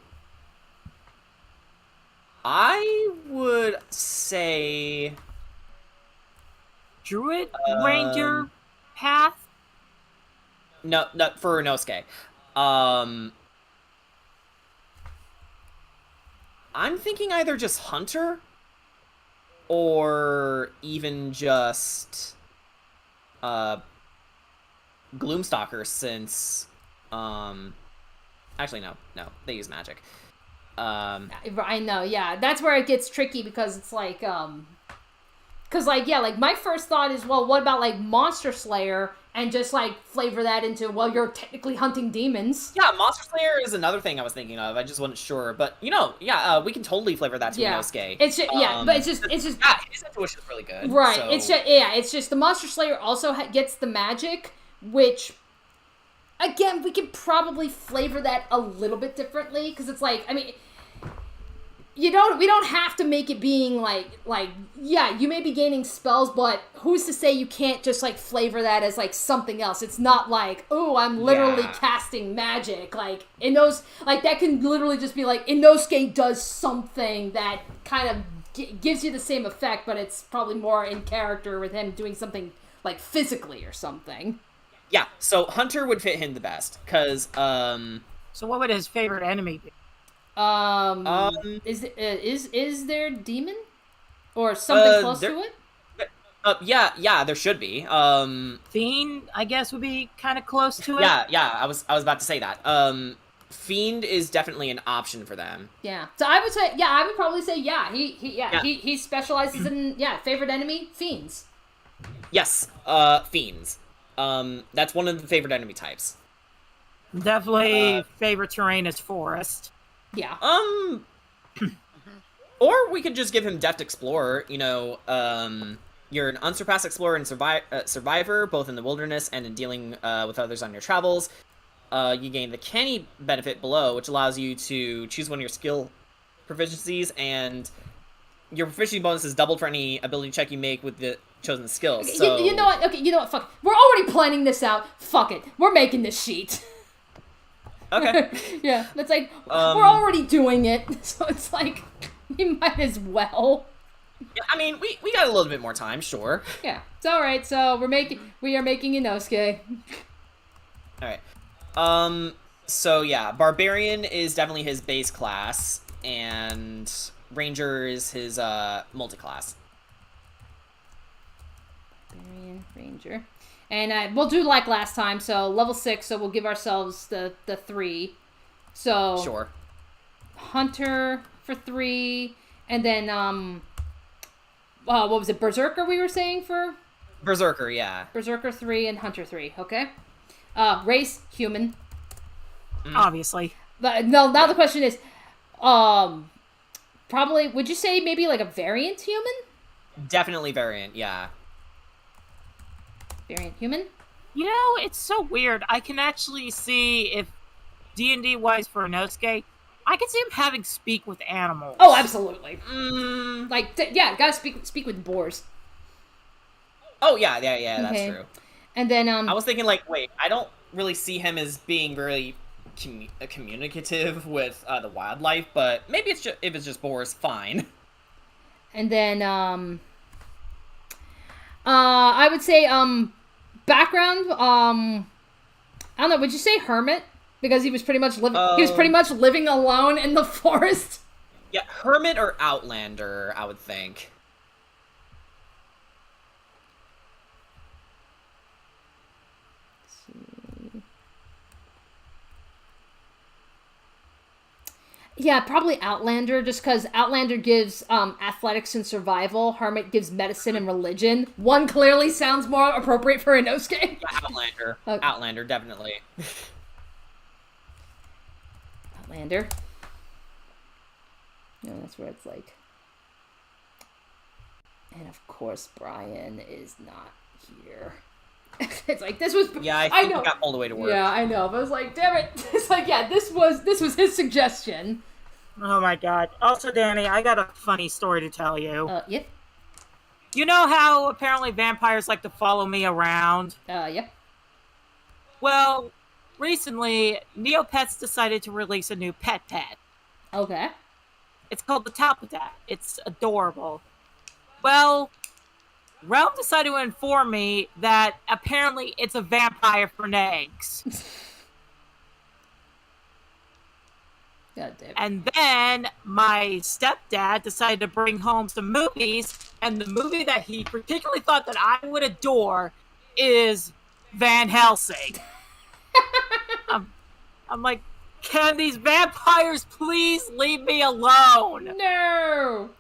would say Druid Ranger path. No, for Inosuke. I'm thinking either just Hunter or even just Gloomstalker, since actually no, they use magic. I know, yeah, that's where it gets tricky because it's like my first thought is, well, what about like Monster Slayer and just like flavor that into, well, you're technically hunting demons. Yeah, Monster Slayer is another thing I was thinking of. I just wasn't sure, but we can totally flavor that to Inosuke. It's just but it's just his intuition is really good. Right. So. It's just the Monster Slayer also gets the magic, which again we could probably flavor that a little bit differently because it's like, I mean, we don't have to make it being you may be gaining spells, but who's to say you can't just like flavor that as like something else? It's not like, oh, I'm literally casting magic. Like that can literally just be like Inosuke does something that kind of gives you the same effect, but it's probably more in character with him doing something like physically or something. Yeah, so Hunter would fit him the best, because So what would his favorite enemy be? Is there demon or something close to it? Yeah, there should be. Fiend, I guess, would be kind of close to it. Yeah, I was about to say that. Fiend is definitely an option for them. Yeah. So I would say, I would probably say, he specializes in, favorite enemy, fiends. Yes, fiends. That's one of the favorite enemy types. Definitely favorite terrain is forest. Yeah. Or we could just give him Deft Explorer. You know, you're an unsurpassed explorer and survivor, both in the wilderness and in dealing with others on your travels. You gain the Canny benefit below, which allows you to choose one of your skill proficiencies, and your proficiency bonus is doubled for any ability check you make with the chosen skills. So... You know what? Okay, you know what? Fuck. We're already planning this out. Fuck it. We're making this sheet. Okay. Yeah, it's like, we're already doing it, so it's like, we might as well. Yeah, I mean, we got a little bit more time, sure. Yeah, it's alright, so we are making Inosuke. Alright. So yeah, Barbarian is definitely his base class, and Ranger is his, multi-class. Barbarian, Ranger. And we'll do like last time, so level 6, so we'll give ourselves the 3. So Sure. Hunter for 3, and then what was it, Berserker we were saying for? Berserker, yeah. Berserker 3 and Hunter 3, okay? Race, human. Obviously. But no, now the question is, probably, would you say maybe like a variant human? Definitely variant, yeah. Variant human? You know, it's so weird. I can actually see if D&D wise for Inosuke, I can see him having speak with animals. Oh, absolutely. Mm. Like, gotta speak with boars. Oh, yeah, that's Okay. true. And then, I was thinking, like, wait, I don't really see him as being very communicative with the wildlife, but maybe it's just, if it's just boars, fine. And then, I would say, background, I don't know, would you say hermit? Because he was pretty much living alone in the forest. Yeah, hermit or outlander, I would think. Yeah, probably Outlander, just because Outlander gives athletics and survival. Hermit gives medicine and religion. One clearly sounds more appropriate for Inosuke. Yeah, Outlander. Okay. Outlander, definitely. Outlander. No, that's where it's like... And of course, Brian is not here. It's like, this was... Yeah, I think he got pulled away to work. Yeah, I know, but I was like, damn it. It's like, yeah, this was his suggestion. Oh my god. Also, Danny, I got a funny story to tell you. Yep. You know how apparently vampires like to follow me around? Yep. Well, recently, Neopets decided to release a new pet. Okay. It's called the Talpatat. It's adorable. Well, Realm decided to inform me that apparently it's a vampire for eggs. God damn it. And then my stepdad decided to bring home some movies, and the movie that he particularly thought that I would adore is Van Helsing. I'm like, can these vampires please leave me alone? No!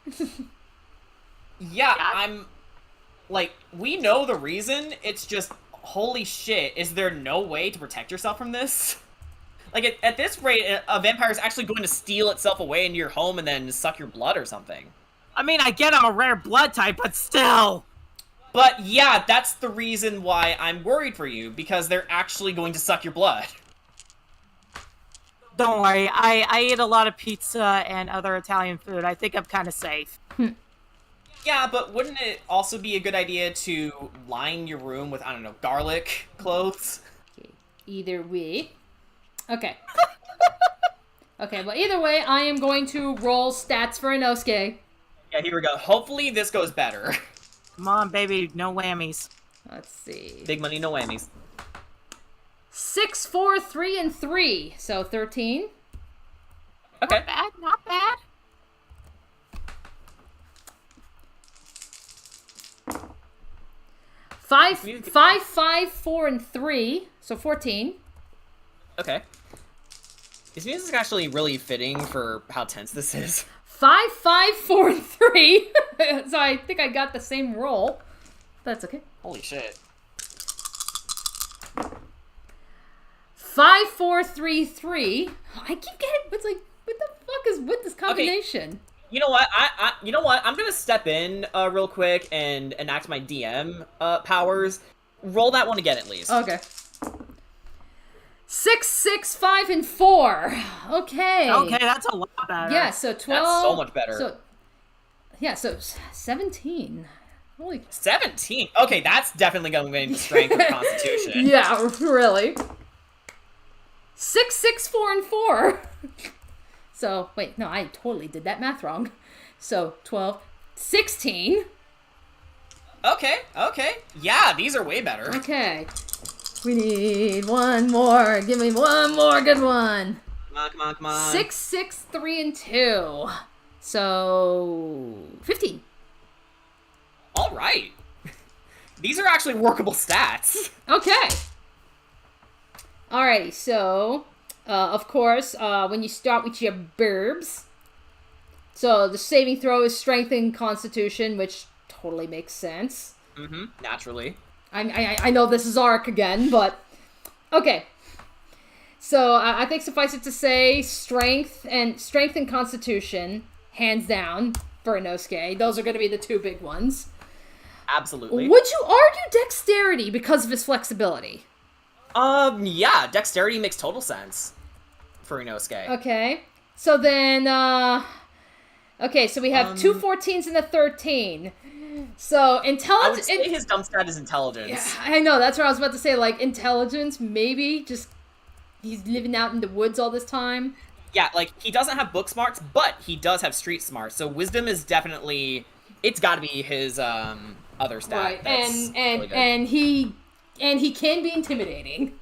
Yeah, I'm... Like, we know the reason, it's just, holy shit, is there no way to protect yourself from this? Like, at this rate, a vampire is actually going to steal itself away into your home and then suck your blood or something. I mean, I get I'm a rare blood type, but still! But yeah, that's the reason why I'm worried for you, because they're actually going to suck your blood. Don't worry, I eat a lot of pizza and other Italian food. I think I'm kind of safe. Yeah, but wouldn't it also be a good idea to line your room with, I don't know, garlic clothes? Okay. Either way. Okay. Okay, well, either way, I am going to roll stats for Inosuke. Yeah, here we go. Hopefully this goes better. Come on, baby, no whammies. Let's see. Big money, no whammies. 6, 4, 3, and 3. So 13. Okay. Not bad, not bad. 5, 5, 4, and 3. So 14. Okay. This music is actually really fitting for how tense this is. 5, 5, 4, and 3. So I think I got the same roll. That's okay. Holy shit. 5, 4, 3, 3. I keep getting. It's like, what the fuck is with this combination? Okay. You know what? You know what? I'm gonna step in real quick and enact my DM powers. Roll that one again at least. Okay. 6, 6, 5, and 4. Okay. Okay, that's a lot better. Yeah, so 12. That's so much better. So, yeah, so 17. Holy. 17. Okay, that's definitely going into strength or constitution. Yeah, really. 6, 6, 4, and 4. So, wait, no, I totally did that math wrong. So, 12, 16. Okay. Yeah, these are way better. Okay. We need one more. Give me one more good one. Come on. 6, 6, 3, and 2. So, 15. All right. These are actually workable stats. Okay. Alrighty, so, of course, when you start with your burbs, so the saving throw is strength and constitution, which totally makes sense. Naturally. I know this is arc again, but okay. So I think suffice it to say, strength and constitution, hands down for Inosuke. Those are going to be the two big ones. Absolutely. Would you argue dexterity because of his flexibility? Yeah, dexterity makes total sense for Inosuke. Okay. So then, okay, so we have two 14s and a 13. So, I would say his dump stat is intelligence. Yeah, I know, that's what I was about to say, like, intelligence, maybe, just, he's living out in the woods all this time. Yeah, like, he doesn't have book smarts, but he does have street smarts, so wisdom is definitely, it's gotta be his, other stat. Right, That's really good. and he can be intimidating.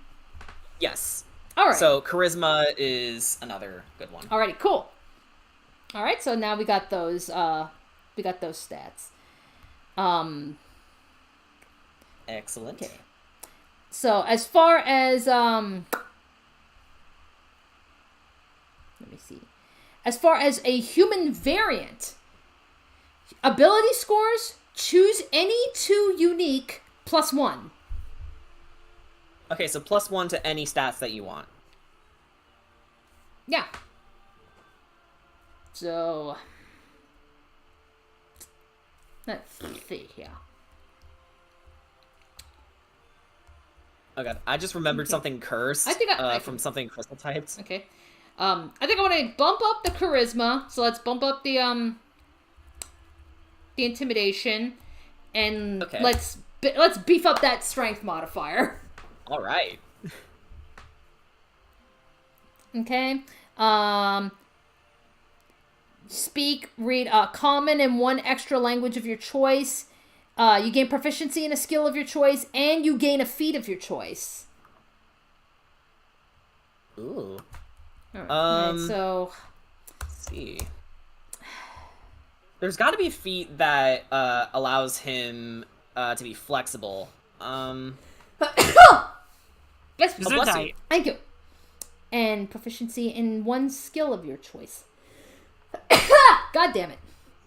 Yes. Alright. So, charisma is another good one. Alrighty, cool. Alright, so now we got those stats. Excellent. Okay. So, as far as, let me see. As far as a human variant, ability scores, choose any two unique +1. Okay, so +1 to any stats that you want. Yeah. So, let's see here. Okay, I just remembered something cursed I think I from something crystal typed. Okay. I think I want to bump up the charisma. So let's bump up the intimidation, and Okay. let's beef up that strength modifier. All right. Okay. Speak, read common and one extra language of your choice. You gain proficiency in a skill of your choice, and you gain a feat of your choice. Ooh. Alright, so Let's see. There's got to be a feat that allows him to be flexible. yes, Oh, bless you. thank you. And proficiency in one skill of your choice. God damn it.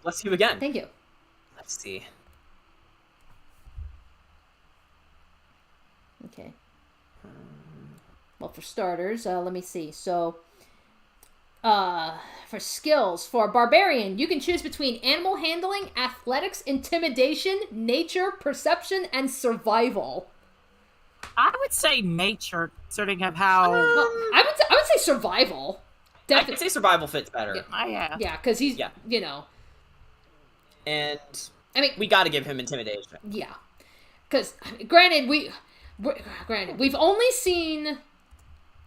Bless you again. Thank you. Let's see. Okay. Well, for starters, let me see. So, for skills, for Barbarian, you can choose between animal handling, athletics, intimidation, nature, perception, and survival. I would say nature, considering of how. I would say survival. I Definitely. could say survival fits better. Yeah. Yeah, because he's, Yeah. you know, And I mean, we got to give him intimidation. yeah. Because, granted, we've only seen,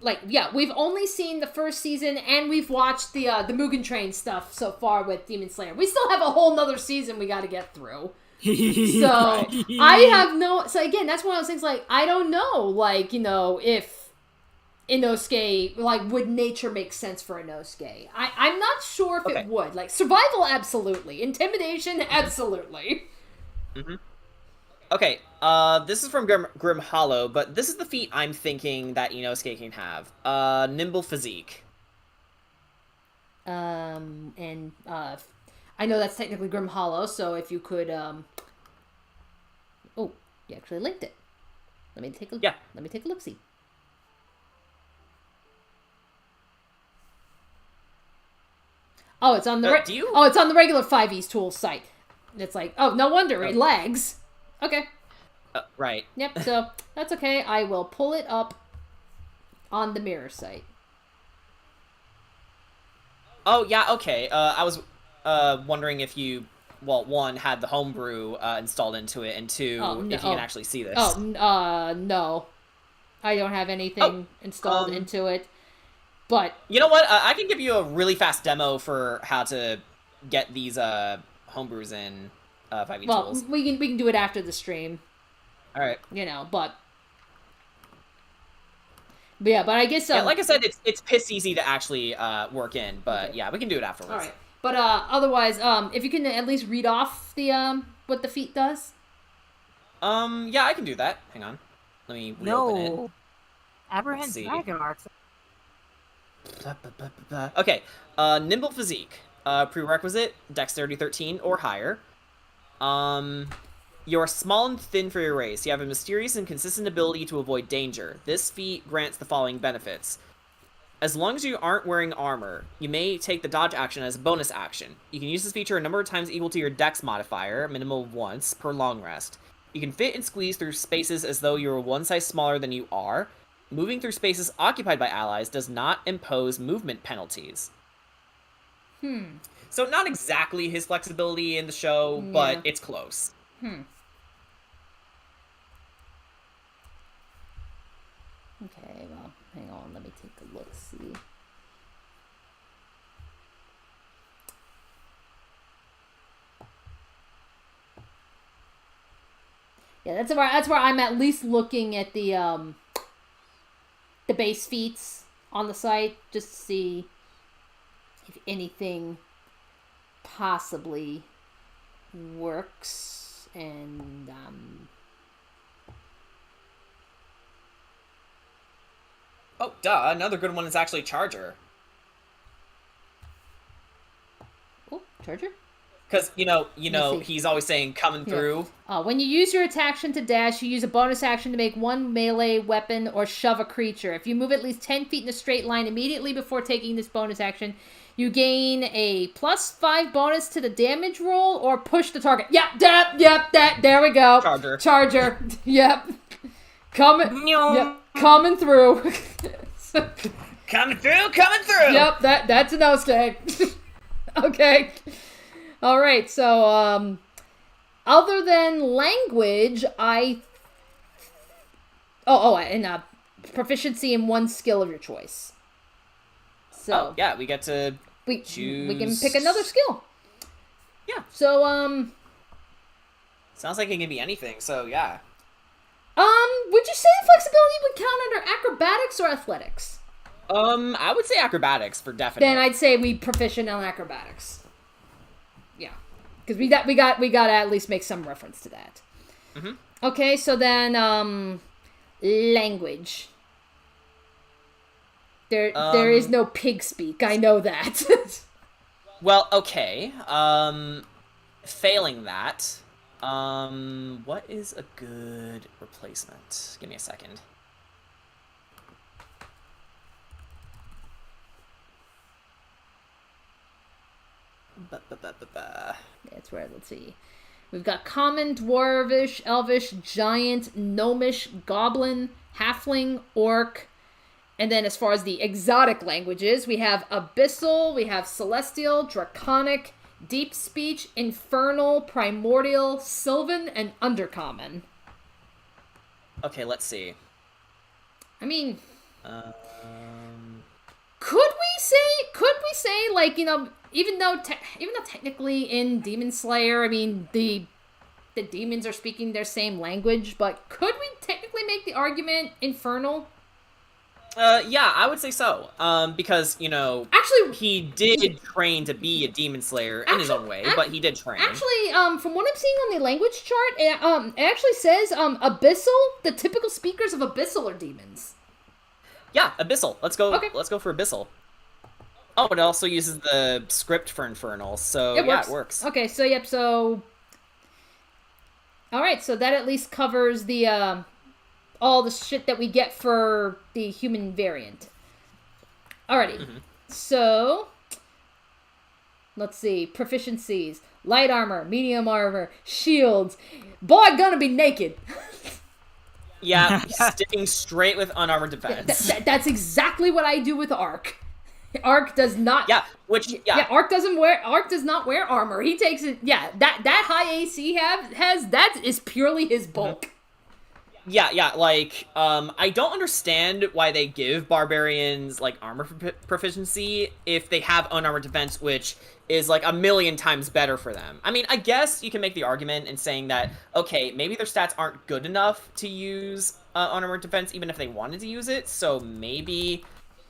we've only seen the first season, and we've watched the Mugen Train stuff so far with Demon Slayer. We still have a whole nother season we got to get through. So, I have no, so again, that's one of those things, like, I don't know, like, you know, if Inosuke, like, would nature make sense for Inosuke? I'm not sure if it would. Like, survival, absolutely. Intimidation, absolutely. Okay, this is from Grim Hollow, but this is the feat I'm thinking that Inosuke can have. Nimble Physique. And I know that's technically Grim Hollow, so if you could, oh, you actually linked it. Let me take a look. See. Oh, it's on the it's on the regular 5e's tools site. It's like, oh, no wonder it lags. Okay. Right. Yep. So that's okay. I will pull it up on the mirror site. Oh yeah. Okay. I was wondering if you, well, one, had the homebrew installed into it, and two, if you can actually see this. No, I don't have anything installed into it. But you know what? I can give you a really fast demo for how to get these homebrews in 5e tools. we can do it after the stream. All right. But yeah, but I guess like I said, it's piss easy to actually work in, but yeah, we can do it afterwards. All right. But otherwise, if you can at least read off the what the feat does. Yeah, I can do that. Hang on. Let me reopen it. Abraham Dragon Arts. Okay, Nimble Physique. Prerequisite, Dexterity 13 or higher. You're small and thin for your race. You have a mysterious and consistent ability to avoid danger. This feat grants the following benefits. As long as you aren't wearing armor, you may take the dodge action as a bonus action. You can use this feature a number of times equal to your dex modifier, a minimum of once, per long rest. You can fit and squeeze through spaces as though you were one size smaller than you are. Moving through spaces occupied by allies does not impose movement penalties. So not exactly his flexibility in the show, but it's close. Okay, well, hang on, let me take a look, see. Yeah, that's where I'm at least looking at the base feats on the site, just to see if anything possibly works. And oh, duh! Another good one is actually Charger. oh, Charger. Because he's always saying coming through. When you use your attack action to dash, you use a bonus action to make one melee weapon or shove a creature. If you move at least 10 feet in a straight line immediately before taking this bonus action, you gain a +5 bonus to the damage roll or push the target. Yep, there we go. Charger. Yep. Coming through. Coming through. Yep, that's a Inosuke. Okay. All right, so other than language, and proficiency in one skill of your choice. So yeah, we get to choose. We can pick another skill. Yeah. So sounds like it can be anything. So yeah. Would you say flexibility would count under acrobatics or athletics? I would say acrobatics for definite. Then I'd say we proficient on acrobatics. Yeah, because we got to at least make some reference to that. Mm-hmm. Okay, so then language. There is no pig speak. I know that. Well, okay. Failing that, what is a good replacement? Give me a second. That's where, let's see. We've got common, dwarvish, elvish, giant, gnomish, goblin, halfling, orc. And then as far as the exotic languages, we have abyssal, we have celestial, draconic, deep speech, infernal, primordial, sylvan, and undercommon. Okay, let's see. I mean, could we say like, even though technically in Demon Slayer, I mean, the demons are speaking their same language, but could we technically make the argument infernal? Yeah, I would say so. Because Actually, he did train to be a demon slayer in his own way, but he did train. Actually, from what I'm seeing on the language chart, it actually says abyssal. The typical speakers of abyssal are demons. Yeah, abyssal. Let's go. Okay. Let's go for abyssal. Oh, it also uses the script for infernal, so It works. it works. Okay, so yep, so all right, so that at least covers the all the shit that we get for the human variant. Alrighty, so let's see proficiencies: light armor, medium armor, shields. Boy, gonna be naked. Yeah, sticking straight with unarmored defense. That's exactly what I do with Ark. Ark does not. Yeah, Ark does not wear armor. He takes it. Yeah, that high AC has that is purely his bulk. Yeah, like, I don't understand why they give barbarians, like, armor proficiency if they have unarmored defense, which is, like, 1,000,000 times better for them. I mean, I guess you can make the argument in saying that, okay, maybe their stats aren't good enough to use unarmored defense even if they wanted to use it, so maybe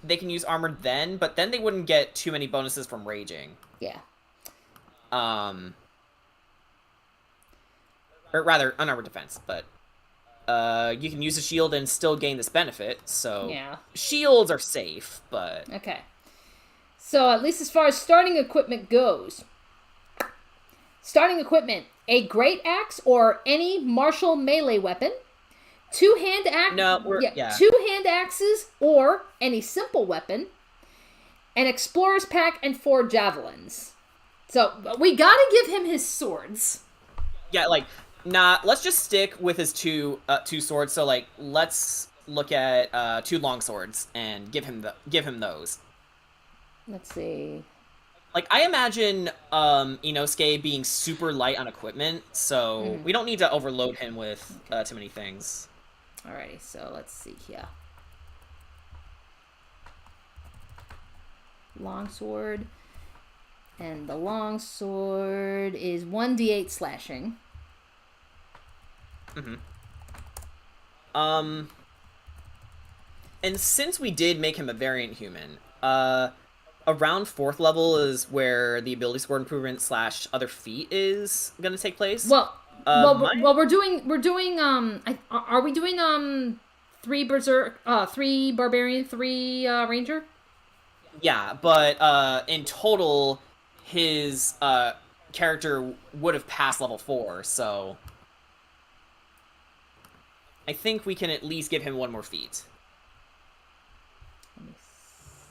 they can use armored then, but then they wouldn't get too many bonuses from raging. Yeah. Or rather, unarmored defense, but you can use a shield and still gain this benefit, so Yeah. shields are safe, but Okay. So at least as far as starting equipment goes, starting equipment: a great axe or any martial melee weapon, two-hand axe. No, two-hand axes or any simple weapon, an explorer's pack, and 4 javelins. So we gotta give him his swords. yeah, like, nah, let's just stick with his two swords. So, like, let's look at 2 long swords and give him those. Let's see. Like, I imagine Inosuke being super light on equipment, so we don't need to overload him with too many things. Alrighty, so let's see here. Longsword. And the longsword is 1d8 slashing. And since we did make him a variant human, around 4th level is where the ability score improvement / other feat is gonna take place. Well, we're doing are we doing 3 berserk, 3 barbarian, 3 ranger? Yeah, but in total, his character would have passed level 4, so I think we can at least give him 1 more feat.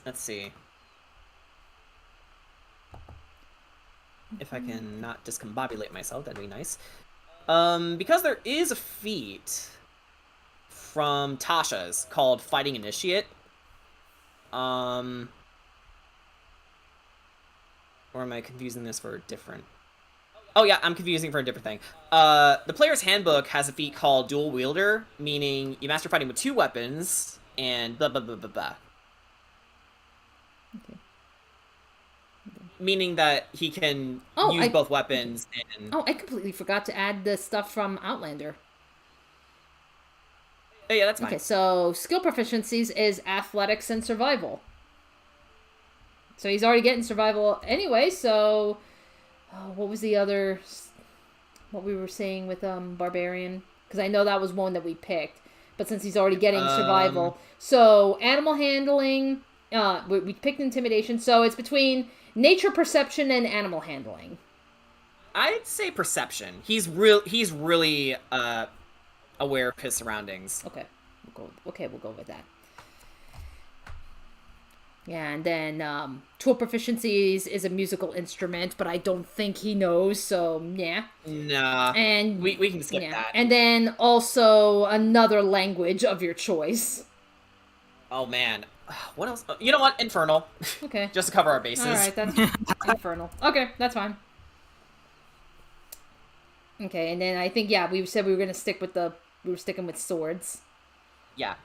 Let's see. If I can not discombobulate myself, that'd be nice. Because there is a feat from Tasha's called Fighting Initiate. Or am I confusing this for a different... Oh yeah, I'm confusing for a different thing. The player's handbook has a feat called Dual Wielder, meaning you master fighting with 2 weapons, and blah blah blah blah blah. Okay. Meaning that he can use both weapons and... Oh, I completely forgot to add the stuff from Outlander. Oh yeah, that's fine. Okay, so skill proficiencies is athletics and survival. So he's already getting survival anyway, so... what was the other... What we were saying with Barbarian? Because I know that was one that we picked. But since he's already getting survival... So, animal handling... we picked intimidation, so it's between nature perception and animal handling. I'd say perception. He's really aware of his surroundings. Okay, we'll go with that. Yeah, and then tool proficiencies is a musical instrument, but I don't think he knows, so yeah. Nah, and we can skip that. And then also another language of your choice. Oh man, what else? You know what? Infernal. Okay. Just to cover our bases. All right, that's infernal. Okay, that's fine. Okay, and then I think we said we were sticking with swords. Yeah.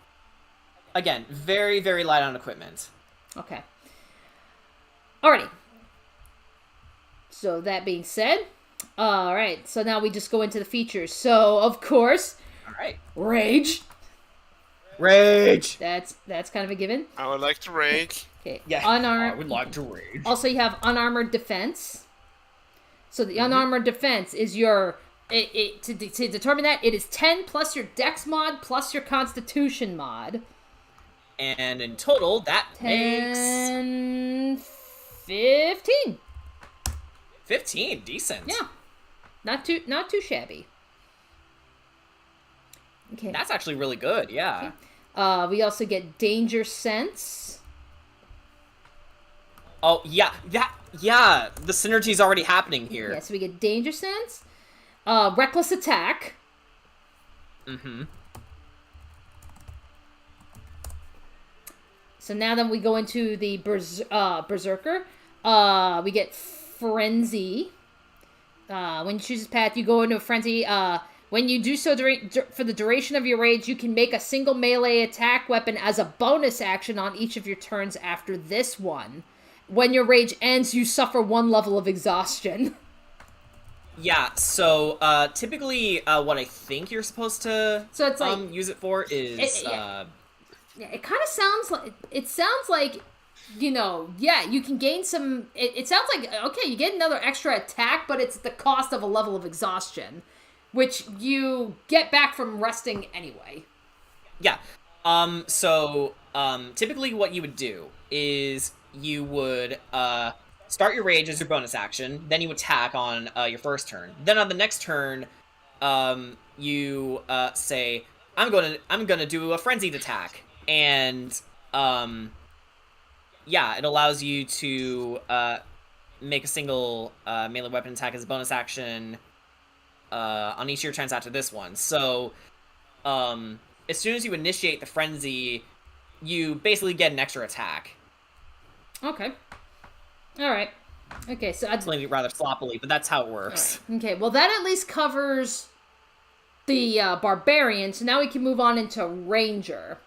Again, very very light on equipment. Okay. Alrighty. So that being said, alright, so now we just go into the features. So, of course, Alright. Rage. Rage. That's kind of a given. I would like to rage. Okay. Yeah. Unarmed. I would like to rage. Also, you have unarmored defense. So the unarmored defense is your to determine that it is 10 plus your Dex mod plus your Constitution mod. And in total, that 10, makes 15. 15. Decent. Yeah, not too shabby. Okay. That's actually really good. Yeah. We also get danger sense. Oh yeah, yeah. The synergy's already happening here. Yeah, so we get danger sense, reckless attack. Mm-hmm. So now then we go into the berserker. We get frenzy. When you choose this path, you go into a frenzy. When you do so for the duration of your rage, you can make a single melee attack weapon as a bonus action on each of your turns after this one. When your rage ends, you suffer 1 level of exhaustion. Yeah, so typically what I think you're supposed to it's like, use it for is Yeah, it kind of sounds like, you can gain some, it sounds like, okay, you get another extra attack, but it's at the cost of a level of exhaustion, which you get back from resting anyway. Yeah. Typically what you would do is you would start your rage as your bonus action, then you attack on your first turn. Then on the next turn, you say, I'm gonna do a frenzied attack, and it allows you to make a single melee weapon attack as a bonus action on each of your turns after this one. So as soon as you initiate the frenzy, you basically get an extra attack. Okay. All right. Okay, so I'd explain it rather sloppily, but that's how it works. Right. Okay, well that at least covers the barbarian. So now we can move on into ranger.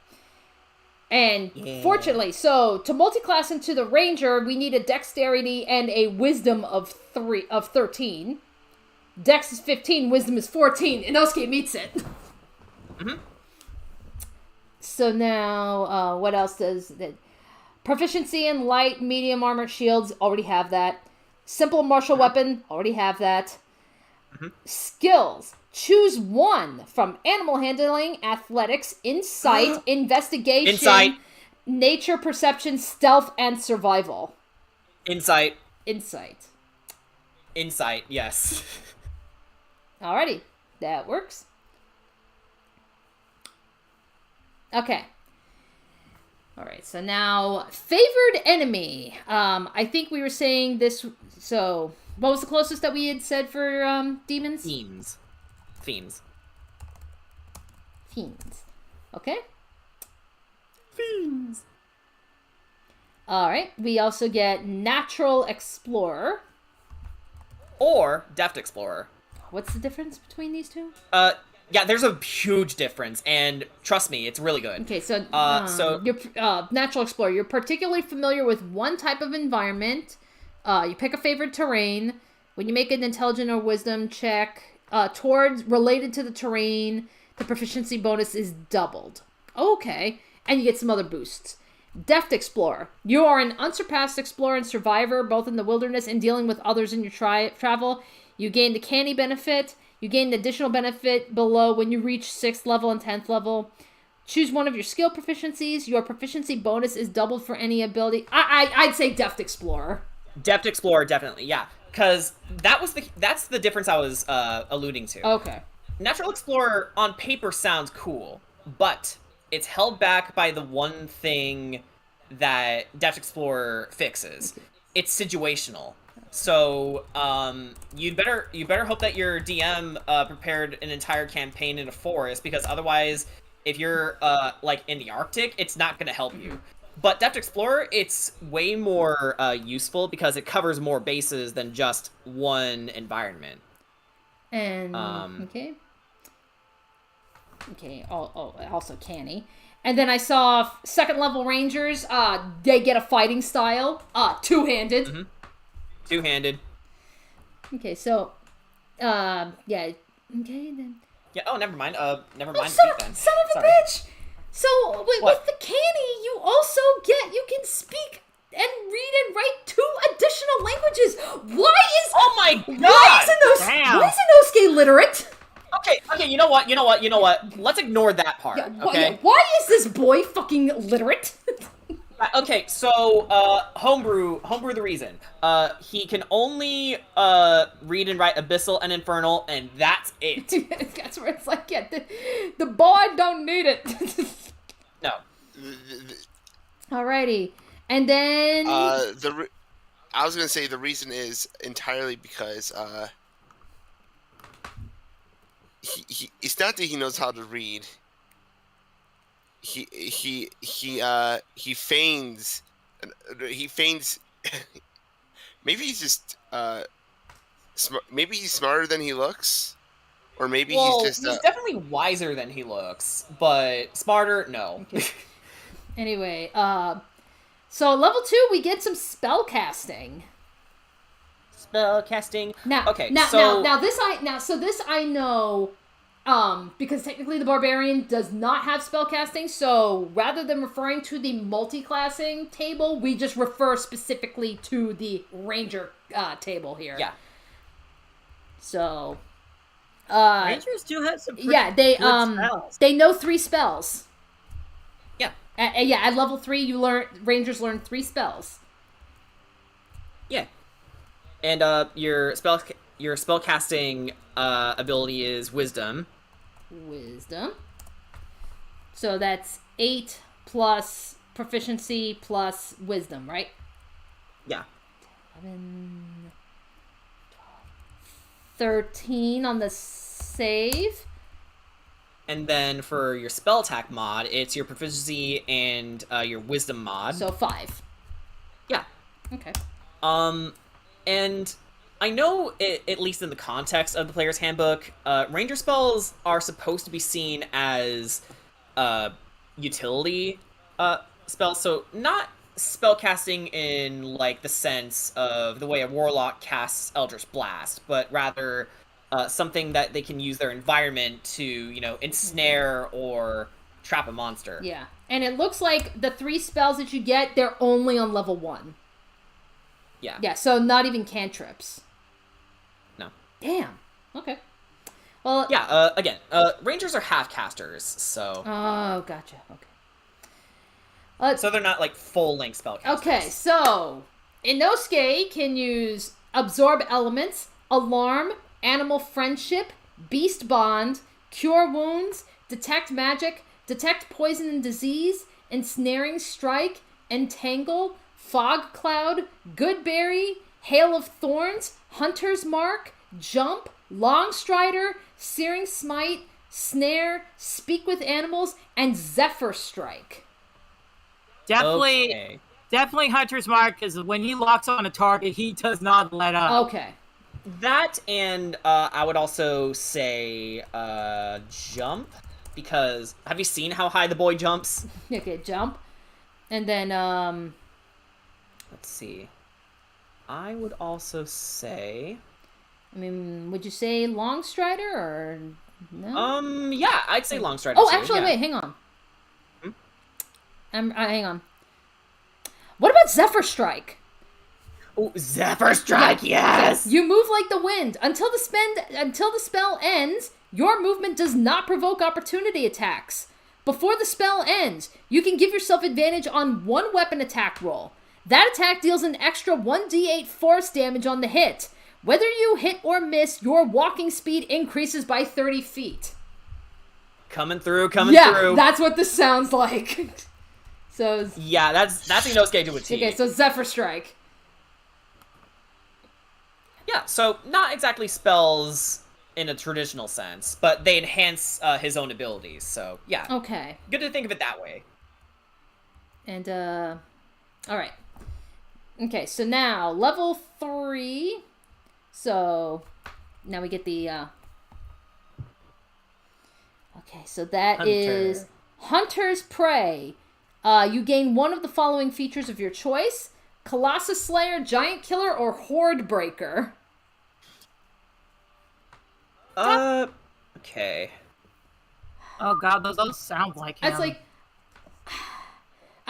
And fortunately, so to multi-class into the ranger, we need a dexterity and a wisdom of 13. Dex is 15, wisdom is 14. Inosuke meets it. Mm-hmm. So now, what else does that? Proficiency in light, medium armor, shields, already have that. Simple martial weapon, already have that. Mm-hmm. Skills. Choose one from animal handling, athletics, insight, investigation, nature perception, stealth, and survival. Insight, yes. Alrighty, that works. Okay. Alright, so now, favored enemy. I think we were saying this, so, what was the closest that we had said for demons? Fiends. Okay. Fiends. Alright, we also get natural explorer. Or deft explorer. What's the difference between these two? Yeah, there's a huge difference, and trust me, it's really good. Okay, so you're natural explorer. You're particularly familiar with one type of environment. You pick a favorite terrain. When you make an intelligence or wisdom check related to the terrain, the proficiency bonus is doubled. Okay, and you get some other boosts. Deft explorer. You are an unsurpassed explorer and survivor, both in the wilderness and dealing with others in your travel. You gain the canny benefit. You gain an additional benefit below when you reach 6th level and 10th level. Choose one of your skill proficiencies. Your proficiency bonus is doubled for any ability. I'd say Deft Explorer. Deft Explorer, definitely, yeah. Because that's the difference I was alluding to. Okay. Natural Explorer on paper sounds cool, but it's held back by the one thing that Deft Explorer fixes. It's situational. So, you better hope that your DM prepared an entire campaign in a forest, because otherwise, if you're like in the Arctic, it's not going to help you. But Deft Explorer, it's way more useful because it covers more bases than just one environment. And okay. Also canny. And then I saw 2nd level rangers. They get a fighting style, two-handed. Mm-hmm. Two-handed. Okay, so, yeah. Okay, then. Yeah. Oh, never mind. Never mind. Son of a bitch. So What? with the canny, you also you can speak and read and write 2 additional languages. Why is Oh my god! Damn. why is Inosuke literate? Okay, you know what? Let's ignore that part, okay? Why is this boy fucking literate? Okay, so, Homebrew the reason. He can only, read and write Abyssal and Infernal, and that's it. That's where it's like, yeah, the boy don't need it. No. Alrighty. And then... I was gonna say the reason is entirely because it's not that he knows how to read. He feigns. Maybe he's just maybe he's smarter than he looks, or maybe Well, he's just definitely wiser than he looks, but smarter, no. Okay. Anyway, so level 2, we get some spell casting. Spell casting. Now, okay, this I know, because technically the barbarian does not have spell casting. So rather than referring to the multi-classing table, we just refer specifically to the ranger table here. Yeah. So, Rangers do have some pretty they good spells. they know 3 spells. Yeah. At level 3, rangers learn 3 spells. Yeah. And your spell casting ability is Wisdom. Wisdom. So that's 8 plus proficiency plus Wisdom, right? Yeah. 11, 13 on the save. And then for your spell attack mod, it's your proficiency and your Wisdom mod. So 5. Yeah. Okay. And I know, at least in the context of the player's handbook, ranger spells are supposed to be seen as utility spells, so not spellcasting in, like, the sense of the way a warlock casts Eldritch Blast, but rather something that they can use their environment to, ensnare or trap a monster. Yeah. And it looks like the 3 spells that you get, they're only on level 1. Yeah. Yeah, so not even cantrips. No. Damn. Okay. Well, Yeah, again, rangers are half-casters, so... Oh, gotcha. Okay. So they're not, like, full-length spellcasters. Okay, so Inosuke can use Absorb Elements, Alarm, Animal Friendship, Beast Bond, Cure Wounds, Detect Magic, Detect Poison and Disease, Ensnaring Strike, Entangle, Fog Cloud, Goodberry, Hail of Thorns, Hunter's Mark, Jump, Long Strider, Searing Smite, Snare, Speak with Animals, and Zephyr Strike. Definitely Hunter's Mark, because when he locks on a target, he does not let up. Okay. That, and I would also say Jump, because have you seen how high the boy jumps? Okay, Jump. And then, Let's see. I would also say... I mean, would you say Long Strider or no? Yeah, I'd say Long Strider Oh, too, actually, yeah. wait, hang on. Hang on. What about Zephyr Strike? Ooh, Zephyr Strike, yes! You move like the wind. Until the spell ends, your movement does not provoke opportunity attacks. Before the spell ends, you can give yourself advantage on 1 weapon attack roll. That attack deals an extra 1d8 force damage on the hit. Whether you hit or miss, your walking speed increases by 30 feet. Coming through. Yeah, that's what this sounds like. So yeah, that's Inosuke to a T. Okay, so Zephyr Strike. Yeah, so not exactly spells in a traditional sense, but they enhance his own abilities, so yeah. Okay. Good to think of it that way. And, alright. Okay, so now, level 3. So, now we get the, Okay, so that is Hunter's Prey. You gain one of the following features of your choice. Colossus Slayer, Giant Killer, or Horde Breaker. Okay. Oh god, those all sound like him. That's like...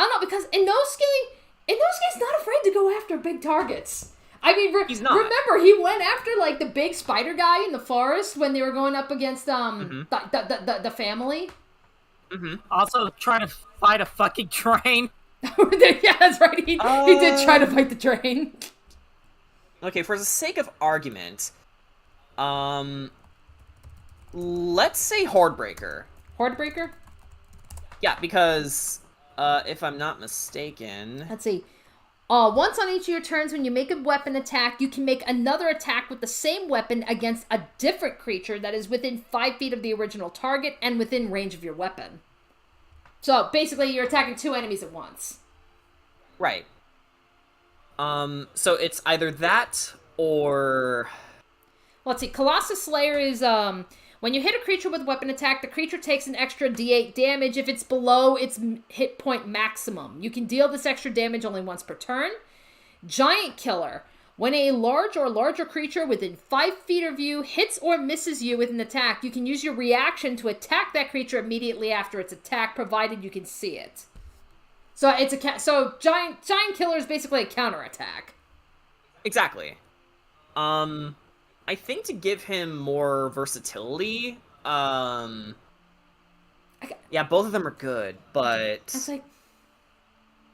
I don't know, because Inosuke's not afraid to go after big targets. I mean, He's not. remember, he went after, like, the big spider guy in the forest when they were going up against, the family. Mm-hmm. Also trying to fight a fucking train. Yeah, that's right. He did try to fight the train. Okay, for the sake of argument, let's say Hordebreaker. Hordebreaker? Yeah, because, if I'm not mistaken... Let's see. Once on each of your turns, when you make a weapon attack, you can make another attack with the same weapon against a different creature that is within 5 feet of the original target and within range of your weapon. So, basically, you're attacking 2 enemies at once. Right. So it's either that, or... Let's see. Colossus Slayer is, when you hit a creature with a weapon attack, the creature takes an extra d8 damage if it's below its hit point maximum. You can deal this extra damage only once per turn. Giant Killer. When a large or larger creature within 5 feet of you hits or misses you with an attack, you can use your reaction to attack that creature immediately after its attack, provided you can see it. So it's Giant Killer is basically a counterattack. Exactly. I think to give him more versatility, yeah, both of them are good, but... It's like...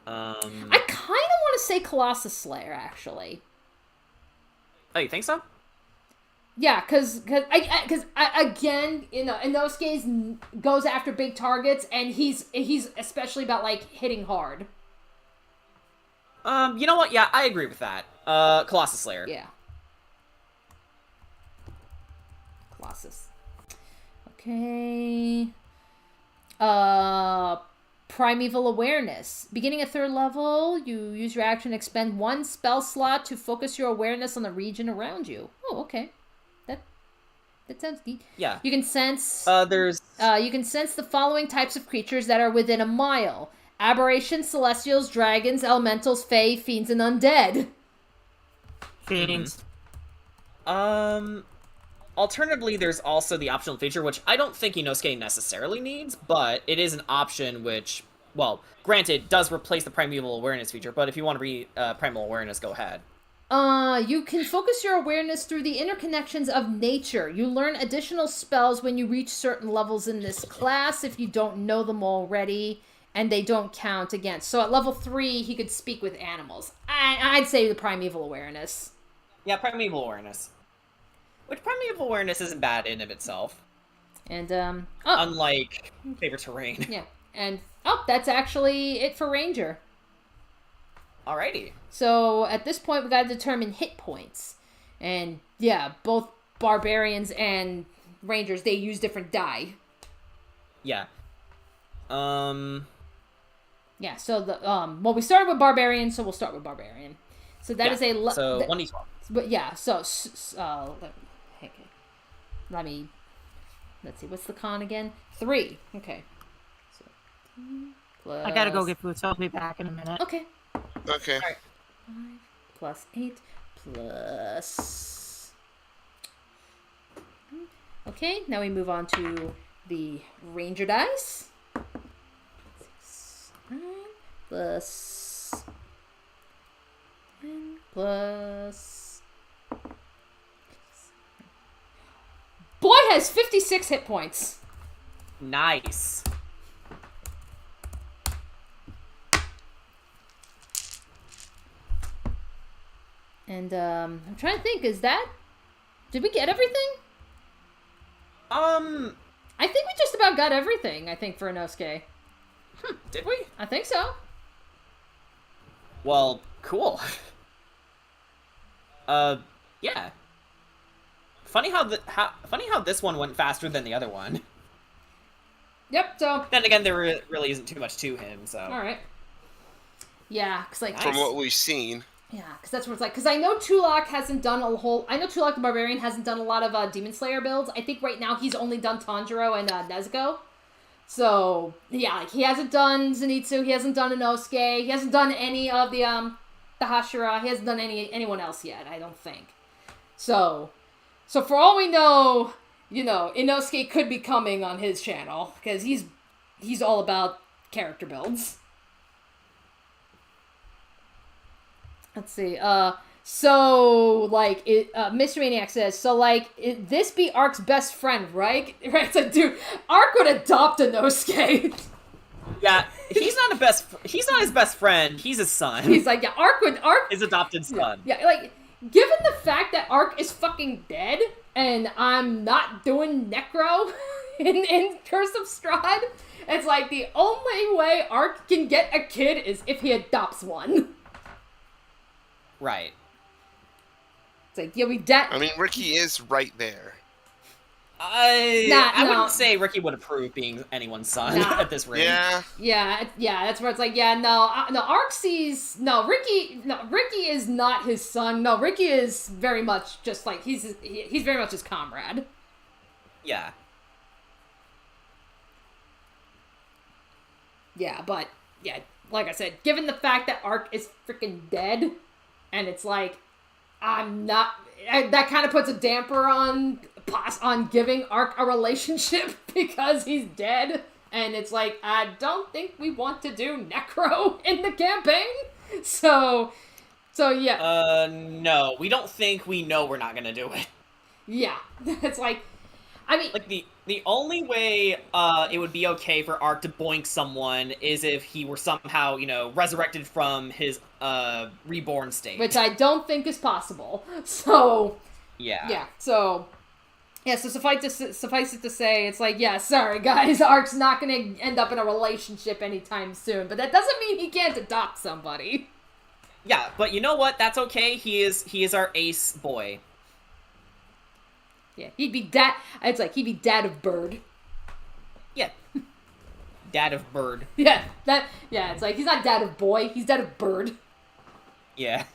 I I kind of want to say Colossus Slayer, actually. Oh, you think so? Yeah, because again, Inosuke goes after big targets, and he's especially about, like, hitting hard. You know what? Yeah, I agree with that. Colossus Slayer. Yeah. Colossus. Okay. Primeval Awareness. Beginning at 3rd level, you use your action to expend 1 spell slot to focus your awareness on the region around you. Oh, okay. That sounds neat. Yeah. You can sense... you can sense the following types of creatures that are within a mile. Aberrations, Celestials, Dragons, Elementals, Fae, Fiends, and Undead. Fiends. Alternatively, there's also the optional feature, which I don't think Inosuke necessarily needs, but it is an option which, well, granted, does replace the Primeval Awareness feature, but if you want to be Primal Awareness, go ahead. You can focus your awareness through the interconnections of nature. You learn additional spells when you reach certain levels in this class if you don't know them already, and they don't count against. So at level 3, he could speak with animals. I'd say the Primeval Awareness. Yeah, Primeval Awareness. Which Primeval Awareness isn't bad in of itself. And, unlike Favorite Terrain. Yeah, and, that's actually it for Ranger. Alrighty. So, at this point, we gotta determine hit points. And, yeah, both Barbarians and Rangers, they use different die. Yeah. Yeah, so, we started with Barbarian, so we'll start with Barbarian. So, that is a... So, 1d12. But, yeah, so, let's see, what's the con again? 3. Okay. So, plus... I gotta go get food, so I'll be back in a minute. Okay. Okay. Right. 5 plus 8 plus... Okay, now we move on to the Ranger dice. 6, 9 plus... 10 plus... Boy has 56 hit points. Nice. And, I'm trying to think, did we get everything? I think we just about got everything, I think, for Inosuke. Did we? I think so. Well, cool. Yeah. Funny how this one went faster than the other one. Yep, so... Then again, there really isn't too much to him, so... Alright. Yeah, because, like... From what we've seen. Yeah, because that's what it's like. Because I know Tulak hasn't done I know Tulak the Barbarian hasn't done a lot of Demon Slayer builds. I think right now he's only done Tanjiro and Nezuko. So, yeah, like, he hasn't done Zenitsu, he hasn't done Inosuke, he hasn't done any of the Hashira, he hasn't done anyone else yet, I don't think. So for all we know, Inosuke could be coming on his channel, because he's all about character builds. let's see. So, like, Mr. Maniac says, so, like, this be Ark's best friend, right? Right? It's like, dude, Ark would adopt Inosuke. Yeah, he's not his best friend. He's his son. He's like, yeah, Ark His adopted son. Yeah, like, given the fact that Ark is fucking dead, and I'm not doing Necro in Curse of Strahd, it's like, the only way Ark can get a kid is if he adopts one. Right. It's like, yeah, we dead. I mean, Ricky is right there. I wouldn't say Ricky would approve being anyone's son at this rate. Yeah. Yeah, that's where it's like, yeah, no, Ark sees, Ricky is not his son. No, Ricky is very much just like, he's very much his comrade. Yeah. Yeah, but, yeah, like I said, given the fact that Ark is freaking dead, and it's like, that kind of puts a damper on giving Ark a relationship because he's dead, and it's like, I don't think we want to do Necro in the campaign, so yeah. No, we don't think we know we're not gonna do it. Yeah, it's like, I mean... Like, the only way it would be okay for Ark to boink someone is if he were somehow, resurrected from his reborn state. Which I don't think is possible. So... Yeah. Yeah, so... Yeah, so suffice it to say, it's like, yeah, sorry guys, Ark's not gonna end up in a relationship anytime soon, but that doesn't mean he can't adopt somebody. Yeah, but you know what? That's okay. He is our ace boy. Yeah, he'd be dad of Bird. Yeah. Dad of Bird. Yeah, it's like, he's not dad of Boy, he's dad of Bird. Yeah.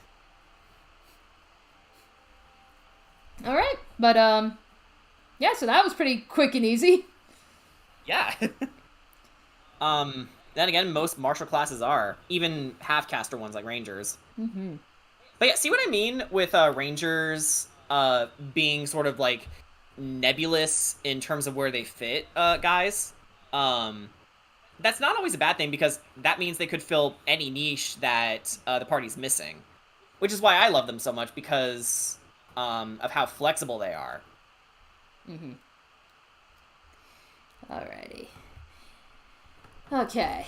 Alright, but, yeah, so that was pretty quick and easy. Yeah. Then again, most martial classes are. Even half-caster ones like Rangers. Mm-hmm. But yeah, see what I mean with Rangers being sort of like nebulous in terms of where they fit, guys? That's not always a bad thing because that means they could fill any niche that the party's missing. Which is why I love them so much because of how flexible they are. Mm-hmm. Alrighty. Okay.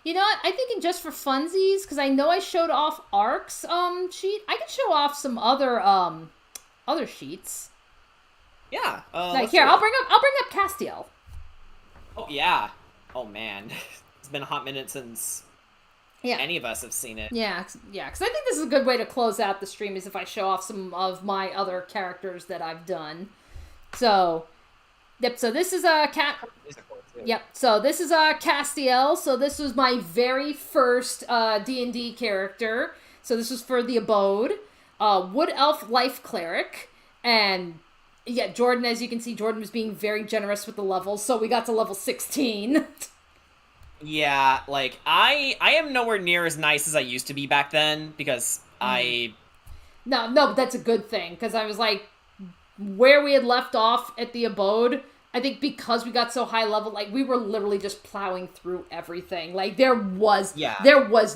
You know what? I think just for funsies, because I know I showed off Ark's sheet, I could show off some other sheets. Yeah. Like here, I'll bring up Castiel. Oh yeah. Oh man, it's been a hot minute since any of us have seen it. Yeah, because I think this is a good way to close out the stream is if I show off some of my other characters that I've done. So, yep. So this is a Yep. So this is Castiel. So this was my very first D&D character. So this was for the Abode, Wood Elf Life Cleric, and yeah, Jordan. As you can see, Jordan was being very generous with the levels. So we got to level 16. Yeah, like I am nowhere near as nice as I used to be back then because No, but that's a good thing because I was like where we had left off at the Abode. I think because we got so high level, like, we were literally just plowing through everything. Like, there was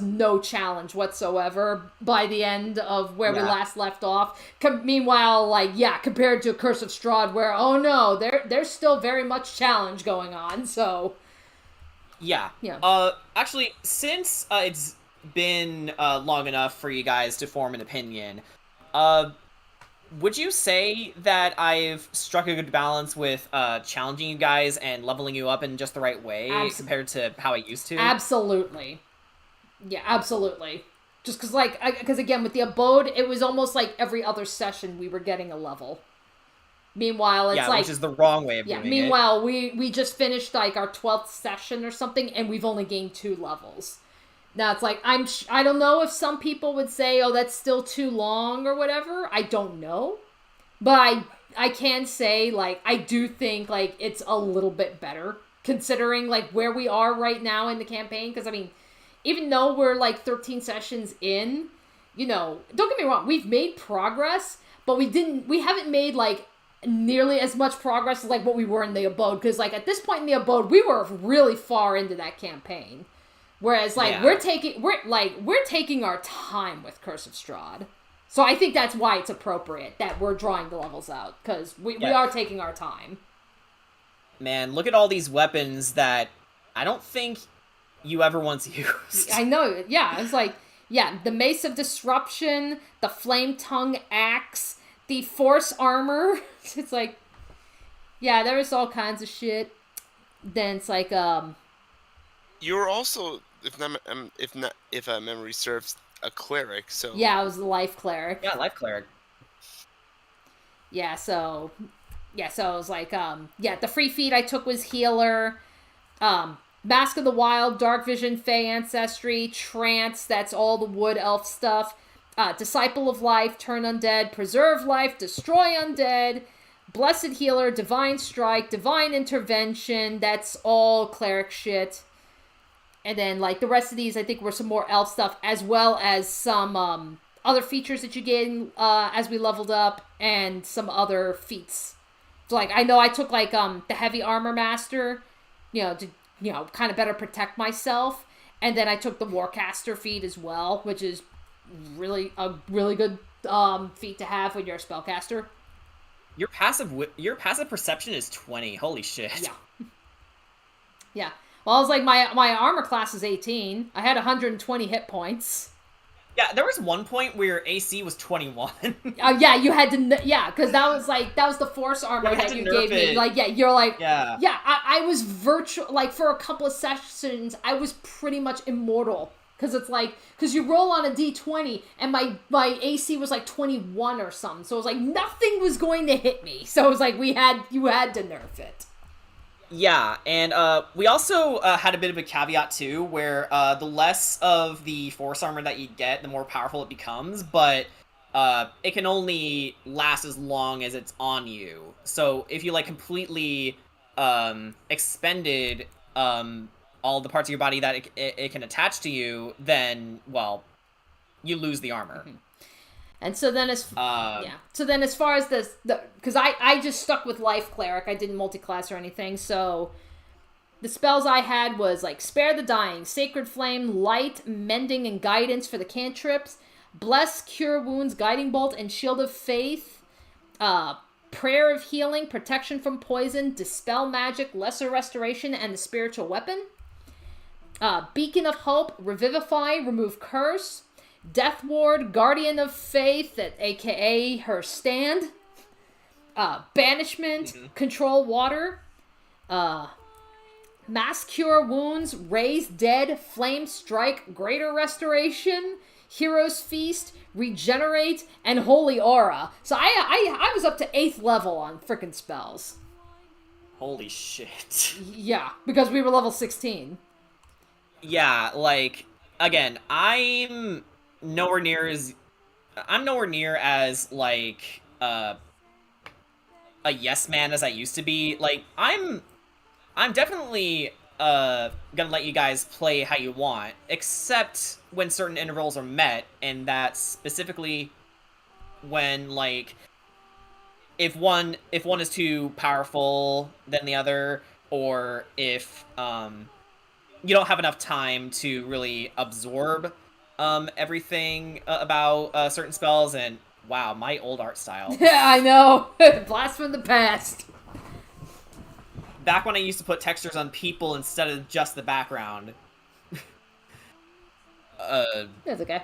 no challenge whatsoever by the end of where we last left off. Meanwhile, like, compared to Curse of Strahd, where, oh no, there's still very much challenge going on, so... Yeah. Actually, since it's been long enough for you guys to form an opinion, would you say that I've struck a good balance with challenging you guys and leveling you up in just the right way compared to how I used to? Absolutely. Yeah, absolutely. Just because, again, with the Abode, it was almost like every other session we were getting a level. Meanwhile, it's like... which is the wrong way of doing it. Meanwhile, we just finished, like, our 12th session or something, and we've only gained 2 levels. Now, it's like, I don't know if some people would say, oh, that's still too long or whatever. I don't know. But I can say, like, I do think, like, it's a little bit better, considering, like, where we are right now in the campaign. Because, I mean, even though we're, like, 13 sessions in, don't get me wrong, we've made progress, but we haven't made, like, nearly as much progress as, like, what we were in the Abode. Because, like, at this point in the Abode, we were really far into that campaign. Whereas like Yeah. we're taking our time with Curse of Strahd. So I think that's why it's appropriate that we're drawing the levels out, because we are taking our time. Man, look at all these weapons that I don't think you ever once used. I know, yeah. It's like, yeah, the Mace of Disruption, the Flame Tongue Axe, the Force Armor. It's like, yeah, there was all kinds of shit. Then it's like, You were also, if memory serves, a cleric. So yeah, I was the Life Cleric. Yeah, Life Cleric. So it was like, the free feat I took was Healer, Mask of the Wild, Dark Vision, Fey Ancestry, Trance, that's all the Wood Elf stuff, Disciple of Life, Turn Undead, Preserve Life, Destroy Undead, Blessed Healer, Divine Strike, Divine Intervention, that's all cleric shit. And then, like, the rest of these, I think, were some more elf stuff, as well as some, other features that you get as we leveled up, and some other feats. So, like, I know I took, like, the Heavy Armor Master, to, kind of better protect myself. And then I took the Warcaster feat as well, which is really a really good feat to have when you're a spellcaster. Your passive perception is 20. Holy shit. Yeah. Yeah. Well, I was like, my armor class is 18. I had 120 hit points. Yeah, there was one point where AC was 21. Yeah, you had to, because that was the force armor that you gave me. Like, yeah, you're like, yeah, I was like, for a couple of sessions, I was pretty much immortal. Because it's like, because you roll on a d20, and my AC was like 21 or something. So it was like, nothing was going to hit me. So it was like, you had to nerf it. Yeah, and we also had a bit of a caveat too, where the less of the force armor that you get, the more powerful it becomes, but it can only last as long as it's on you. So if you like completely expended all the parts of your body that it can attach to you, then, well, you lose the armor. Mm-hmm. And so then as far as the because I just stuck with Life Cleric, I didn't multi-class or anything, so the spells I had was like Spare the Dying, Sacred Flame, Light, Mending, and Guidance for the cantrips, Bless, Cure Wounds, Guiding Bolt, and Shield of Faith, Prayer of Healing, Protection from Poison, Dispel Magic, Lesser Restoration, and the Spiritual Weapon, Beacon of Hope, Revivify, Remove Curse, Death Ward, Guardian of Faith, aka her stand, Banishment, Control Water, Mass Cure Wounds, Raise Dead, Flame Strike, Greater Restoration, Hero's Feast, Regenerate, and Holy Aura. So I was up to 8th level on frickin' spells. Holy shit. Yeah, because we were level 16. Yeah, like, again, I'm nowhere near as like a yes man as I used to be. Like, I'm definitely gonna let you guys play how you want, except when certain intervals are met, and that's specifically when, like, if one is too powerful than the other, or if you don't have enough time to really absorb everything about certain spells. And wow, my old art style. Yeah, I know. Blast from the past. Back when I used to put textures on people instead of just the background. That's okay.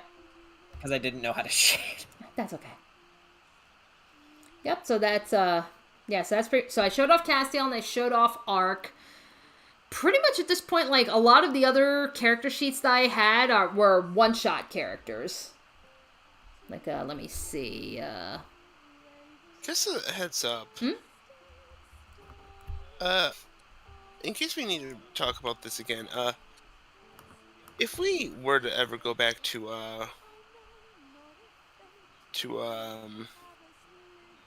Because I didn't know how to shade. That's okay. Yep, so that's so that's pretty, so I showed off Castiel and I showed off Arc. Pretty much at this point, like, a lot of the other character sheets that I had were one-shot characters. Like, let me see, Just a heads up. In case we need to talk about this again, if we were to ever go back to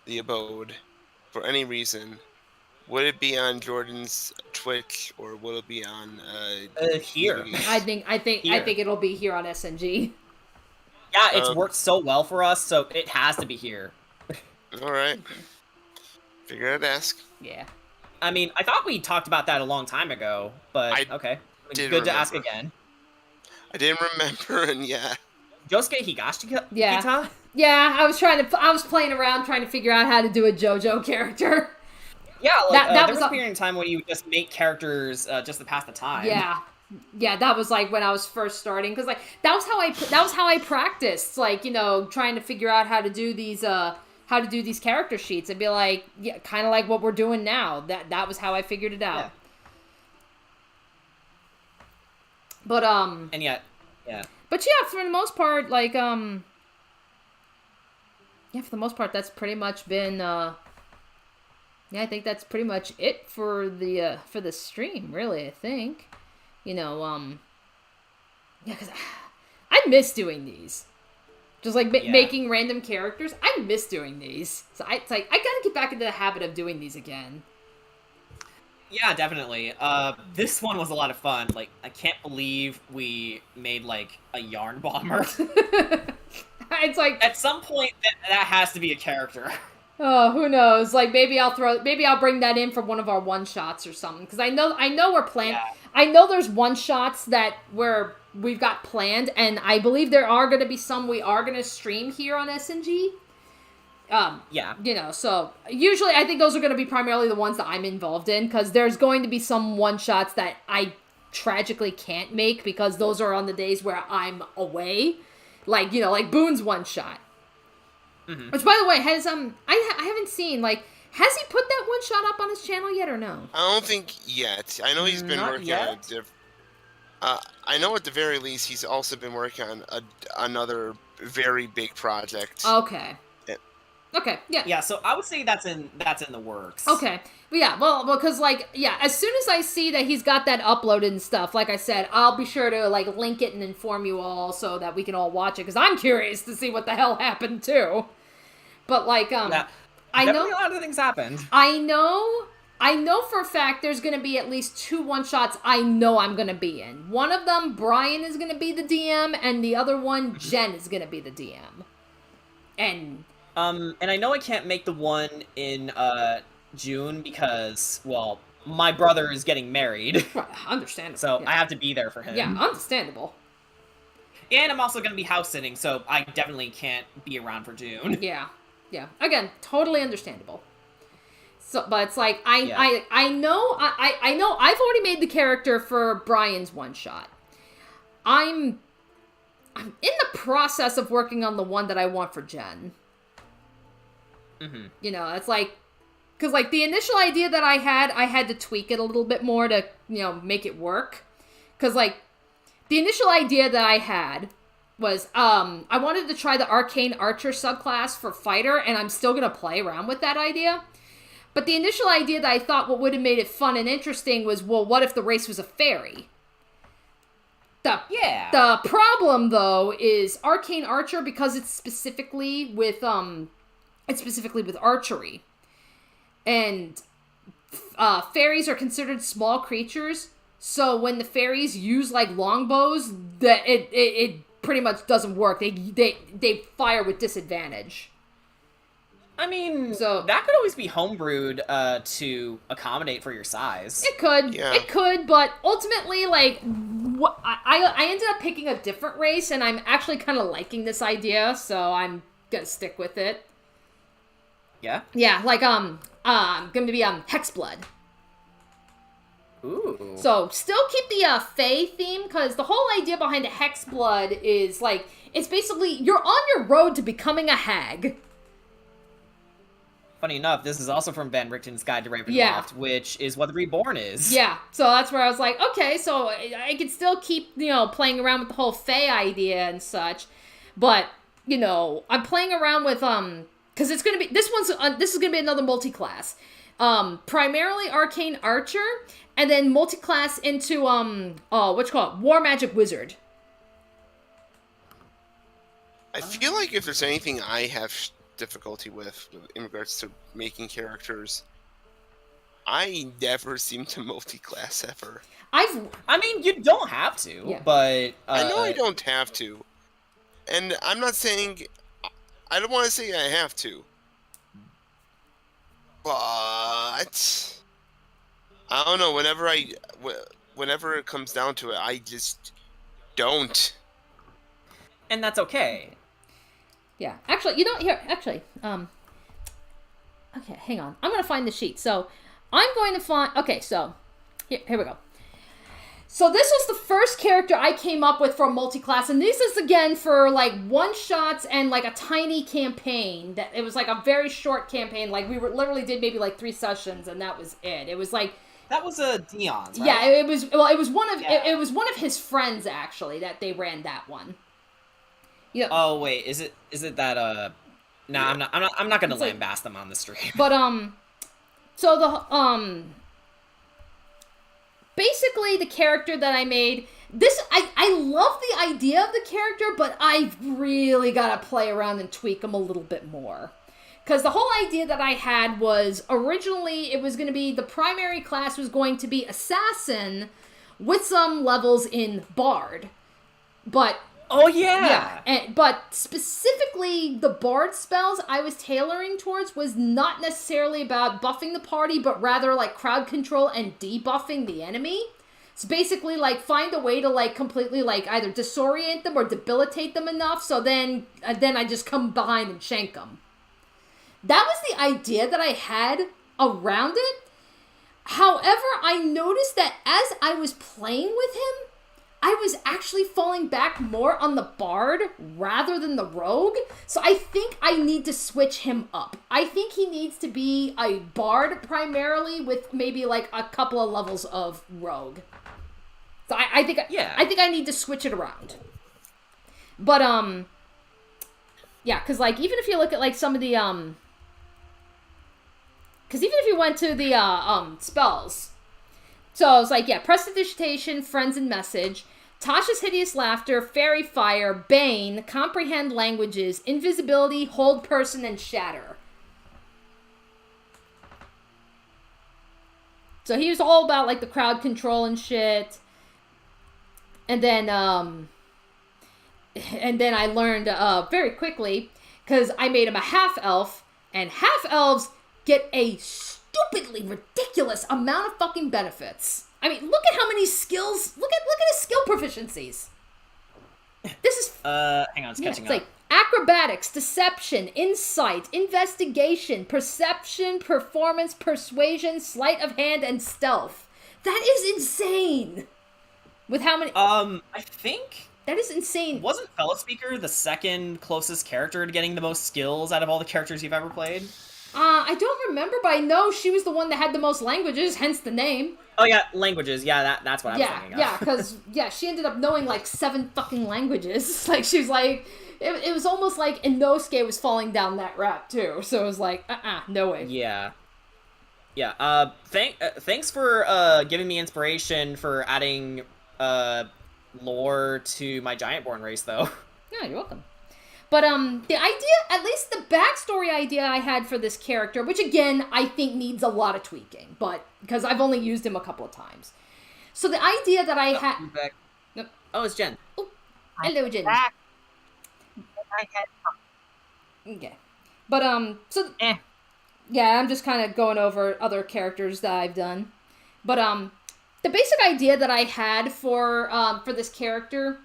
the abode for any reason, would it be on Jordan's Twitch or will it be on here? I think it'll be here on SNG. Yeah, it's worked so well for us, so it has to be here. All right. Figure I'd ask. Yeah. I mean, I thought we talked about that a long time ago, but okay. did Good to ask remember. again. I didn't remember, and yeah. Josuke Higashikita? Yeah. Yeah, I was playing around trying to figure out how to do a JoJo character. Yeah, like, That there was was a a- period in time when you just make characters just to pass the time. Yeah, that was like when I was first starting, because like that was how I practiced, like, you know, trying to figure out how to do these character sheets. I'd be like, yeah, kind of like what we're doing now. That was how I figured it out. Yeah. But And yet, yeah. But yeah, for the most part, like yeah, for the most part, that's pretty much been yeah, I think that's pretty much it for the stream, really. I think, you know, yeah, because I miss doing these, just like making random characters. I miss doing these, so it's like I gotta get back into the habit of doing these again. Yeah, definitely. This one was a lot of fun. Like, I can't believe we made, like, a yarn bomber. It's like, at some point, that has to be a character. oh, who knows? Like, maybe I'll bring that in for one of our one shots or something. Because I know we're planned. Yeah. I know there's one shots that we've got planned, and I believe there are going to be some we are going to stream here on SNG. Yeah. You know, so usually I think those are going to be primarily the ones that I'm involved in, because there's going to be some one shots that I tragically can't make because those are on the days where I'm away. Like, you know, like Boone's one shot. Mm-hmm. Which, by the way, has I haven't seen, like, has he put that one shot up on his channel yet or no? I don't think yet. I know he's been Not working yet? on I know at the very least he's also been working on another very big project. Okay. Okay, yeah. Yeah, so I would say that's in the works. Okay. But yeah, well, because, like, yeah, as soon as I see that he's got that uploaded and stuff, like I said, I'll be sure to, like, link it and inform you all so that we can all watch it, because I'm curious to see what the hell happened, too. But, like, Yeah, I know... definitely a lot of things happened. I know for a fact there's going to be at least 2 one-shots I know I'm going to be in. One of them, Brian is going to be the DM, and the other one, Jen is going to be the DM. And I know I can't make the one in, June because, well, my brother is getting married. understandable. So yeah. I have to be there for him. Yeah, understandable. And I'm also going to be house sitting, so I definitely can't be around for June. Yeah. Again, totally understandable. So, but it's like I know I've already made the character for Brian's one shot. I'm in the process of working on the one that I want for Jen. Mm-hmm. You know, it's like, because, like, the initial idea that I had to tweak it a little bit more to, you know, make it work. Because, like, the initial idea that I had was, I wanted to try the Arcane Archer subclass for Fighter, and I'm still going to play around with that idea. But the initial idea that I thought what would have made it fun and interesting was, well, what if the race was a fairy? The problem, though, is Arcane Archer, because it's specifically with archery. And fairies are considered small creatures, so when the fairies use, like, longbows, it pretty much doesn't work. They fire with disadvantage. I mean, So- that could always be homebrewed to accommodate for your size. It could, Yeah. but ultimately, like, I ended up picking a different race, and I'm actually kind of liking this idea, so I'm gonna stick with it. Yeah? Yeah, like, gonna be, Hexblood. Ooh. So, still keep the, Fae theme, because the whole idea behind the Hexblood is, like, it's basically, you're on your road to becoming a hag. Funny enough, this is also from Van Richten's Guide to Ravenloft, Yeah. which is what the Reborn is. Yeah, so that's where I was like, okay, so I could still keep, you know, playing around with the whole Fae idea and such, but, you know, I'm playing around with, because it's gonna be, this is gonna be another multi-class. Primarily Arcane Archer, and then multi-class into, War Magic Wizard. I feel like if there's anything I have difficulty with in regards to making characters, I never seem to multi-class ever. I mean, you don't have to, Yeah. but... I know I don't have to. And I'm not saying... I don't want to say I have to. But... I don't know, whenever it comes down to it, I just don't. And that's okay. Yeah. Actually, okay, hang on. I'm going to find the sheet. So, I'm going to find... Okay, so, here we go. So this was the first character I came up with for multi-class, and this is again for like one-shots and like a tiny campaign. That it was like a very short campaign. Like we literally did maybe like 3 sessions, and that was it. It was like that was a Dion's, right? Yeah, it was. Well, it was one of it was one of his friends actually that they ran that one. Yeah. Oh wait, is it that No, yeah. I'm not gonna lambast them on the stream. But so the basically the character that I made, I love the idea of the character, but I've really got to play around and tweak them a little bit more. Because the whole idea that I had was, originally, it was going to be, the primary class was going to be Assassin with some levels in Bard. But... Oh, yeah! But specifically, the Bard spells I was tailoring towards was not necessarily about buffing the party, but rather, like, crowd control and debuffing the enemy. So basically, like, find a way to, like, completely, like, either disorient them or debilitate them enough, so then I just come behind and shank them. That was the idea that I had around it. However, I noticed that as I was playing with him, I was actually falling back more on the Bard rather than the Rogue. So I think I need to switch him up. I think he needs to be a Bard primarily with maybe like a couple of levels of Rogue. So I think I need to switch it around. But yeah, because like even if you look at like some of the because even if you went to the spells, so it's like, yeah, Prestidigitation, Friends and Message, Tasha's Hideous Laughter, Fairy Fire, Bane, Comprehend Languages, Invisibility, Hold Person, and Shatter. So he was all about like the crowd control and shit. And then I learned very quickly, because I made him a half-elf, and half-elves get a stupidly ridiculous amount of fucking benefits. I mean, look at how many skills. Look at his skill proficiencies. This is hang on, it's catching up. Like acrobatics, deception, insight, investigation, perception, performance, persuasion, sleight of hand, and stealth. That is insane. With how many? I think that is insane. Wasn't Fellow Speaker the second closest character to getting the most skills out of all the characters you've ever played? I don't remember, but I know she was the one that had the most languages, hence the name. Oh yeah, languages. Yeah, that's what I was thinking of. Yeah, because she ended up knowing like 7 fucking languages. Like she was like, it was almost like Inosuke was falling down that route too. So it was like, no way. Yeah. Thanks for giving me inspiration for adding lore to my Giantborn race, though. Yeah, you're welcome. But the idea, at least the backstory idea I had for this character, which again I think needs a lot of tweaking, but because I've only used him a couple of times. So the idea that I had. Nope. Oh, it's Jen. Oh, hello, Jen. Okay, but so yeah, I'm just kind of going over other characters that I've done, but the basic idea that I had for this character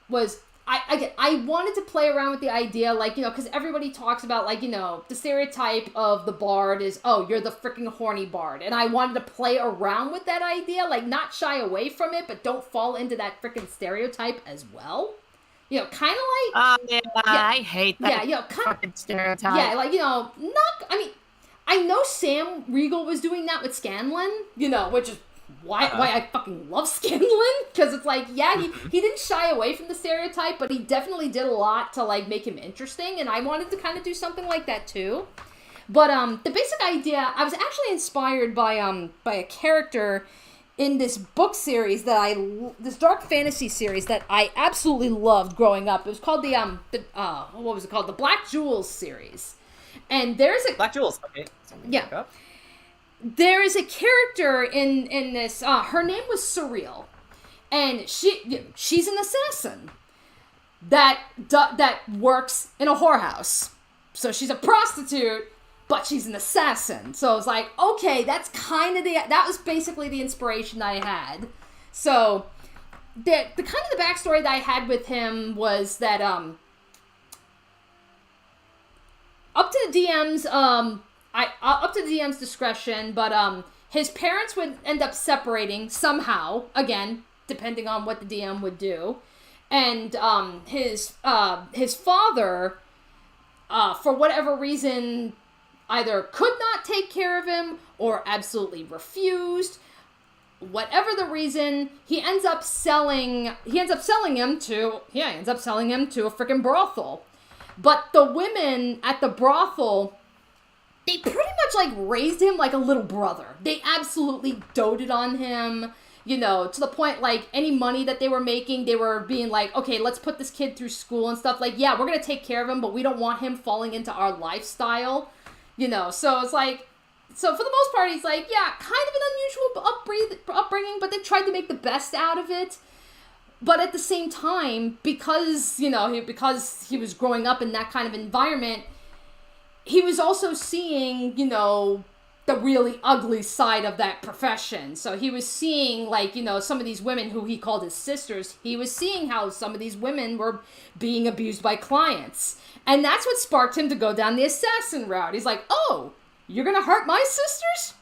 was. I wanted to play around with the idea, like, because everybody talks about, like, the stereotype of the bard is, oh, you're the freaking horny bard. And I wanted to play around with that idea, like, not shy away from it, but don't fall into that freaking stereotype as well. Kind of like... I hate that fucking stereotype. Yeah, like, I know Sam Riegel was doing that with Scanlan, which is... Why I fucking love Scanlan, because it's like, yeah, he didn't shy away from the stereotype, but he definitely did a lot to, like, make him interesting, and I wanted to kind of do something like that, too. But, the basic idea, I was actually inspired by a character in this book series this dark fantasy series that I absolutely loved growing up. It was called what was it called? The Black Jewels series. And there's a... Black Jewels, okay. Yeah. There is a character in this, her name was Surreal, and she's an assassin that works in a whorehouse. So she's a prostitute, but she's an assassin. So I was like, okay, that's kind of that was basically the inspiration I had. So the kind of the backstory that I had with him was that up to the DM's up to the DM's discretion, but his parents would end up separating somehow, again, depending on what the DM would do. And his father, for whatever reason, either could not take care of him or absolutely refused. Whatever the reason, he ends up selling him to a freaking brothel. But the women at the brothel, they pretty much like raised him like a little brother. They absolutely doted on him, you know, to the point like any money that they were making, they were being like, okay, let's put this kid through school and stuff. Like, yeah, we're gonna take care of him, but we don't want him falling into our lifestyle, you know. So it's like, so for the most part, he's like, yeah, kind of an unusual upbringing, but they tried to make the best out of it. But at the same time, because, you know, because he was growing up in that kind of environment, he was also seeing, you know, the really ugly side of that profession. So he was seeing, like, you know, some of these women who he called his sisters, he was seeing how some of these women were being abused by clients. And that's what sparked him to go down the assassin route. He's like, oh, you're gonna hurt my sisters?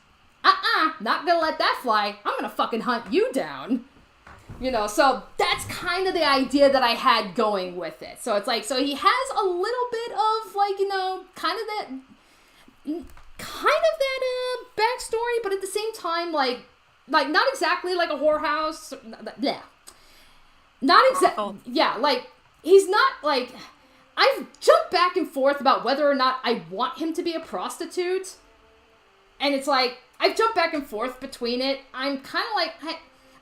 Not gonna let that fly. I'm gonna fucking hunt you down. You know, so that's kind of the idea that I had going with it. So it's like, so he has a little bit of, like, you know, kind of that backstory, but at the same time, like not exactly like a whorehouse. Yeah. Not exactly. Yeah, like, he's not, like, I've jumped back and forth about whether or not I want him to be a prostitute. And it's like, I've jumped back and forth between it. I'm kind of like,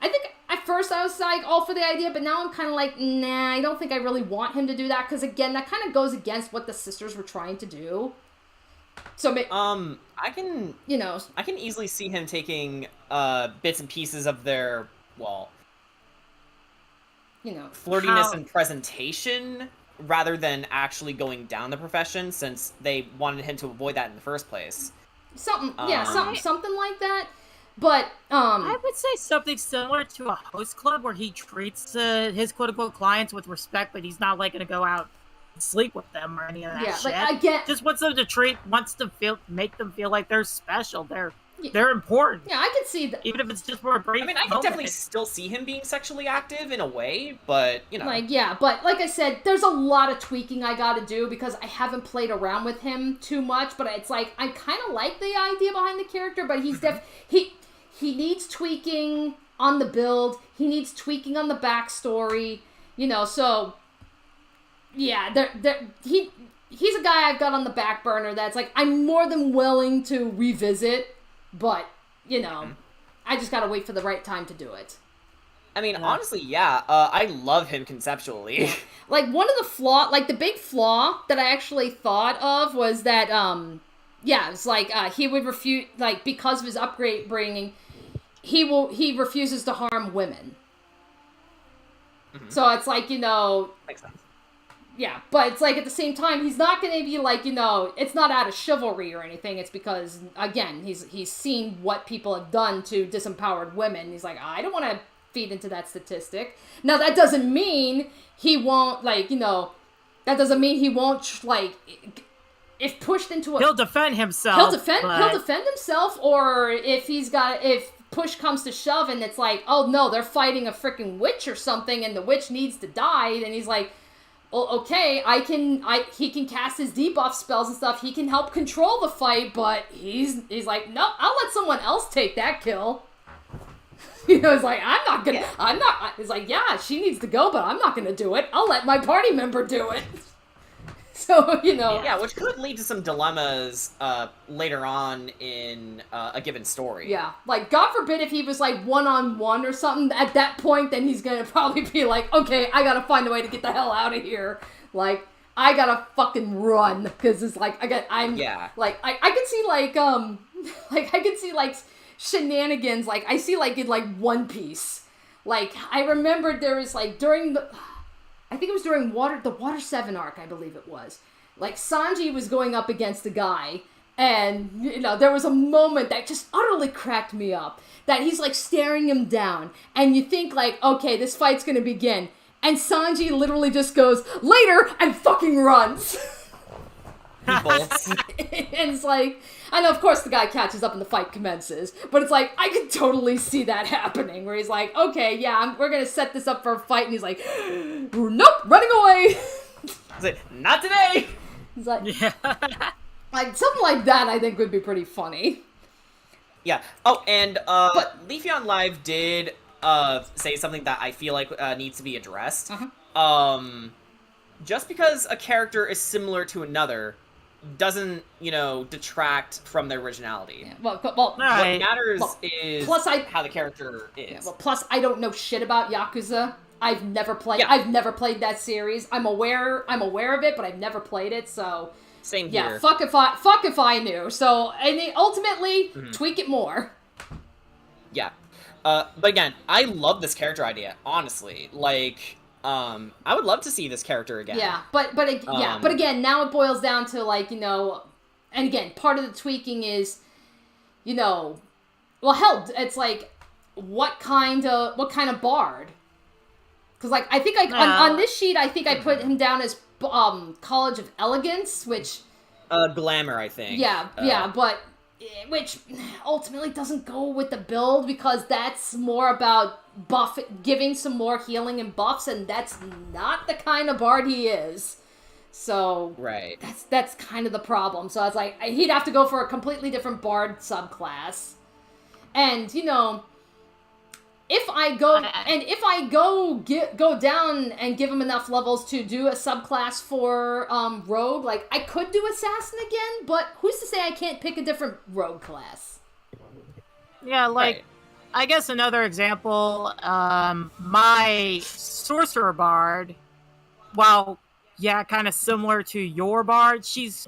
I think at first I was like all for the idea, but now I'm kind of like, nah, I don't think I really want him to do that, because again, that kind of goes against what the sisters were trying to do. So I can easily see him taking bits and pieces of their, well, you know, flirtiness and presentation rather than actually going down the profession, since they wanted him to avoid that in the first place. Something like that. But I would say something similar to a host club where he treats his quote-unquote clients with respect, but he's not like gonna go out and sleep with them or any of that shit. Like, I get, just wants them to make them feel like they're special. They're important. Yeah, I can see that. Even if it's just for a brief I can definitely still see him being sexually active in a way, but, you know. Like, yeah, but like I said, there's a lot of tweaking I gotta do because I haven't played around with him too much, but it's like, I kind of like the idea behind the character, but he's he needs tweaking on the build, he needs tweaking on the backstory, you know, so, yeah, he's a guy I've got on the back burner that's like, I'm more than willing to revisit. But, you know, I just gotta wait for the right time to do it. I mean, honestly, yeah, I love him conceptually. Like, one of the the big flaw that I actually thought of was that, it's like, he would refuse, like, because of his upbringing, he refuses to harm women. Mm-hmm. So it's like, you know... Makes sense. Yeah, but it's like, at the same time, he's not going to be like, you know, it's not out of chivalry or anything. It's because, again, he's seen what people have done to disempowered women. He's like, I don't want to feed into that statistic. Now, that doesn't mean he won't, like, you know, that doesn't mean he won't, like, if pushed into a... He'll defend himself. He'll defend himself, or if push comes to shove and it's like, oh, no, they're fighting a freaking witch or something and the witch needs to die, then he's like... Well, okay, he can cast his debuff spells and stuff. He can help control the fight, but he's like, no, I'll let someone else take that kill. You know, it's like, it's like, yeah, she needs to go, but I'm not gonna do it. I'll let my party member do it. So, you know. Yeah, which could lead to some dilemmas later on in a given story. Yeah, like, God forbid if he was, like, one-on-one or something, at that point, then he's gonna probably be like, okay, I gotta find a way to get the hell out of here. Like, I gotta fucking run, because it's like, like, I could see, like, like, I could see, like, shenanigans, like, I see, like, in, like, One Piece. Like, I remembered there was, like, I think it was during the Water 7 arc, I believe it was. Like, Sanji was going up against a guy, And, you know, there was a moment that just utterly cracked me up. That he's, like, staring him down. And you think, like, okay, this fight's gonna begin. And Sanji literally just goes, later, and fucking runs. He bolts. And it's like, I know, of course, the guy catches up and the fight commences. But it's like, I could totally see that happening. Where he's like, okay, yeah, we're gonna set this up for a fight. And he's like, nope, running away. He's like, not today! He's like, Yeah. like, something like that I think would be pretty funny. Yeah. Oh, and Leafy on Live did say something that I feel like needs to be addressed. Just because a character is similar to another doesn't, detract from their originality. Yeah, well, What Right. matters is plus how the character is. Yeah, well, plus I don't know shit about Yakuza. I've never played. Yeah. I've never played that series. I'm aware of it, but I've never played it. So Same yeah, here. fuck if I knew. So I mean, ultimately, tweak it more. Yeah. But again, I love this character idea, honestly. Like, I would love to see this character again. Yeah, but again, now it boils down to like, and again, part of the tweaking is, well, hell, it's like what kind of bard? Because like I think on this sheet I think I put him down as College of Elegance, which Glamour, I think. yeah, but which ultimately doesn't go with the build because that's more about giving some more healing and buffs, and that's not the kind of bard he is. So Right. that's kind of the problem. So I was like, he'd have to go for a completely different bard subclass, and if I go down and give him enough levels to do a subclass for rogue, like I could do assassin again, but who's to say I can't pick a different rogue class? Yeah, like, Right. I guess another example, my sorcerer bard, while, yeah, kind of similar to your bard, she's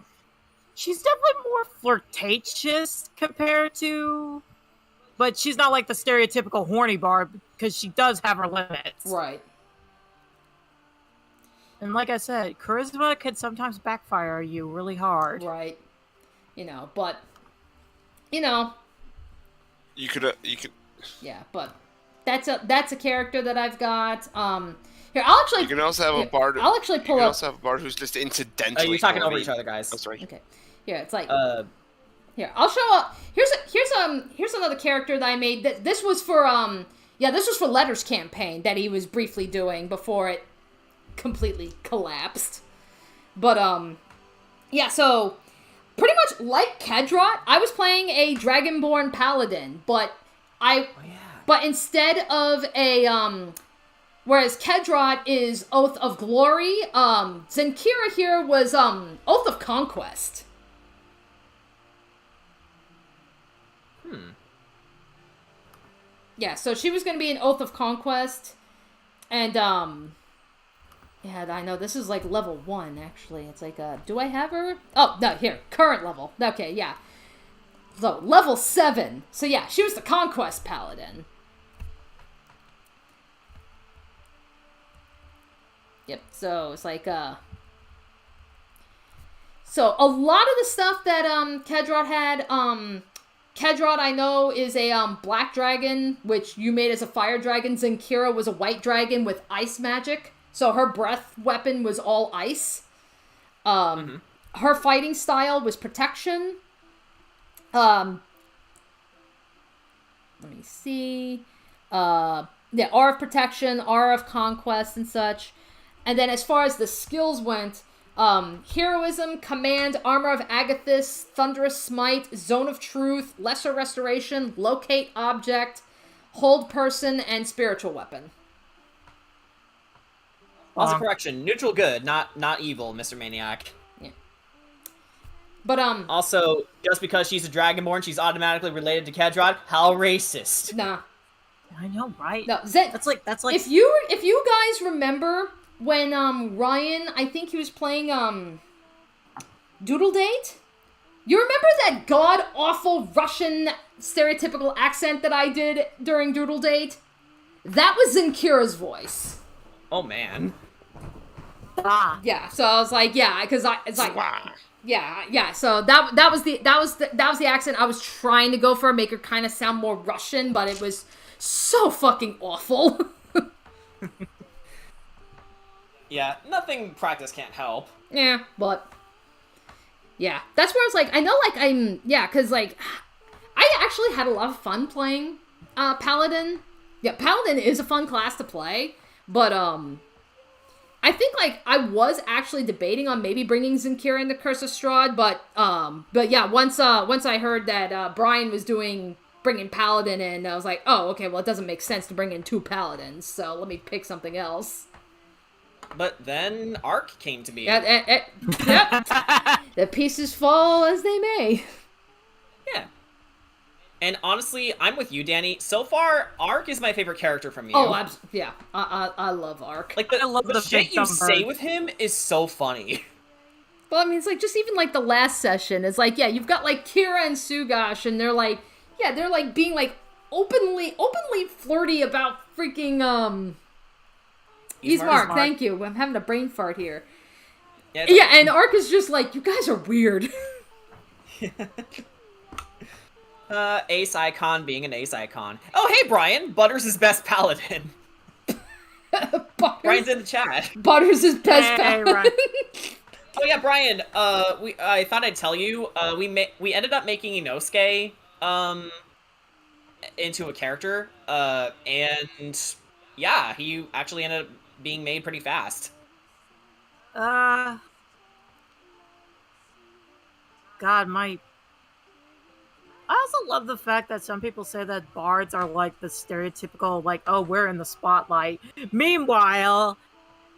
definitely more flirtatious compared to, but she's not like the stereotypical horny bard, because she does have her limits. Right. And like I said, charisma can sometimes backfire you really hard. Right. But You could. yeah, but that's a character that I've got. Here, I'll actually. You can also have a bard. I'll actually You pull can up. also have a bard who's just incidentally. You're talking over horny. each other, guys. Oh, sorry. Okay. Here, it's like. Yeah. Here, I'll show up. Here's another character that I made. This was for Letter's campaign that he was briefly doing before it completely collapsed. But yeah, so pretty much like Kedrot, I was playing a Dragonborn Paladin, but instead of a whereas Kedrot is Oath of Glory, Zenkira here was Oath of Conquest. Yeah, so she was going to be an Oath of Conquest, and, yeah, I know, this is, like, level 1, actually. It's like, do I have her? Oh, no, here, current level. Okay, yeah. So, level 7. So, yeah, she was the Conquest Paladin. Yep, so, it's like, So, a lot of the stuff that, Kedrot had, Kedrot, I know, is a black dragon, which you made as a fire dragon. Zenkira was a white dragon with ice magic, so her breath weapon was all ice. Her fighting style was protection. Let me see. Yeah, Aura of Protection, Aura of Conquest, and such. And then as far as the skills went, Heroism, Command, Armor of Agathis, Thunderous Smite, Zone of Truth, Lesser Restoration, Locate Object, Hold Person, and Spiritual Weapon. Also, correction: neutral good, not evil, Mr. Maniac. Yeah. But Also, just because she's a Dragonborn, she's automatically related to Kedrot. How racist! nah. I know, right? No, That's like if you guys remember when Ryan, I think he was playing Doodle Date. You remember that god awful Russian stereotypical accent that I did during Doodle Date? That was Zenkira's voice. Oh man. ah, Yeah, so I was like, yeah, because it's like, Wow. Yeah. So that was the accent I was trying to go for, make her kind of sound more Russian, but it was so fucking awful. Yeah, nothing practice can't help. Yeah, but yeah, that's where I was like, I know, like because like I actually had a lot of fun playing Paladin. Yeah, Paladin is a fun class to play, but I think like I was actually debating on maybe bringing Zinkira in the Curse of Strahd, but yeah, once I heard that Brian was bringing Paladin in, I was like, oh, okay, well it doesn't make sense to bring in 2 Paladins, so let me pick something else. But then Ark came to me. Yep. The pieces fall as they may. Yeah. And honestly, I'm with you, Danny. So far, Ark is my favorite character from you. Oh, yeah. I love Ark. Like, I love the the shit big you dumb say bird. with him is so funny. Well, I mean, it's like, just even like the last session, it's like, yeah, you've got like Kira and Sugash, and they're like being like openly flirty about freaking, Mark, thank you. I'm having a brain fart here. Yeah, and Ark is just like, you guys are weird. Ace icon being an ace icon. Oh, hey, Brian. Butters is best paladin. Brian's in the chat. Butters is best paladin. Right. Oh yeah, Brian. I thought I'd tell you. We ended up making Inosuke into a character. And yeah, he actually ended up being made pretty fast. God, I also love the fact that some people say that bards are like the stereotypical, like, oh, we're in the spotlight. Meanwhile,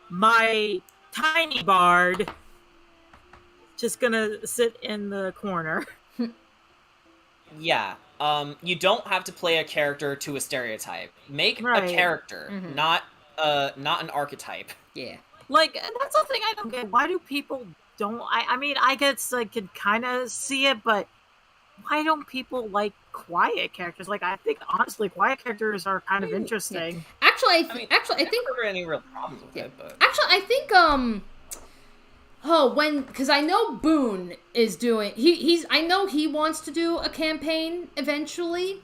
my tiny bard just gonna sit in the corner. Yeah. You don't have to play a character to a stereotype. Make Right. a character, Mhm. not an archetype. Yeah. Like, that's the thing I don't get. Why do people don't? I mean, I guess I could kind of see it, but why don't people like quiet characters? Like, I think honestly, quiet characters are kind of interesting. Actually, I I think never had any real problems with it, but actually, I think because I know Boone is doing I know he wants to do a campaign eventually.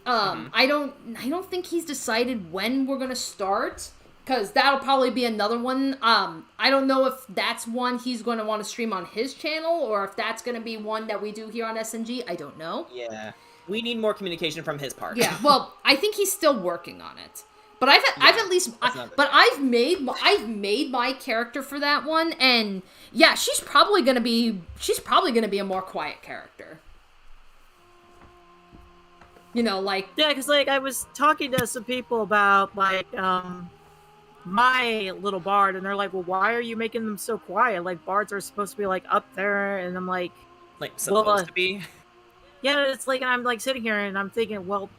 I don't think he's decided when we're gonna start, because that'll probably be another one. I don't know if that's one he's going to want to stream on his channel, or if that's going to be one that we do here on SNG. I don't know. yeah, we need more communication from his part. Yeah, well, I think he's still working on it. But I've made my character for that one, and yeah, she's probably gonna be a more quiet character. You know, like, Yeah, because like I was talking to some people about like my little bard, and they're like, well, why are you making them so quiet? Like, bards are supposed to be like up there, and I'm like, like supposed to be. yeah, it's like, and I'm like sitting here and I'm thinking, well,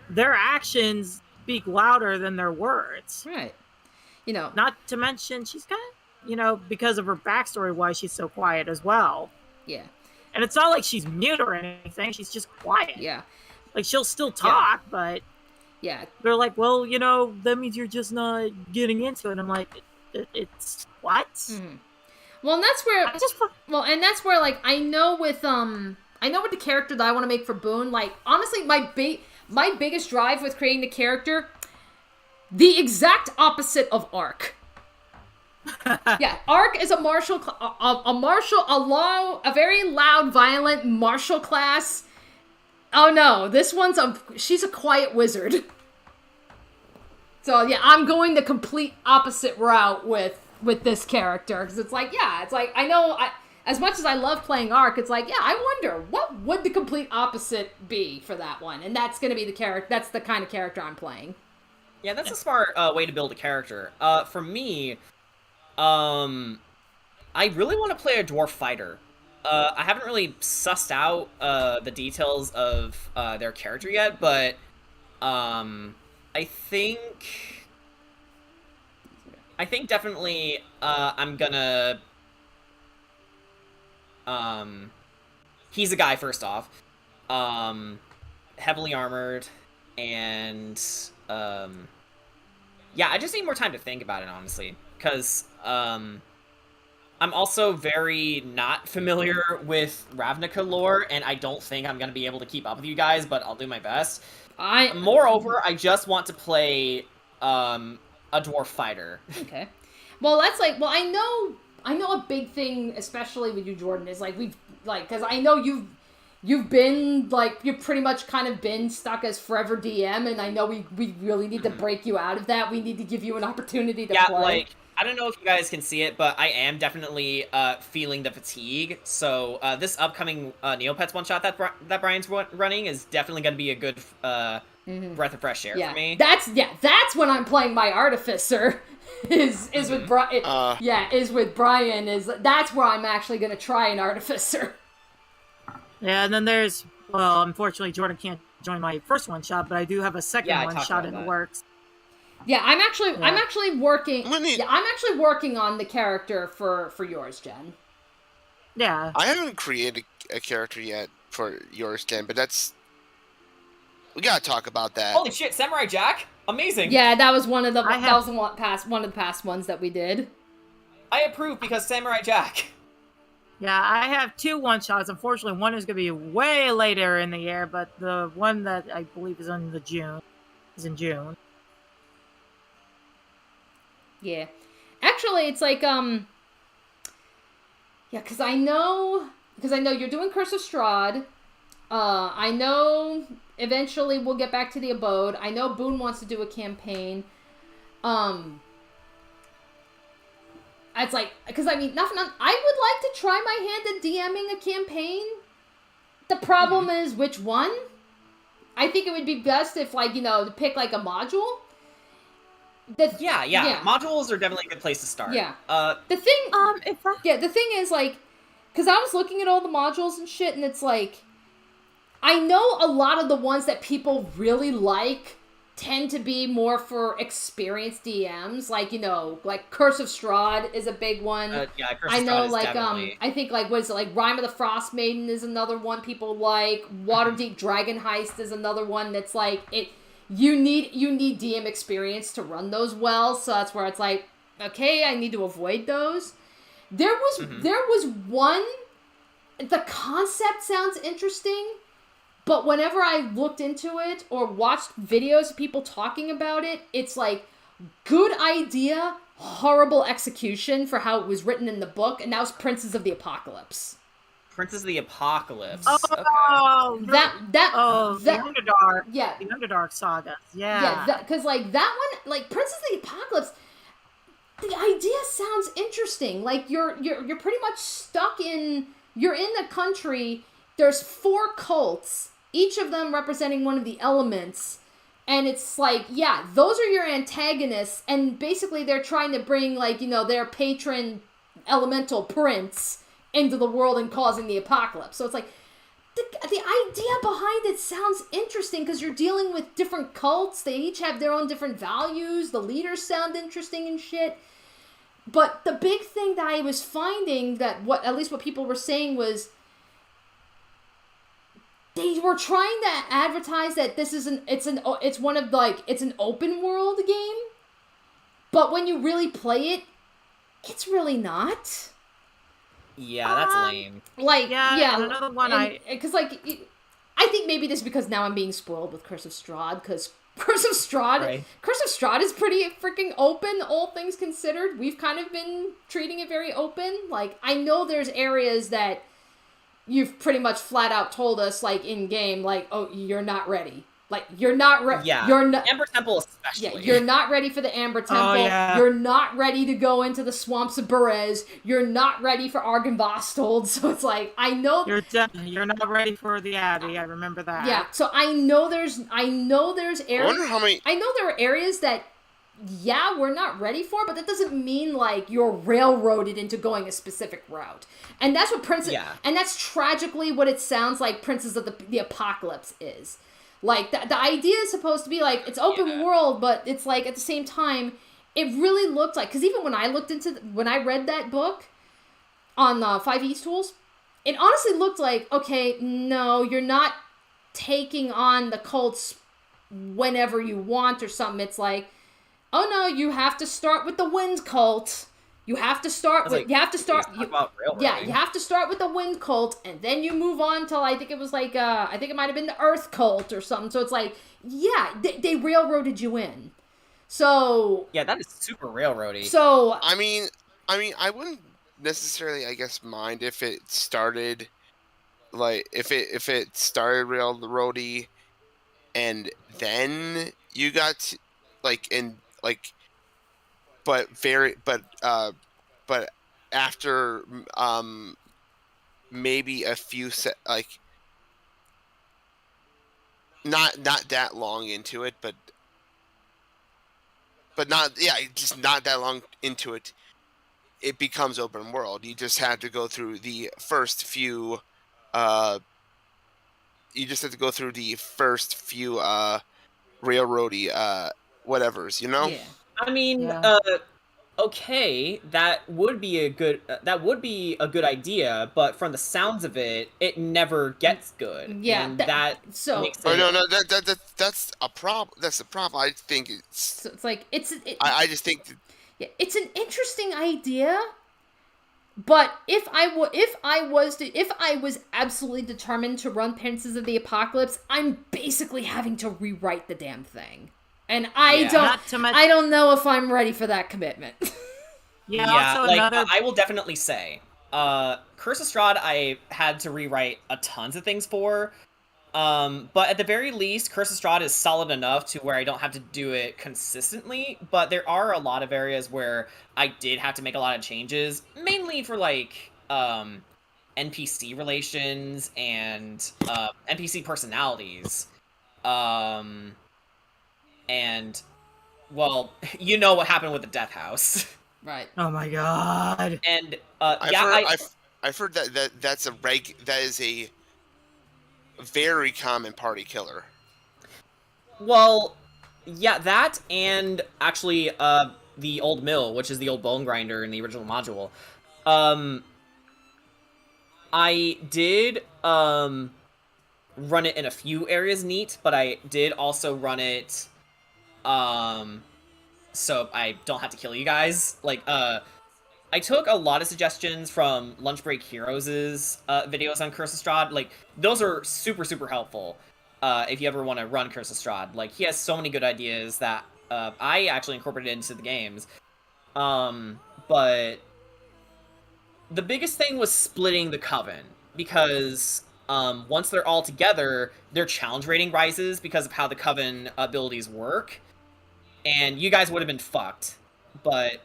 their actions speak louder than their words. right? You know, Not to mention, she's kind of, because of her backstory, why she's so quiet as well. yeah, And it's not like she's mute or anything; she's just quiet. yeah, Like, she'll still talk, but yeah. they're like, well, that means you're just not getting into it. And I'm like, it's what? Mhm. Well, and that's where I just like I know with the character that I want to make for Boone, like, honestly, my biggest drive with creating the character, the exact opposite of Ark. Yeah, Ark is a very loud, violent martial class. Oh no, this one's she's a quiet wizard. So yeah, I'm going the complete opposite route with this character, because it's like, I know, as much as I love playing Ark, it's like, yeah, I wonder what would the complete opposite be for that one, and that's gonna be the character. That's the kind of character I'm playing. Yeah, that's a smart way to build a character. For me, I really want to play a dwarf fighter. I haven't really sussed out the details of their character yet, but I think definitely I'm gonna he's a guy, first off, heavily armored, and yeah, I just need more time to think about it, honestly, because I'm also very not familiar with Ravnica lore, and I don't think I'm gonna be able to keep up with you guys, but I'll do my best. Moreover, I just want to play a dwarf fighter. Okay. Well, that's like, well, I know a big thing, especially with you, Jordan, is like because I know you've been like, you've pretty much kind of been stuck as forever DM, and I know we really need to break you out of that. We need to give you an opportunity to play. Like, I don't know if you guys can see it, but I am definitely feeling the fatigue. So this upcoming Neopets one shot that Brian's running is definitely going to be a good breath of fresh air for me. That's when I'm playing my Artificer. Is with Brian. Is with Brian. That's where I'm actually going to try an Artificer. Yeah, and then there's, well, unfortunately Jordan can't join my first one shot, but I do have a second one shot in the works. Yeah, I'm actually working. I'm actually working on the character for yours, Jen. Yeah. I haven't created a character yet for yours, Jen, but we gotta talk about that. Holy shit, Samurai Jack! Amazing. Yeah, that was one of the past ones that we did. I approve because Samurai Jack. Yeah, I have 2 one-shots. Unfortunately, one is going to be way later in the year, but the one that I believe is in June. Yeah. Actually, it's like, because I know you're doing Curse of Strahd. I know eventually we'll get back to the Abode. I know Boone wants to do a campaign. It's like, because I mean, I would like to try my hand at DMing a campaign. The problem is which one? I think it would be best if, like, to pick like a module. Modules are definitely a good place to start. Yeah. The thing is, like, because I was looking at all the modules and shit, and it's like, I know a lot of the ones that people really like tend to be more for experienced DMs, like, like Curse of Strahd is a big one. Curse of I know, Strahd is like, definitely... I think, like, what is it, like, Rime of the Frost Maiden is another one people like. Waterdeep Dragon Heist is another one that's, like, you need DM experience to run those well, so that's where it's like, okay, I need to avoid those. There was one, the concept sounds interesting, but whenever I looked into it or watched videos of people talking about it, it's like, good idea, horrible execution for how it was written in the book, and that was Princes of the Apocalypse. Princes of the Apocalypse. Oh, okay. The Underdark. Yeah. The Underdark saga. Yeah. Yeah, because, like, that one, like, Princes of the Apocalypse, the idea sounds interesting. Like, you're pretty much stuck you're in the country, there's 4 cults, each of them representing one of the elements, and it's like, yeah, those are your antagonists, and basically they're trying to bring, like, their patron elemental prince into the world and causing the apocalypse. So it's like, the idea behind it sounds interesting because you're dealing with different cults. They each have their own different values. The leaders sound interesting and shit. But the big thing that I was finding that at least what people were saying was they were trying to advertise that this is it's an open world game. But when you really play it, it's really not. Yeah, that's lame. Like, yeah, another one because, like, I think maybe this is because now I'm being spoiled with Curse of Strahd, because Curse of Strahd is pretty freaking open, all things considered. We've kind of been treating it very open. Like, I know there's areas that you've pretty much flat out told us, like, in game, like, oh, you're not ready. Like, you're not ready. Yeah, you're not, Amber Temple especially. Yeah, you're not ready for the Amber Temple. Oh, yeah. You're not ready to go into the swamps of Berez. You're not ready for Argynvostold. So it's like, I know you're not ready for the Abbey. I remember that. Yeah, so I know there's areas. I wonder how many. I know there are areas that, yeah, we're not ready for, but that doesn't mean like you're railroaded into going a specific route. And that's what and that's tragically what it sounds like Princes of the Apocalypse is. Like, the idea is supposed to be, like, it's open world, but it's, like, at the same time, it really looked like, because even when I read that book on 5e Tools, it honestly looked like, okay, no, you're not taking on the cults whenever you want or something. It's like, oh no, you have to start with the Wind cult, You have to start with. Like, You have to start. talk about railroading. Yeah, you have to start with the wind cult, and then you move on till I think it was like I think it might have been the earth cult or something. So it's like, yeah, they railroaded you in. So Yeah, that is super railroady. so I mean, I wouldn't necessarily, I guess, mind if it started like if it started railroady, and then you got like in like, but but after maybe a few like not that long into it, but not just not that long into it, it becomes open world. You just have to go through the first few railroady whatevers, you know? yeah. I mean, Yeah. okay, that would be a good idea, but from the sounds of it, it never gets good, Yeah, and that- that so- makes Oh it. no, that's a problem. That's the problem. I think it's. So it's like I just think that, yeah, it's an interesting idea. But if I was absolutely determined to run Princes of the Apocalypse, I'm basically having to rewrite the damn thing. And Yeah. Not to mention- I don't know if I'm ready for that commitment. Yeah. Yeah, Also, like another. I will definitely say, Curse of Strahd, I had to rewrite a tons of things for. But at the very least, Curse of Strahd is solid enough to where I don't have to do it consistently, but there are a lot of areas where I did have to make a lot of changes, mainly for, like, NPC relations and, NPC personalities. And, well, you know what happened with the Death House. Right. Oh my god. And, I've heard that that is a very common party killer. Well, yeah, that and actually the old mill, which is the old bone grinder in the original module. I did run it in a few areas neat, but I did also run it so I don't have to kill you guys. Like I took a lot of suggestions from Lunch Break Heroes' videos on Curse of Strahd. Like, those are super, super helpful if you ever want to run Curse of Strahd. Like, he has so many good ideas that I actually incorporated into the games. But the biggest thing was splitting the Coven, because once they're all together, their challenge rating rises because of how the Coven abilities work. And you guys would have been fucked. But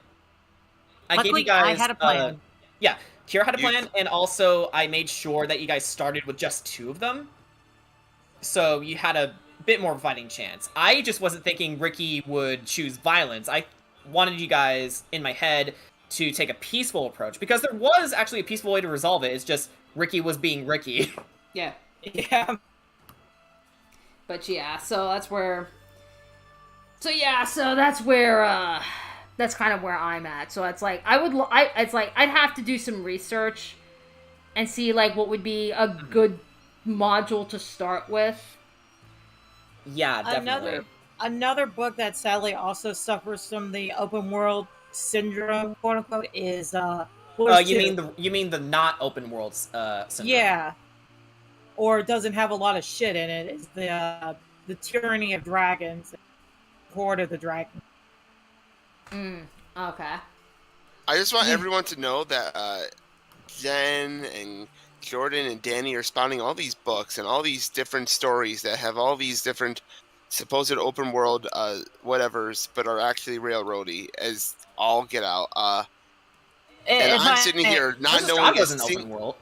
I gave Luckily, you guys. I had a plan. Yeah, Kira had a plan, and also I made sure that you guys started with just 2 of them, so you had a bit more of a fighting chance. I just wasn't thinking Ricky would choose violence. I wanted you guys, in my head, to take a peaceful approach, because there was actually a peaceful way to resolve it. It's just Ricky was being Ricky. Yeah. Yeah. But yeah, so that's where. So yeah, so that's where. That's kind of where I'm at. So it's like I'd have to do some research and see like what would be a good module to start with. Yeah, definitely. Another book that sadly also suffers from the open world syndrome, quote unquote, is You mean the not open world syndrome? Yeah. Or doesn't have a lot of shit in it. Is the Tyranny of Dragons, Horde of the Dragon. Okay. I just want everyone to know that Jen and Jordan and Danny are spouting all these books and all these different stories that have all these different supposed open world whatevers, but are actually railroady as all get out. And I'm sitting here not Curse of knowing. Strahd wasn't open world.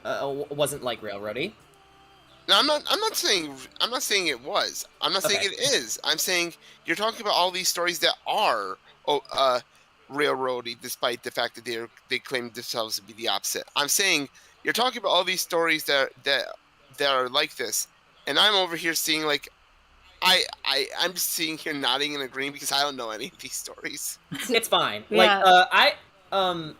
Wasn't like railroady. No, I'm not saying it was. I'm not saying Okay. it is. I'm saying you're talking about all these stories that are railroady, despite the fact that they claim themselves to be the opposite. I'm saying you're talking about all these stories that are like this, and I'm over here seeing like I'm just sitting here nodding and agreeing because I don't know any of these stories. It's fine. Yeah. Like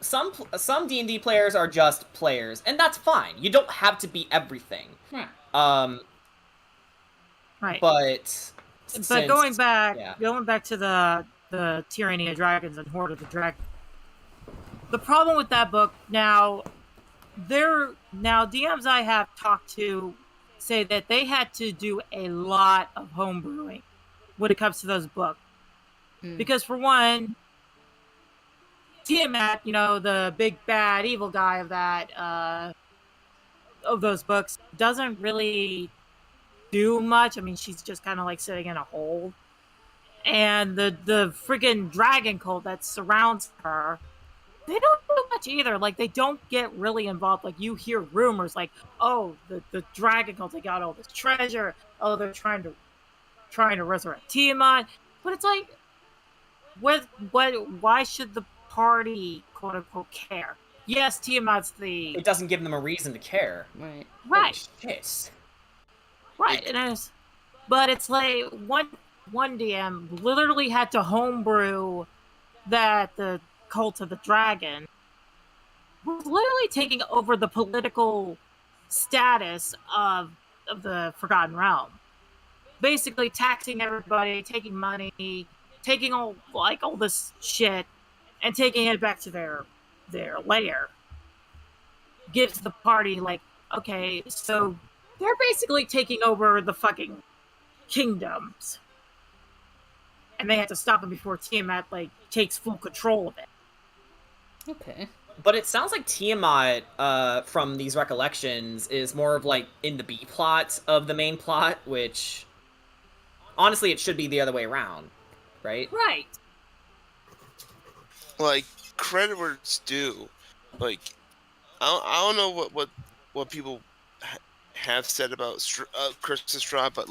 some D&D players are just players, and that's fine. You don't have to be everything. Right. Right. But Going back yeah. to the Tyranny of Dragons and Horde of the Dragon. The problem with that book now, DMs I have talked to say that they had to do a lot of homebrewing when it comes to those books. Because for one, Tiamat, the big bad evil guy of that of those books, doesn't really do much. I mean, she's just kind of like sitting in a hole. And the freaking dragon cult that surrounds her, they don't do much either. Like, they don't get really involved. Like, you hear rumors like, oh, the dragon cult, they got all this treasure. Oh, they're trying to resurrect Tiamat. But it's like, why should the party, quote unquote, care? Yes, Tiamat's It doesn't give them a reason to care. Right. Right. Holy shit. Right. But it's like one DM literally had to homebrew that the cult of the dragon was literally taking over the political status of the Forgotten Realm. Basically taxing everybody, taking money, taking all this shit and taking it back to their lair. Gives the party like, okay, so they're basically taking over the fucking kingdoms. And they have to stop them before Tiamat takes full control of it. Okay. But it sounds like Tiamat, from these recollections, is more of in the B plot of the main plot, which honestly it should be the other way around, right? Right. Credit where it's due. I don't know what people have said about Curse of Strahd, but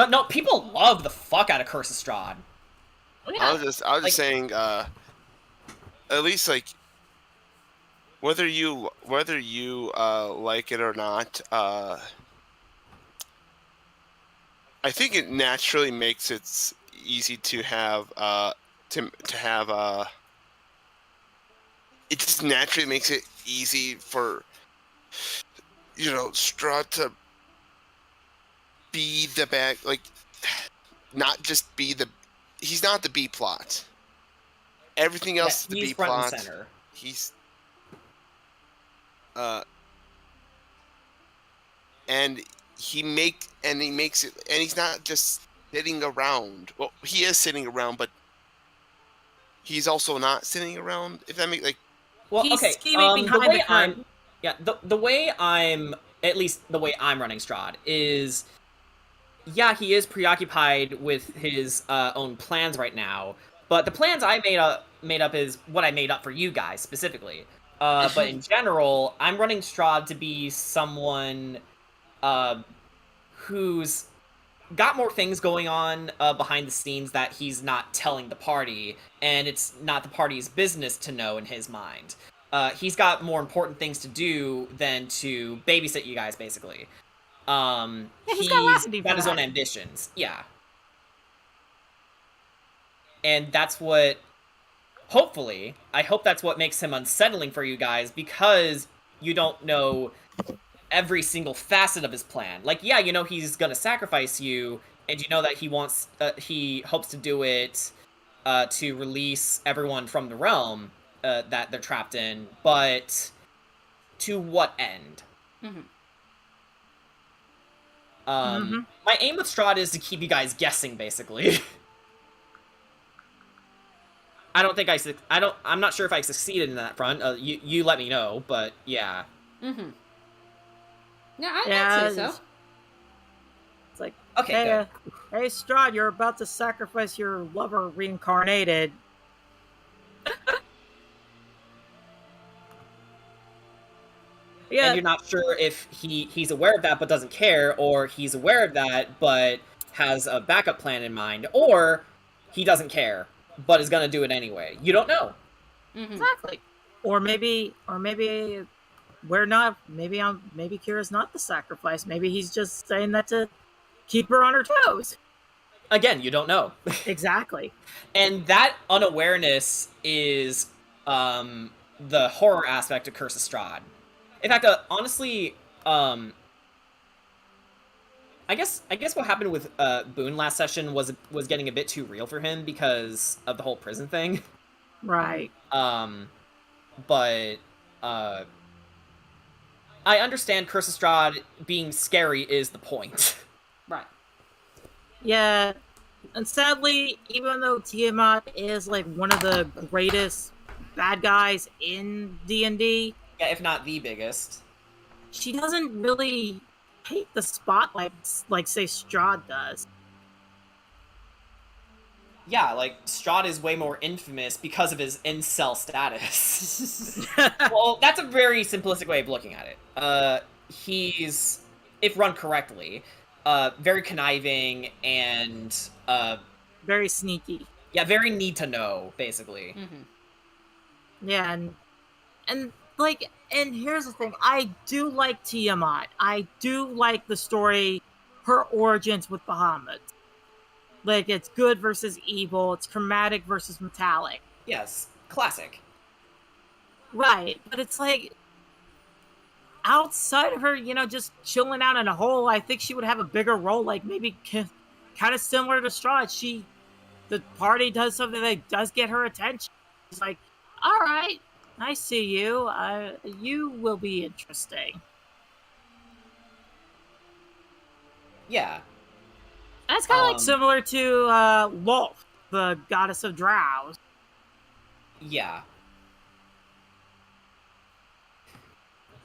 No, people love the fuck out of Curse of Strahd. Yeah. I was just saying, at least whether you like it or not, I think it naturally makes it easy to have it just naturally makes it easy for Strahd to be the bad, not just be the. He's not the B plot. Everything else is the B front plot. And center. He's and he makes it, and he's not just sitting around. Well, he is sitting around, but he's also not sitting around. If that makes Well, He's okay. scheming behind the curtain. The way at least the way I'm running Strahd is, he is preoccupied with his own plans right now. But the plans I made up is what I made up for you guys specifically. But in general, I'm running Strahd to be someone who's got more things going on behind the scenes that he's not telling the party, and it's not the party's business to know in his mind. He's got more important things to do than to babysit you guys, basically. He's got his own ambitions. Yeah. And that's what, hopefully, I hope that's what makes him unsettling for you guys, because you don't know every single facet of his plan. He's gonna sacrifice you, and you know that he hopes to do it to release everyone from the realm that they're trapped in, but to what end? My aim with Strahd is to keep you guys guessing, basically. I'm not sure if I succeeded in that front. You let me know, but yeah. Mm-hmm. No, I'd say so. It's like, okay, hey, Strahd, you're about to sacrifice your lover reincarnated. And you're not sure if he's aware of that but doesn't care, or he's aware of that but has a backup plan in mind, or he doesn't care but is gonna do it anyway. You don't know. Mm-hmm. Exactly. Or maybe we're not. Maybe Kira's not the sacrifice. Maybe he's just saying that to keep her on her toes. Again, you don't know. Exactly. And that unawareness is the horror aspect of Curse of Strahd. In fact, honestly, I guess what happened with Boone last session was getting a bit too real for him because of the whole prison thing. Right. but I understand Curse of Strahd being scary is the point. Right. Yeah, and sadly, even though Tiamat is like one of the greatest bad guys in D&D, Yeah, if not the biggest. she doesn't really take the spotlight like say Strahd does. Yeah, like, Strahd is way more infamous because of his incel status. Well, that's a very simplistic way of looking at it. He's, if run correctly, very conniving and, Very sneaky. yeah, very need to know, basically. Yeah, and like, and here's the thing: I do like Tiamat. I do like the story, her origins with Bahamut. Like, it's good versus evil. It's chromatic versus metallic. Yes, classic. Right, but it's like outside of her, just chilling out in a hole. I think she would have a bigger role. Like maybe kind of similar to Strahd. The party does something that does get her attention. It's like, all right, I see you. You will be interesting. Yeah. And it's kind of like similar to Lolth, the goddess of drows. Yeah.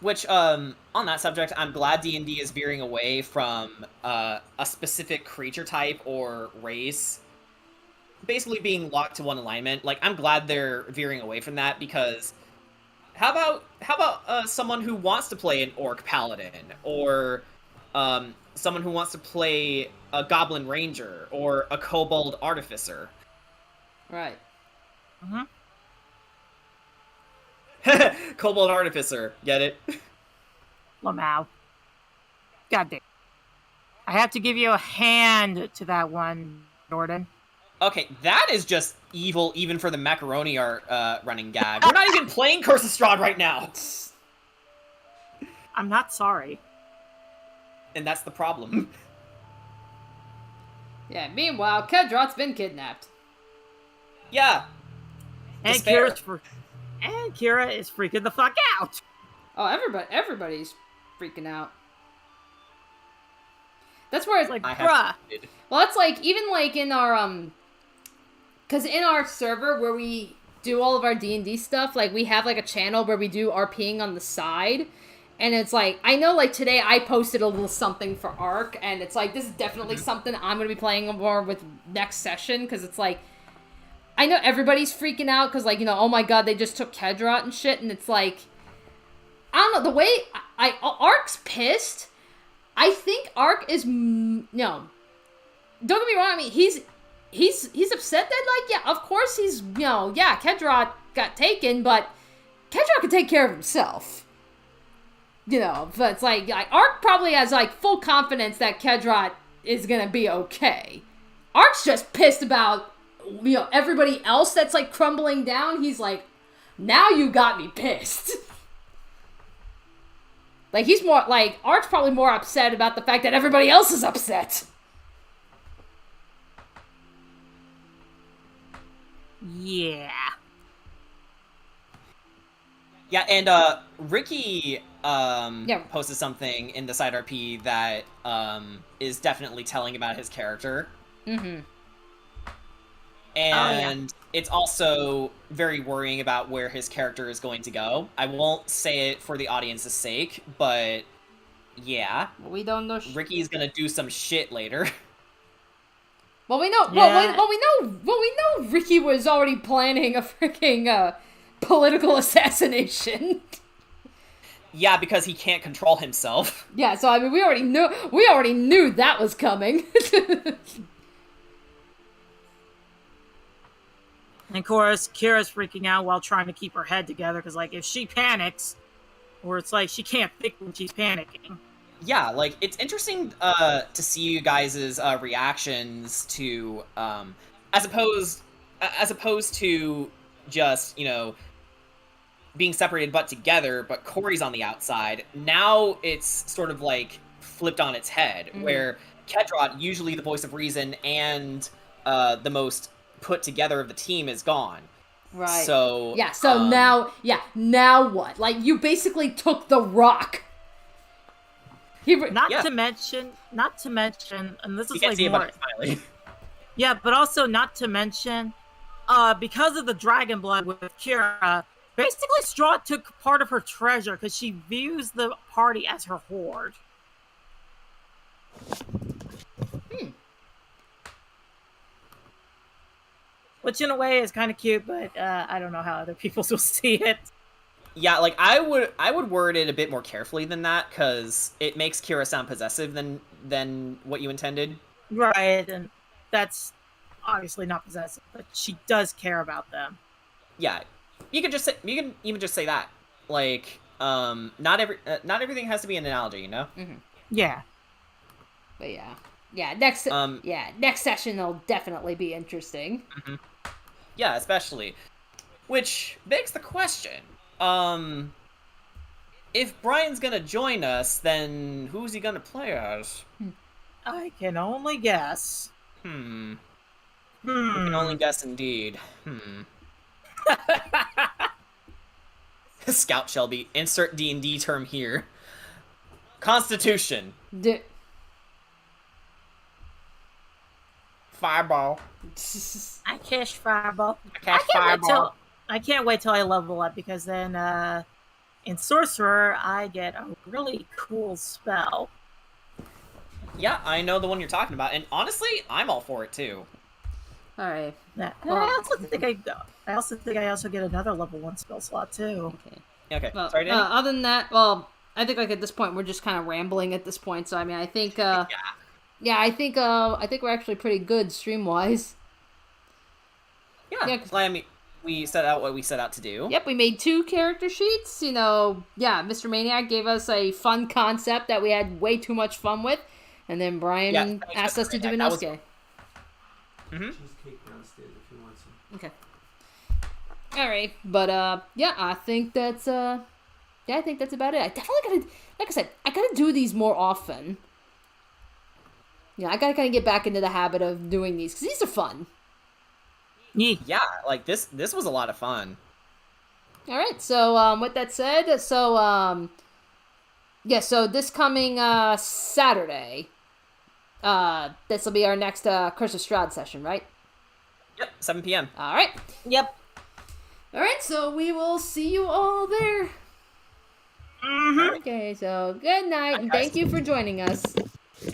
Which, on that subject, I'm glad D&D is veering away from a specific creature type or race basically being locked to one alignment. Like, I'm glad they're veering away from that, because how about someone who wants to play an orc paladin, or someone who wants to play a goblin ranger, or a kobold artificer? Right. Kobold artificer, get it? Lamau. God damn. I have to give you a hand to that one, Jordan. Okay, that is just evil even for the macaroni art running gag. We're not even playing Curse of Strahd right now! I'm not sorry. And that's the problem. Yeah, meanwhile, Kedrot's been kidnapped. Yeah. And Despair. Kira is freaking the fuck out. Oh, everybody's freaking out. That's where it's like, Bruh. well, that's like, even like in our, because in our server where we do all of our D&D stuff, like, we have like a channel where we do RPing on the side, and it's like, I know like today I posted a little something for Arc, and it's like, this is definitely something I'm going to be playing more with next session, because it's like, I know everybody's freaking out, because like, oh my god, they just took Kedrot and shit, and it's like, I don't know, the way Arc's pissed. I think Arc is no. Don't get me wrong. I mean, he's upset that, like, yeah, of course he's, yeah, Kedrot got taken, but Kedrot can take care of himself. But it's like Arc probably has like full confidence that Kedrot is gonna be okay. Arc's just pissed about everybody else that's like crumbling down. He's like, now you got me pissed. Like, he's more, like, Art's probably more upset about the fact that everybody else is upset. Yeah. Yeah, and Ricky posted something in the side RP that is definitely telling about his character. Mm-hmm. And it's also very worrying about where his character is going to go. I won't say it for the audience's sake, but yeah. We don't know. Ricky's gonna do some shit later. Well, we know. Yeah. Well, we know. Ricky was already planning a freaking political assassination. Yeah, because he can't control himself. Yeah. So I mean, we already knew that was coming. And of course, Kira's freaking out while trying to keep her head together, because, like, if she panics, or it's like she can't think when she's panicking. Yeah, like, it's interesting to see you guys' reactions to, as opposed to just, being separated but together, but Corey's on the outside. Now it's sort of, like, flipped on its head, where Kedrot, usually the voice of reason and the most put together of the team, is gone. Right. So Yeah, so now what? Like, you basically took the rock. Not Yeah. to mention, and this you is can't like see it, more. but it's smiling. Yeah, but also not to mention, because of the dragon blood with Kira, basically Straw took part of her treasure because she views the party as her hoard. Which in a way is kind of cute, but I don't know how other people will see it. Yeah, like I would word it a bit more carefully than that, because it makes Kira sound possessive than what you intended. Right, and that's obviously not possessive, but she does care about them. Yeah, you can even just say that. Like, not everything has to be an analogy, you know. Yeah. But next session will definitely be interesting. Yeah, especially. Which begs the question. If Brian's gonna join us, then who's he gonna play as? I can only guess. We can only guess indeed. Scout Shelby. Insert D&D term here. Constitution. Fireball. I cast Fireball. Fireball. I can't wait till I level up, because then in Sorcerer I get a really cool spell. Yeah, I know the one you're talking about, and honestly, I'm all for it too. All right. I also think I also get another level 1 spell slot too. Okay. Well, Sorry, Danny? other than that, well, I think like at this point we're just kind of rambling at this point. So I mean, I think I think we're actually pretty good stream wise. Yeah. I mean, we set out what we set out to do. Yep, we made 2 character sheets. You know, Mr. Maniac gave us a fun concept that we had way too much fun with, and then Brian asked us to do an Inosuke. Cheesecake downstairs if you want some. Okay. All right, but I think that's I think that's about it. I definitely gotta, like I said, I gotta do these more often. Yeah, I gotta kind of get back into the habit of doing these because these are fun. Yeah, like this was a lot of fun. All right, so with that said, so this coming Saturday, this will be our next Curse of Strahd session, right? Yep, 7 p.m. All right. Yep. All right, so we will see you all there. Okay, so good night, and thank you for joining us.